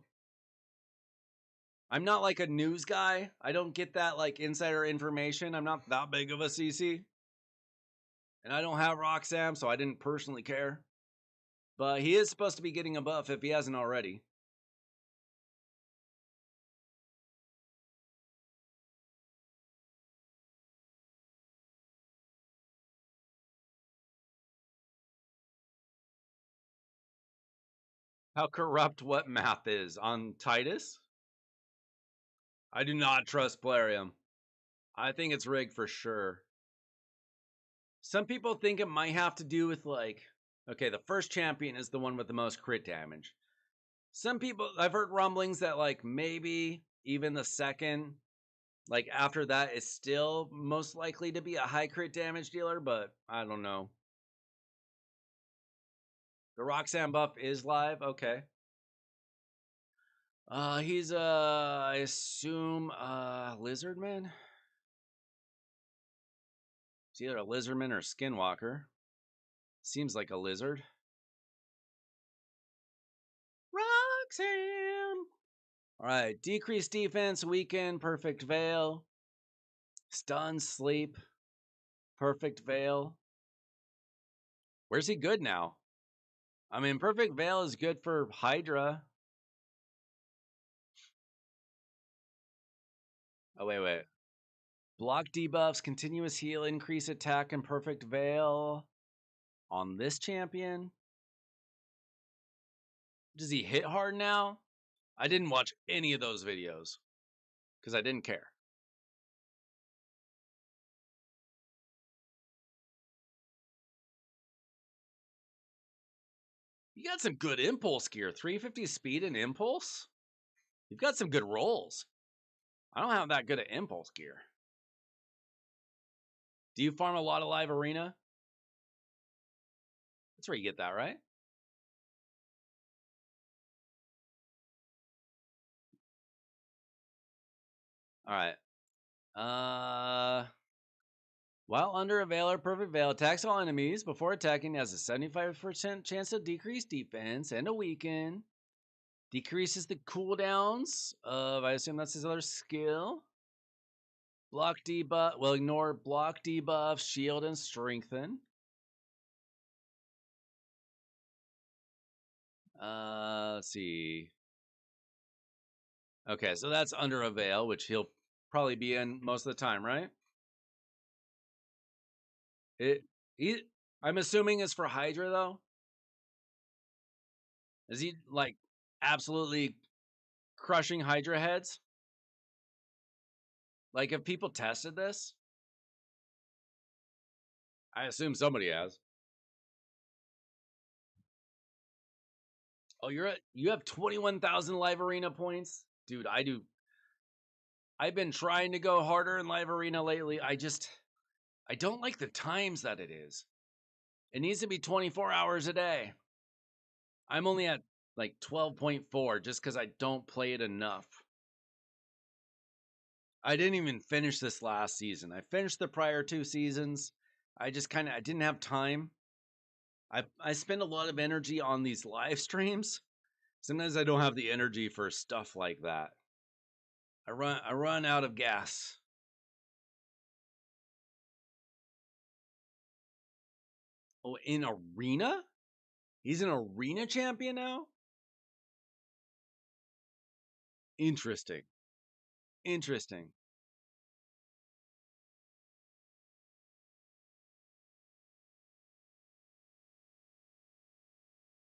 I'm not like a news guy. I don't get that like insider information. I'm not that big of a CC. And I don't have Roxam, so I didn't personally care. But he is supposed to be getting a buff if he hasn't already. how corrupt what math is on Titus. I do not trust Plarium. I think it's rigged for sure. Some people think it might have to do with like, okay, the first champion is the one with the most crit damage. Some people, I've heard rumblings that like maybe even the second, like after that, is still most likely to be a high crit damage dealer, but I don't know. The Roxanne buff is live, okay. He's I assume Lizardman. It's either a Lizardman or Skinwalker. Seems like a lizard. Roxanne. All right, decreased defense, weaken, perfect veil, stun, sleep, perfect veil. Where's he good now? I mean, perfect veil is good for Hydra. Oh, wait. Block debuffs, continuous heal, increase attack, and perfect veil on this champion. Does he hit hard now? I didn't watch any of those videos because I didn't care. You got some good impulse gear. 350 speed and impulse? You've got some good rolls. I don't have that good at impulse gear. Do you farm a lot of live arena? That's where you get that, right? All right. While under a veil or perfect veil, attacks all enemies before attacking has a 75% chance of decreased defense and a weaken. Decreases the cooldowns of, I assume that's his other skill. Block debuff, will ignore block debuff, shield, and strengthen. Let's see. Okay, so that's under a veil, which he'll probably be in most of the time, right? He, I'm assuming it's for Hydra though. Is he like absolutely crushing Hydra heads? Like, have people tested this? I assume somebody has. Oh, you have 21,000 live arena points, dude. I do. I've been trying to go harder in live arena lately. I don't like the times that it is. It needs to be 24 hours a day. I'm only at like 12.4 just because I don't play it enough. I didn't even finish this last season. I finished the prior 2 seasons. I didn't have time. I spend a lot of energy on these live streams. Sometimes I don't have the energy for stuff like that. I run out of gas. Oh, in arena? He's an arena champion now? Interesting. Interesting.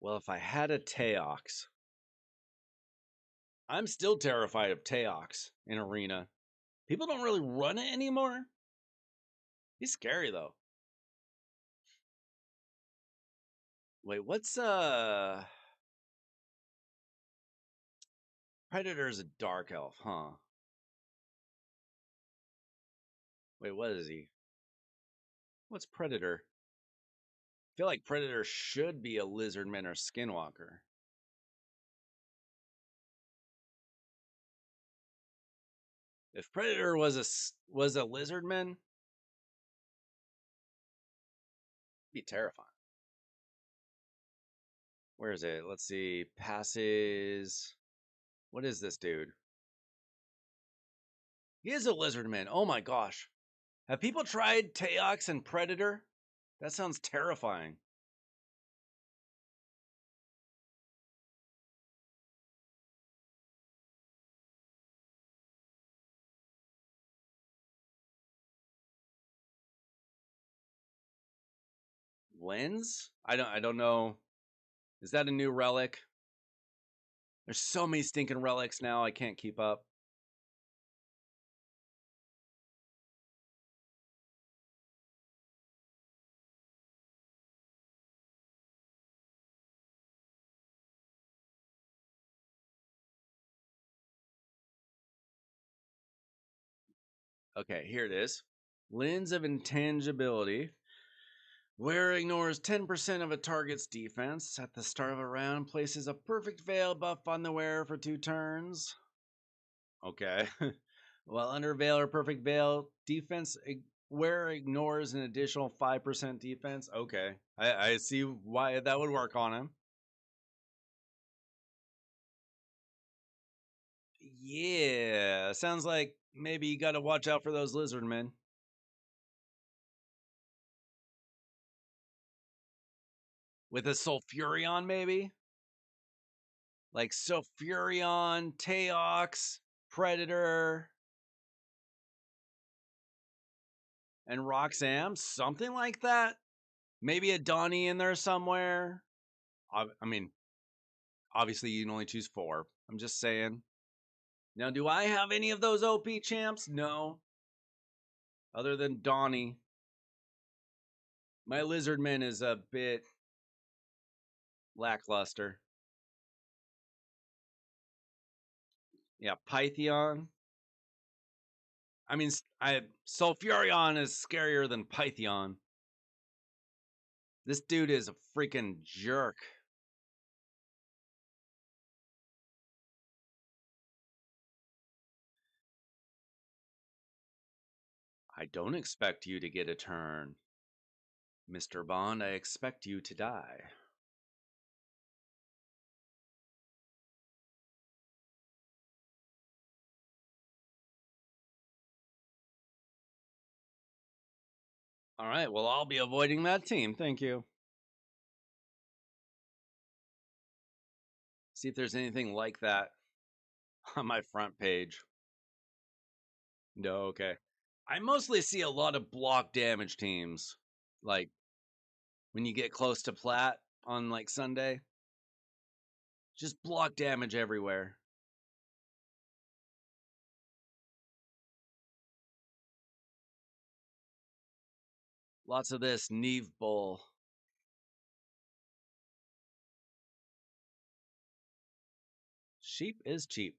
Well, if I had a Teox, I'm still terrified of Teox in arena. People don't really run it anymore. He's scary though. Wait, what's Predator's a dark elf, huh? Wait, what is he? What's Predator? I feel like Predator should be a lizardman or skinwalker. If Predator was a lizardman, it'd be terrifying. Where is it? Let's see. Passes. What is this dude? He is a lizardman. Oh my gosh. Have people tried Teox and Predator? That sounds terrifying. Lens? I don't know. Is that a new relic? There's so many stinking relics now, I can't keep up. Okay, here it is. Lens of Intangibility. Where ignores 10% of a target's defense at the start of a round, places a perfect veil buff on the wearer for 2 turns. Okay. While under veil or perfect veil, wearer ignores an additional 5% defense. Okay. I see why that would work on him. Yeah. Sounds like maybe you got to watch out for those lizard men. With a Sulfurion, maybe? Like Sulfurion, Teox, Predator, and Roxanne, something like that. Maybe a Donnie in there somewhere. I mean, obviously you can only choose 4. I'm just saying. Now, do I have any of those OP champs? No. Other than Donnie. My Lizardman is a bit lackluster. Yeah, Pythion. I mean, Sulfurion is scarier than Pythion. This dude is a freaking jerk. I don't expect you to get a turn. Mr. Bond, I expect you to die. All right, well, I'll be avoiding that team. Thank you. See if there's anything like that on my front page. No, okay. I mostly see a lot of block damage teams. Like when you get close to plat on like Sunday, just block damage everywhere. Lots of this Neve Bull. Sheep is cheap.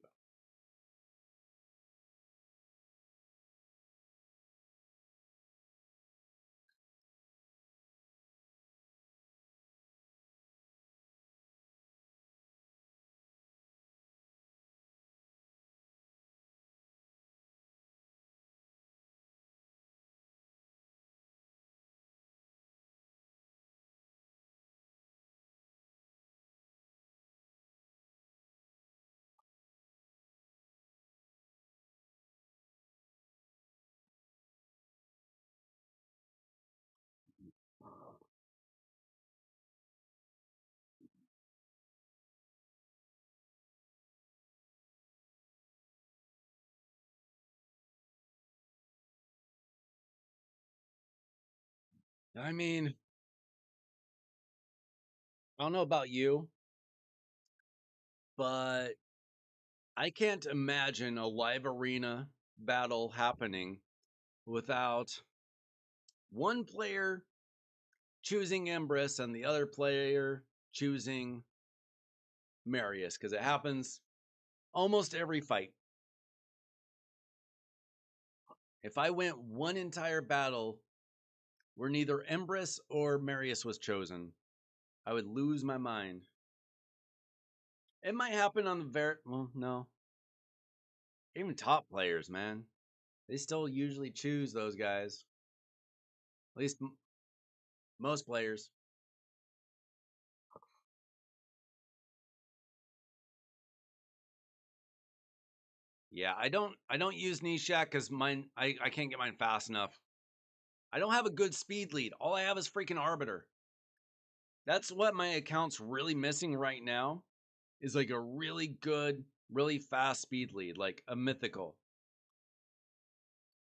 I mean, I don't know about you, but I can't imagine a live arena battle happening without one player choosing Empress and the other player choosing Marius, because it happens almost every fight. If I went one entire battle where neither Empress or Marius was chosen, I would lose my mind. It might happen on the well, no. Even top players, man. They still usually choose those guys. At least most players. Yeah, I don't use Nishak because I can't get mine fast enough. I don't have a good speed lead. All I have is freaking Arbiter. That's what my account's really missing right now. Is like a really good, really fast speed lead, like a mythical.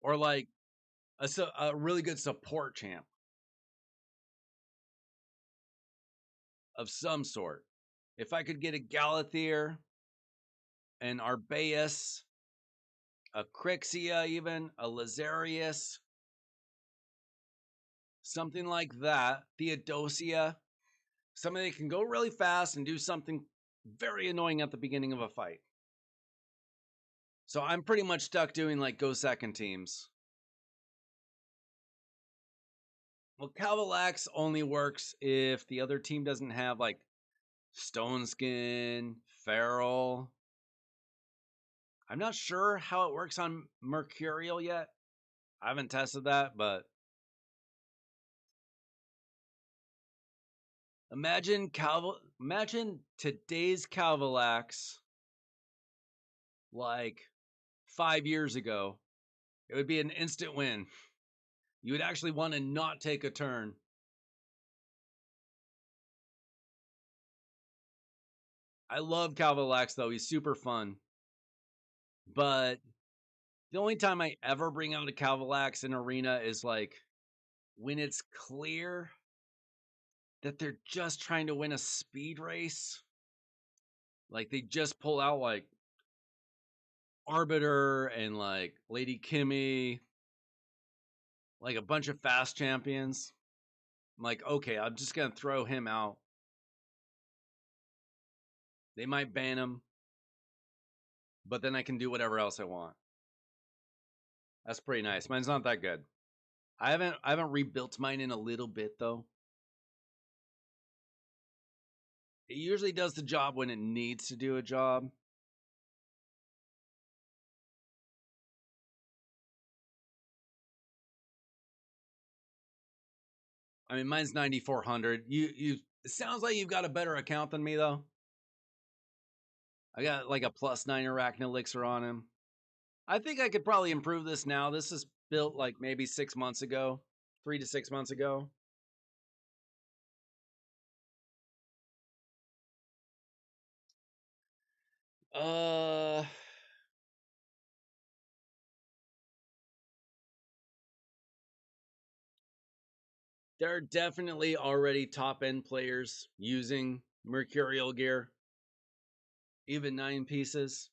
Or like a really good support champ of some sort. If I could get a Galathier an Arbaeus, a Crixia, even a Lazarius, something like that. Theodosia, somebody that can go really fast and do something very annoying at the beginning of a fight. So I'm pretty much stuck doing like go second teams. Well, Calvalax only works if the other team doesn't have like Stone Skin, Feral. I'm not sure how it works on Mercurial yet. I haven't tested that, but imagine today's Calvalax like 5 years ago. It would be an instant win. You would actually want to not take a turn. I love Calvalax though. He's super fun. But the only time I ever bring out a Calvalax in arena is like when it's clear that they're just trying to win a speed race. Like they just pull out like Arbiter and like Lady Kimmy, like a bunch of fast champions. I'm like, okay, I'm just gonna throw him out. They might ban him, but then I can do whatever else I want. That's pretty nice. Mine's not that good. I haven't rebuilt mine in a little bit though. It usually does the job when it needs to do a job. I mean, mine's 9400. It sounds like you've got a better account than me though. I got like a +9 Arachne Elixir on him. I think I could probably improve this now. This is built like maybe 6 months ago, 3 to 6 months ago. Uh, there are definitely already top end players using Mercurial gear, even 9 pieces.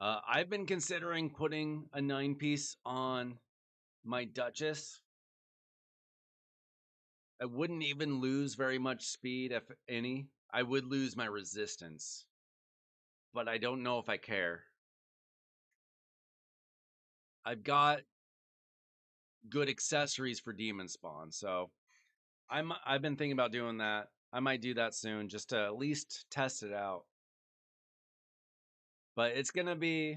I've been considering putting a 9 piece on my Duchess. I wouldn't even lose very much speed, if any. I would lose my resistance, but I don't know if I care. I've got good accessories for demon spawn, so I've been thinking about doing that. I might do that soon just to at least test it out. But it's gonna be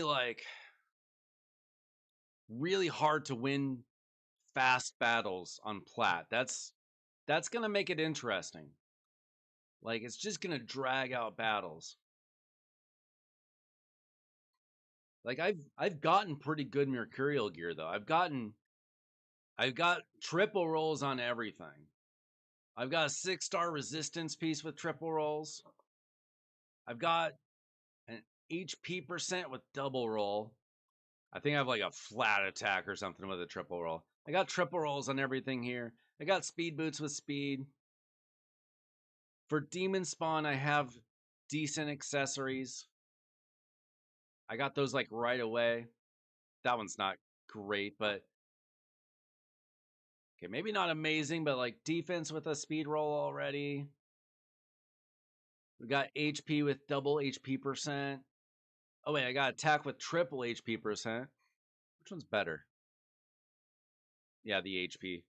like really hard to win fast battles on plat. That's gonna make it interesting. Like it's just gonna drag out battles. Like I've gotten pretty good Mercurial gear though. I've got triple rolls on everything. I've got a 6-star resistance piece with triple rolls. I've got an HP percent with double roll. I think I have like a flat attack or something with a triple roll. I got triple rolls on everything here. I got speed boots with speed. For demon spawn, I have decent accessories. I got those like right away. That one's not great, but okay, maybe not amazing, but like defense with a speed roll already. We got HP with double HP percent. Oh wait, I got attack with triple HP percent. Which one's better? Yeah, the HP.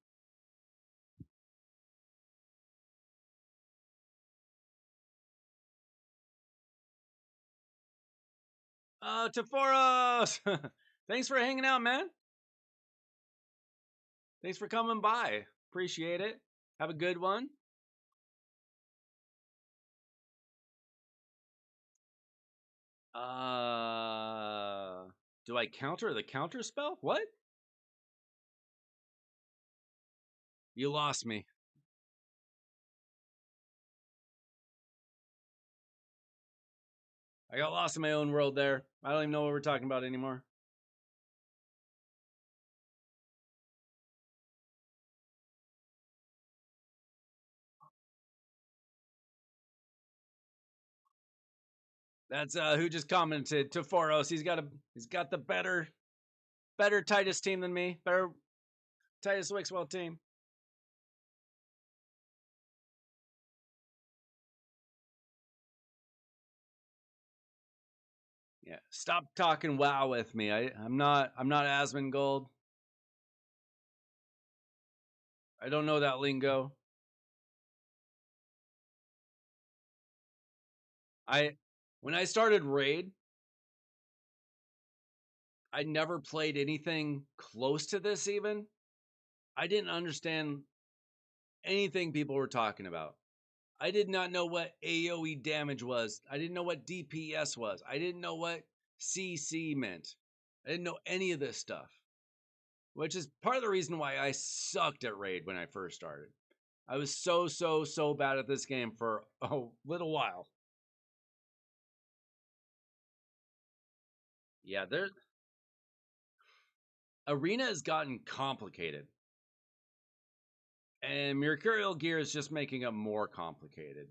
Teforos! Thanks for hanging out, man. Thanks for coming by. Appreciate it. Have a good one. Do I counter the counter spell? What? You lost me. I got lost in my own world there. I don't even know what we're talking about anymore. That's who just commented to Foros. He's got the better Titus team than me. Better Titus Wixwell team. Yeah. Stop talking WoW with me. I'm not Asmongold. I don't know that lingo. I when I started Raid, I never played anything close to this even. I didn't understand anything people were talking about. I did not know what AoE damage was. I didn't know what DPS was. I didn't know what CC meant. I didn't know any of this stuff, which is part of the reason why I sucked at Raid when I first started. I was so bad at this game for a little while. Yeah, there Arena has gotten complicated. And Mercurial gear is just making it more complicated.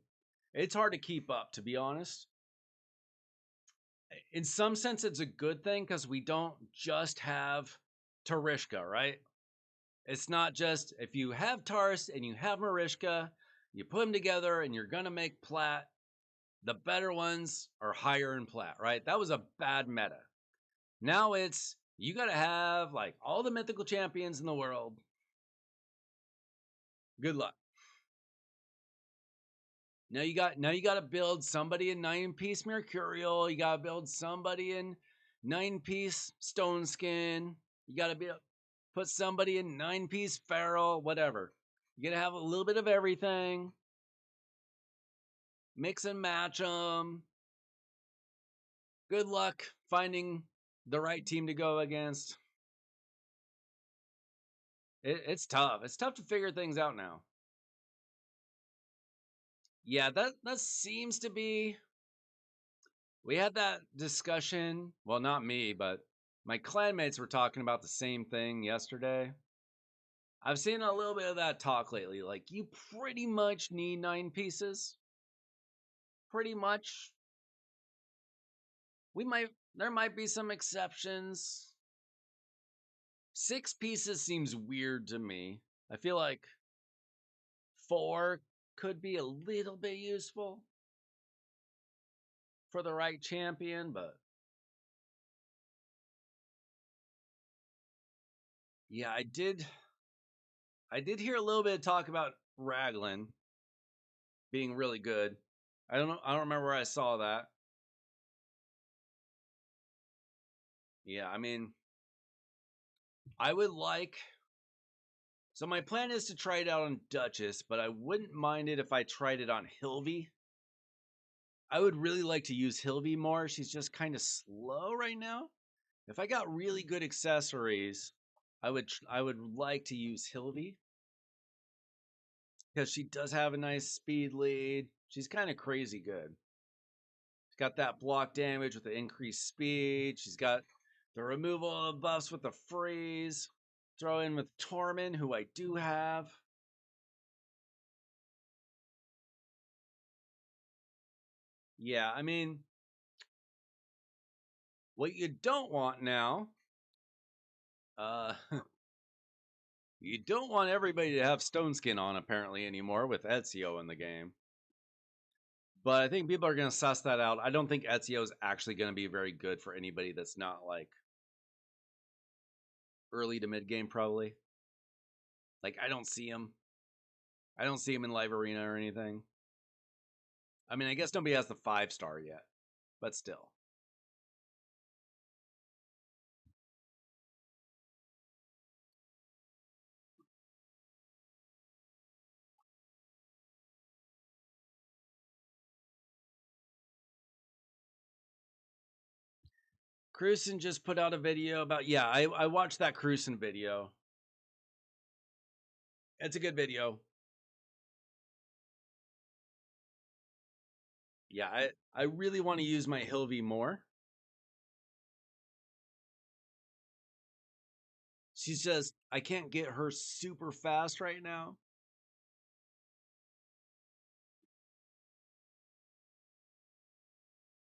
It's hard to keep up, to be honest. In some sense, it's a good thing because we don't just have Tarishka, right? It's not just if you have Tars and you have Marishka, you put them together and you're gonna make plat. The better ones are higher in plat, right? That was a bad meta. Now it's you gotta have like all the mythical champions in the world. Good luck. Now you got to build somebody in 9-piece Mercurial. You got to build somebody in 9-piece Stone Skin. You got to put somebody in 9-piece Feral, whatever. You got to have a little bit of everything. Mix and match them. Good luck finding the right team to go against. It's tough. It's tough to figure things out now. Yeah, that seems to be. We had that discussion. Well, not me, but my clanmates were talking about the same thing yesterday. I've seen a little bit of that talk lately. Like, you pretty much need 9 pieces. Pretty much. There might be some exceptions. 6 pieces seems weird to me. I feel like 4 could be a little bit useful for the right champion, but yeah, I did hear a little bit of talk about Raglan being really good. I don't remember where I saw that. Yeah, I mean, I would like so my plan is to try it out on Duchess, but I wouldn't mind it if I tried it on Hilvy. I would really like to use Hilvy more. She's just kind of slow right now. If I got really good accessories, I would like to use Hilvy because she does have a nice speed lead. She's kind of crazy good. She's got that block damage with the increased speed. She's got the removal of buffs with the freeze. Throw in with Tormund, who I do have. Yeah, I mean, what you don't want now, uh, you don't want everybody to have Stone Skin on apparently anymore with Ezio in the game. But I think people are going to suss that out. I don't think Ezio is actually going to be very good for anybody that's not like early to mid game, probably. Like, I don't see him. I don't see him in live arena or anything. I mean, I guess nobody has the 5-star yet, but still. Cruisen just put out a video about, yeah, I watched that Cruisen video. It's a good video. Yeah, I really want to use my Hilvy more. She's just, I can't get her super fast right now.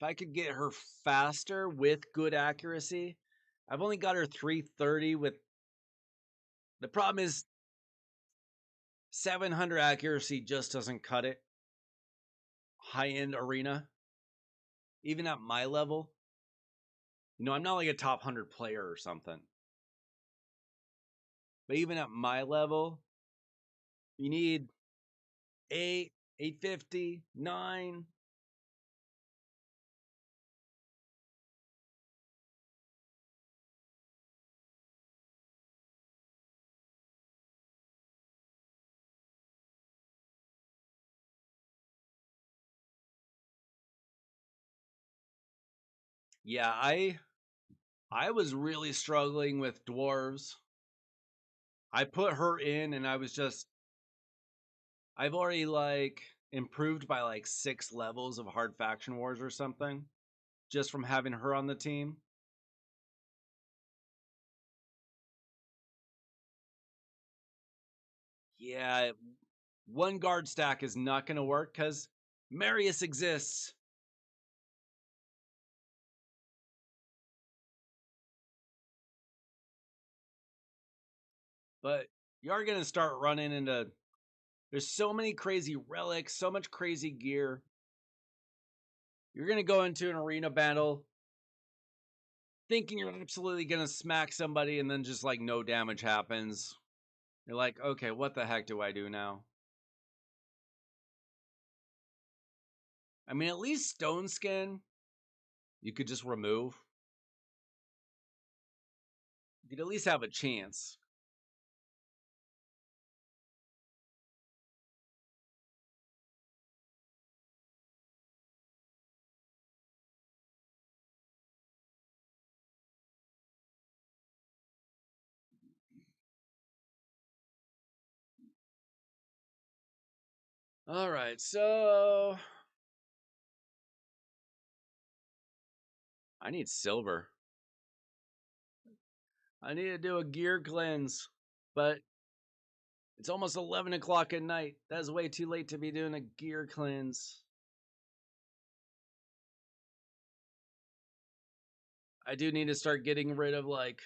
if I could get her faster with good accuracy, I've only got her 330 with the problem is 700 accuracy just doesn't cut it. High end arena, even at my level, I'm not like a top 100 player or something. But even at my level, you need 8, 850, 9. Yeah, I was really struggling with dwarves. I put her in and I've already like improved by like 6 levels of hard faction wars or something just from having her on the team. Yeah, one guard stack is not going to work because Marius exists. But you are going to start running into. There's so many crazy relics, so much crazy gear. You're going to go into an arena battle thinking you're absolutely going to smack somebody and then just like no damage happens. You're like, okay, what the heck do I do now? I mean, at least Stone Skin, you could just remove. You could at least have a chance. All right, so I need silver. I need to do a gear cleanse, but it's almost 11 o'clock at night. That's way too late to be doing a gear cleanse. I do need to start getting rid of like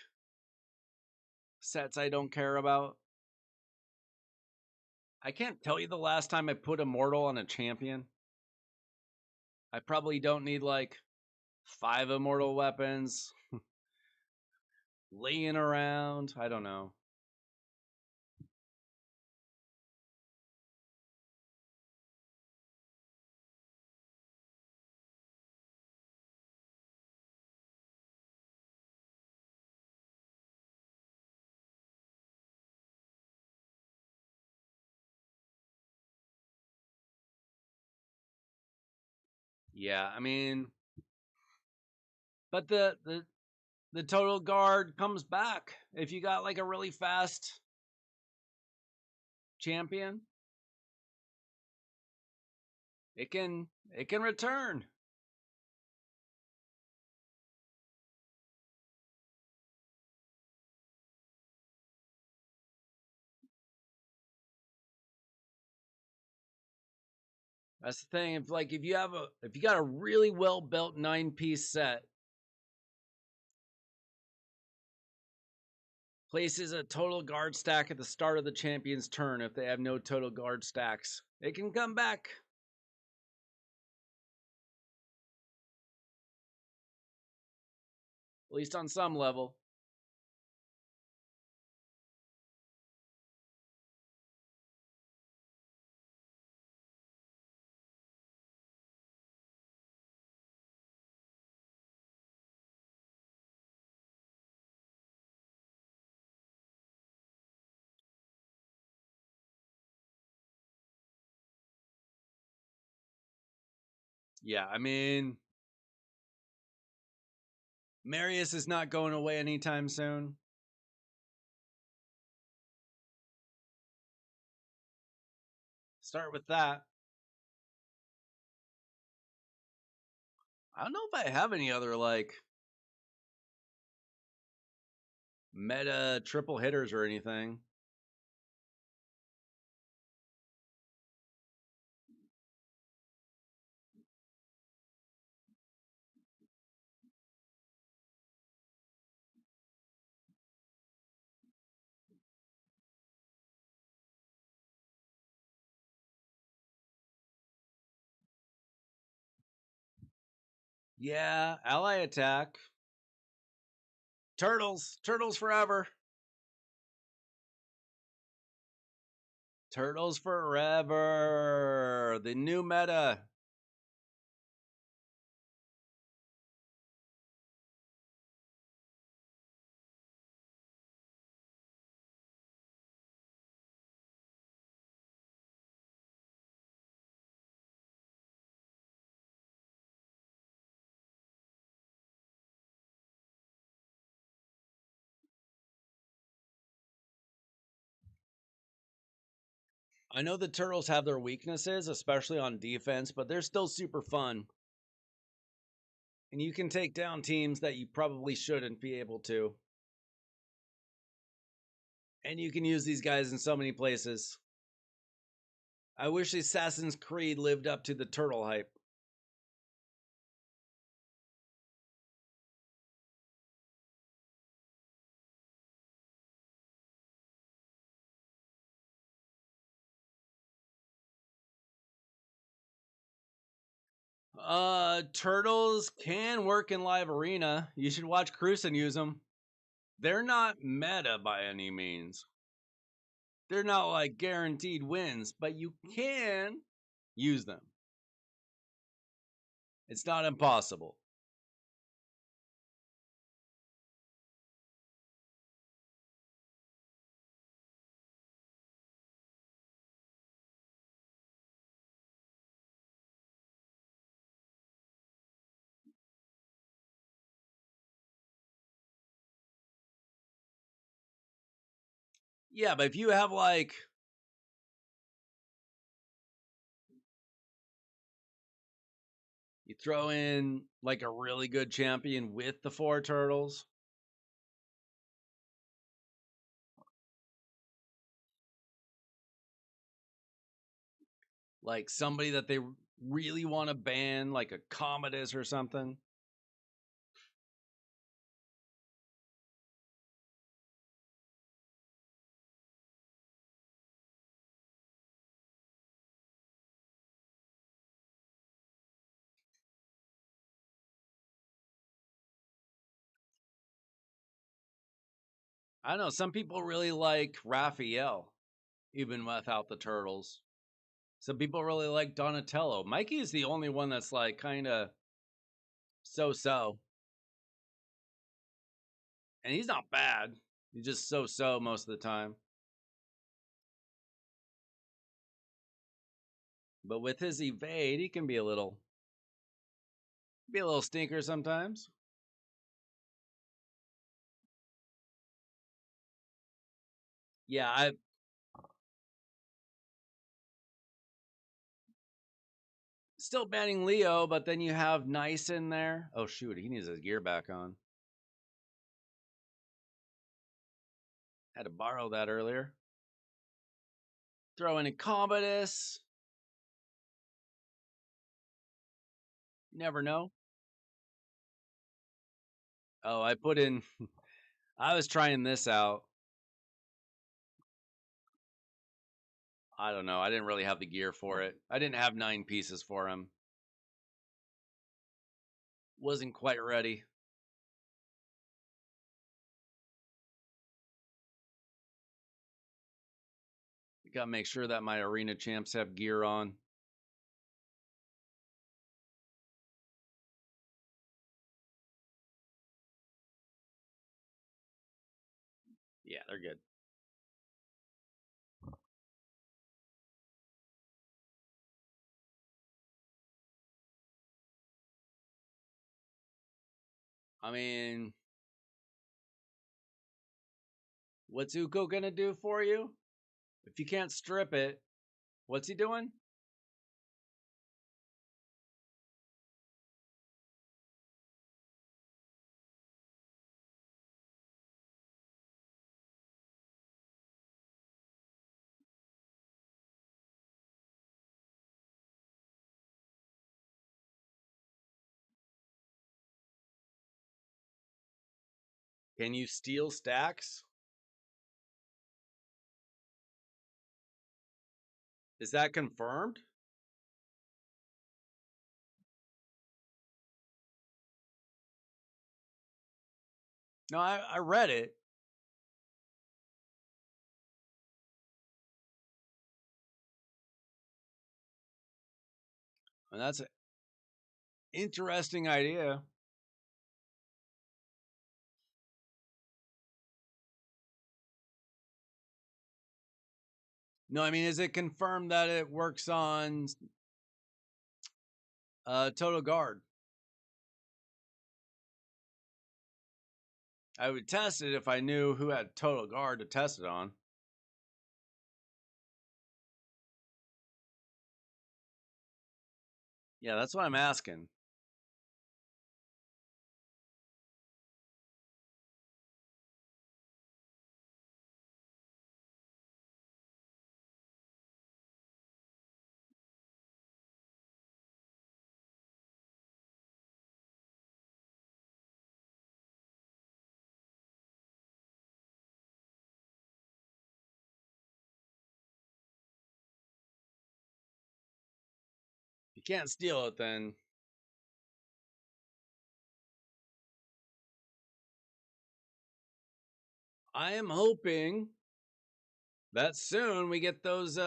sets I don't care about. I can't tell you the last time I put Immortal on a champion. I probably don't need like 5 Immortal weapons laying around. I don't know. Yeah, I mean, but the total guard comes back if you got like a really fast champion. It can return. That's the thing. If you got a really well built 9-piece set, places a total guard stack at the start of the champion's turn if they have no total guard stacks. It can come back. At least on some level. Yeah, I mean, Marius is not going away anytime soon. Start with that. I don't know if I have any other like meta triple hitters or anything. Yeah, ally attack. Turtles. Turtles forever. Turtles forever. The new meta. I know the turtles have their weaknesses, especially on defense, but they're still super fun. And you can take down teams that you probably shouldn't be able to. And you can use these guys in so many places. I wish Assassin's Creed lived up to the turtle hype. Turtles can work in live arena. You should watch Cruisen use them. They're not meta by any means. They're not like guaranteed wins, but you can use them. It's not impossible. Yeah, but if you have like you throw in like a really good champion with the four turtles, like somebody that they really want to ban, like a Commodus or something. I don't know. Some people really like Raphael, even without the turtles. Some people really like Donatello. Mikey is the only one that's like kind of so. And he's not bad. He's just so most of the time. But with his evade, he can be a little stinker sometimes. Yeah, I still banning Leo, but then you have Nice in there. Oh shoot, he needs his gear back on. Had to borrow that earlier. Throw in a Commodus. Never know. Oh, I put in. I was trying this out. I don't know. I didn't really have the gear for it. I didn't have 9 pieces for him. Wasn't quite ready. Gotta make sure that my arena champs have gear on. Yeah, they're good. I mean, what's Uko gonna do for you? If you can't strip it, what's he doing? Can you steal stacks? Is that confirmed? No, I read it. And that's an interesting idea. No, I mean, is it confirmed that it works on Total Guard? I would test it if I knew who had Total Guard to test it on. Yeah, that's what I'm asking. If you can't steal it, then I am hoping that soon we get those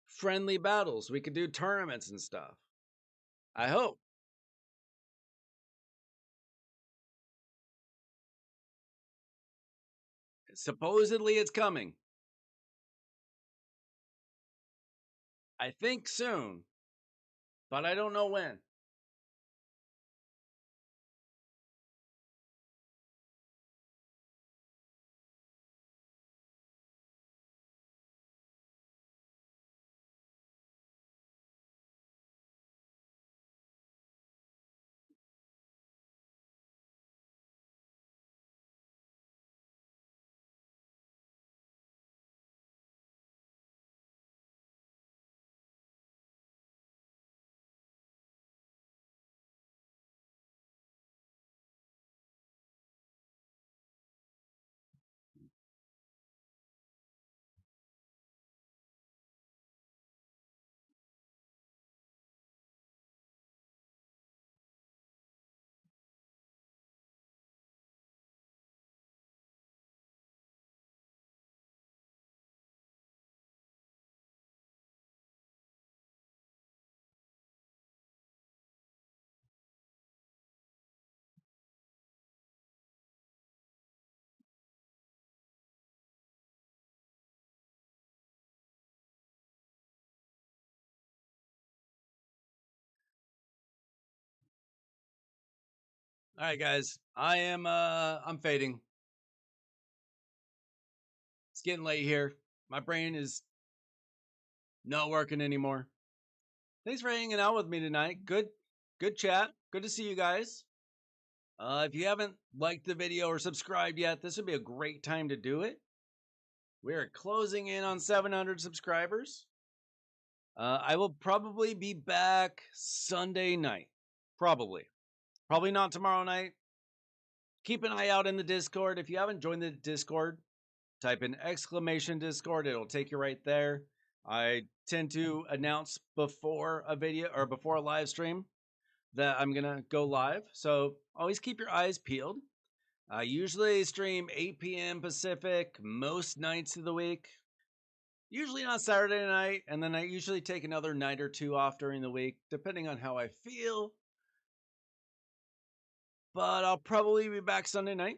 friendly battles. We could do tournaments and stuff. I hope. Supposedly it's coming. I think soon, but I don't know when. All right, guys. I'm fading. It's getting late here. My brain is not working anymore. Thanks for hanging out with me tonight. Good chat. Good to see you guys. If you haven't liked the video or subscribed yet, this would be a great time to do it. We are closing in on 700 subscribers. I will probably be back Sunday night. Probably not tomorrow night. Keep an eye out in the Discord. If you haven't joined the Discord, type in !Discord. It'll take you right there. I tend to announce before a video or before a live stream that I'm going to go live. So always keep your eyes peeled. I usually stream 8 p.m. Pacific most nights of the week. Usually not Saturday night. And then I usually take another night or two off during the week, depending on how I feel. But I'll probably be back Sunday night.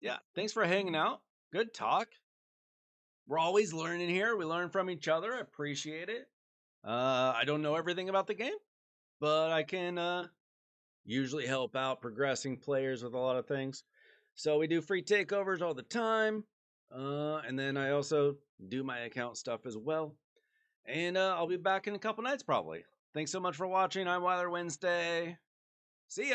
Yeah, thanks for hanging out. Good talk. We're always learning here. We learn from each other. I appreciate it. I don't know everything about the game, but I can usually help out progressing players with a lot of things. So we do free takeovers all the time. And then I also do my account stuff as well. And I'll be back in a couple nights probably. Thanks so much for watching. I'm Weiler Wednesday. See ya.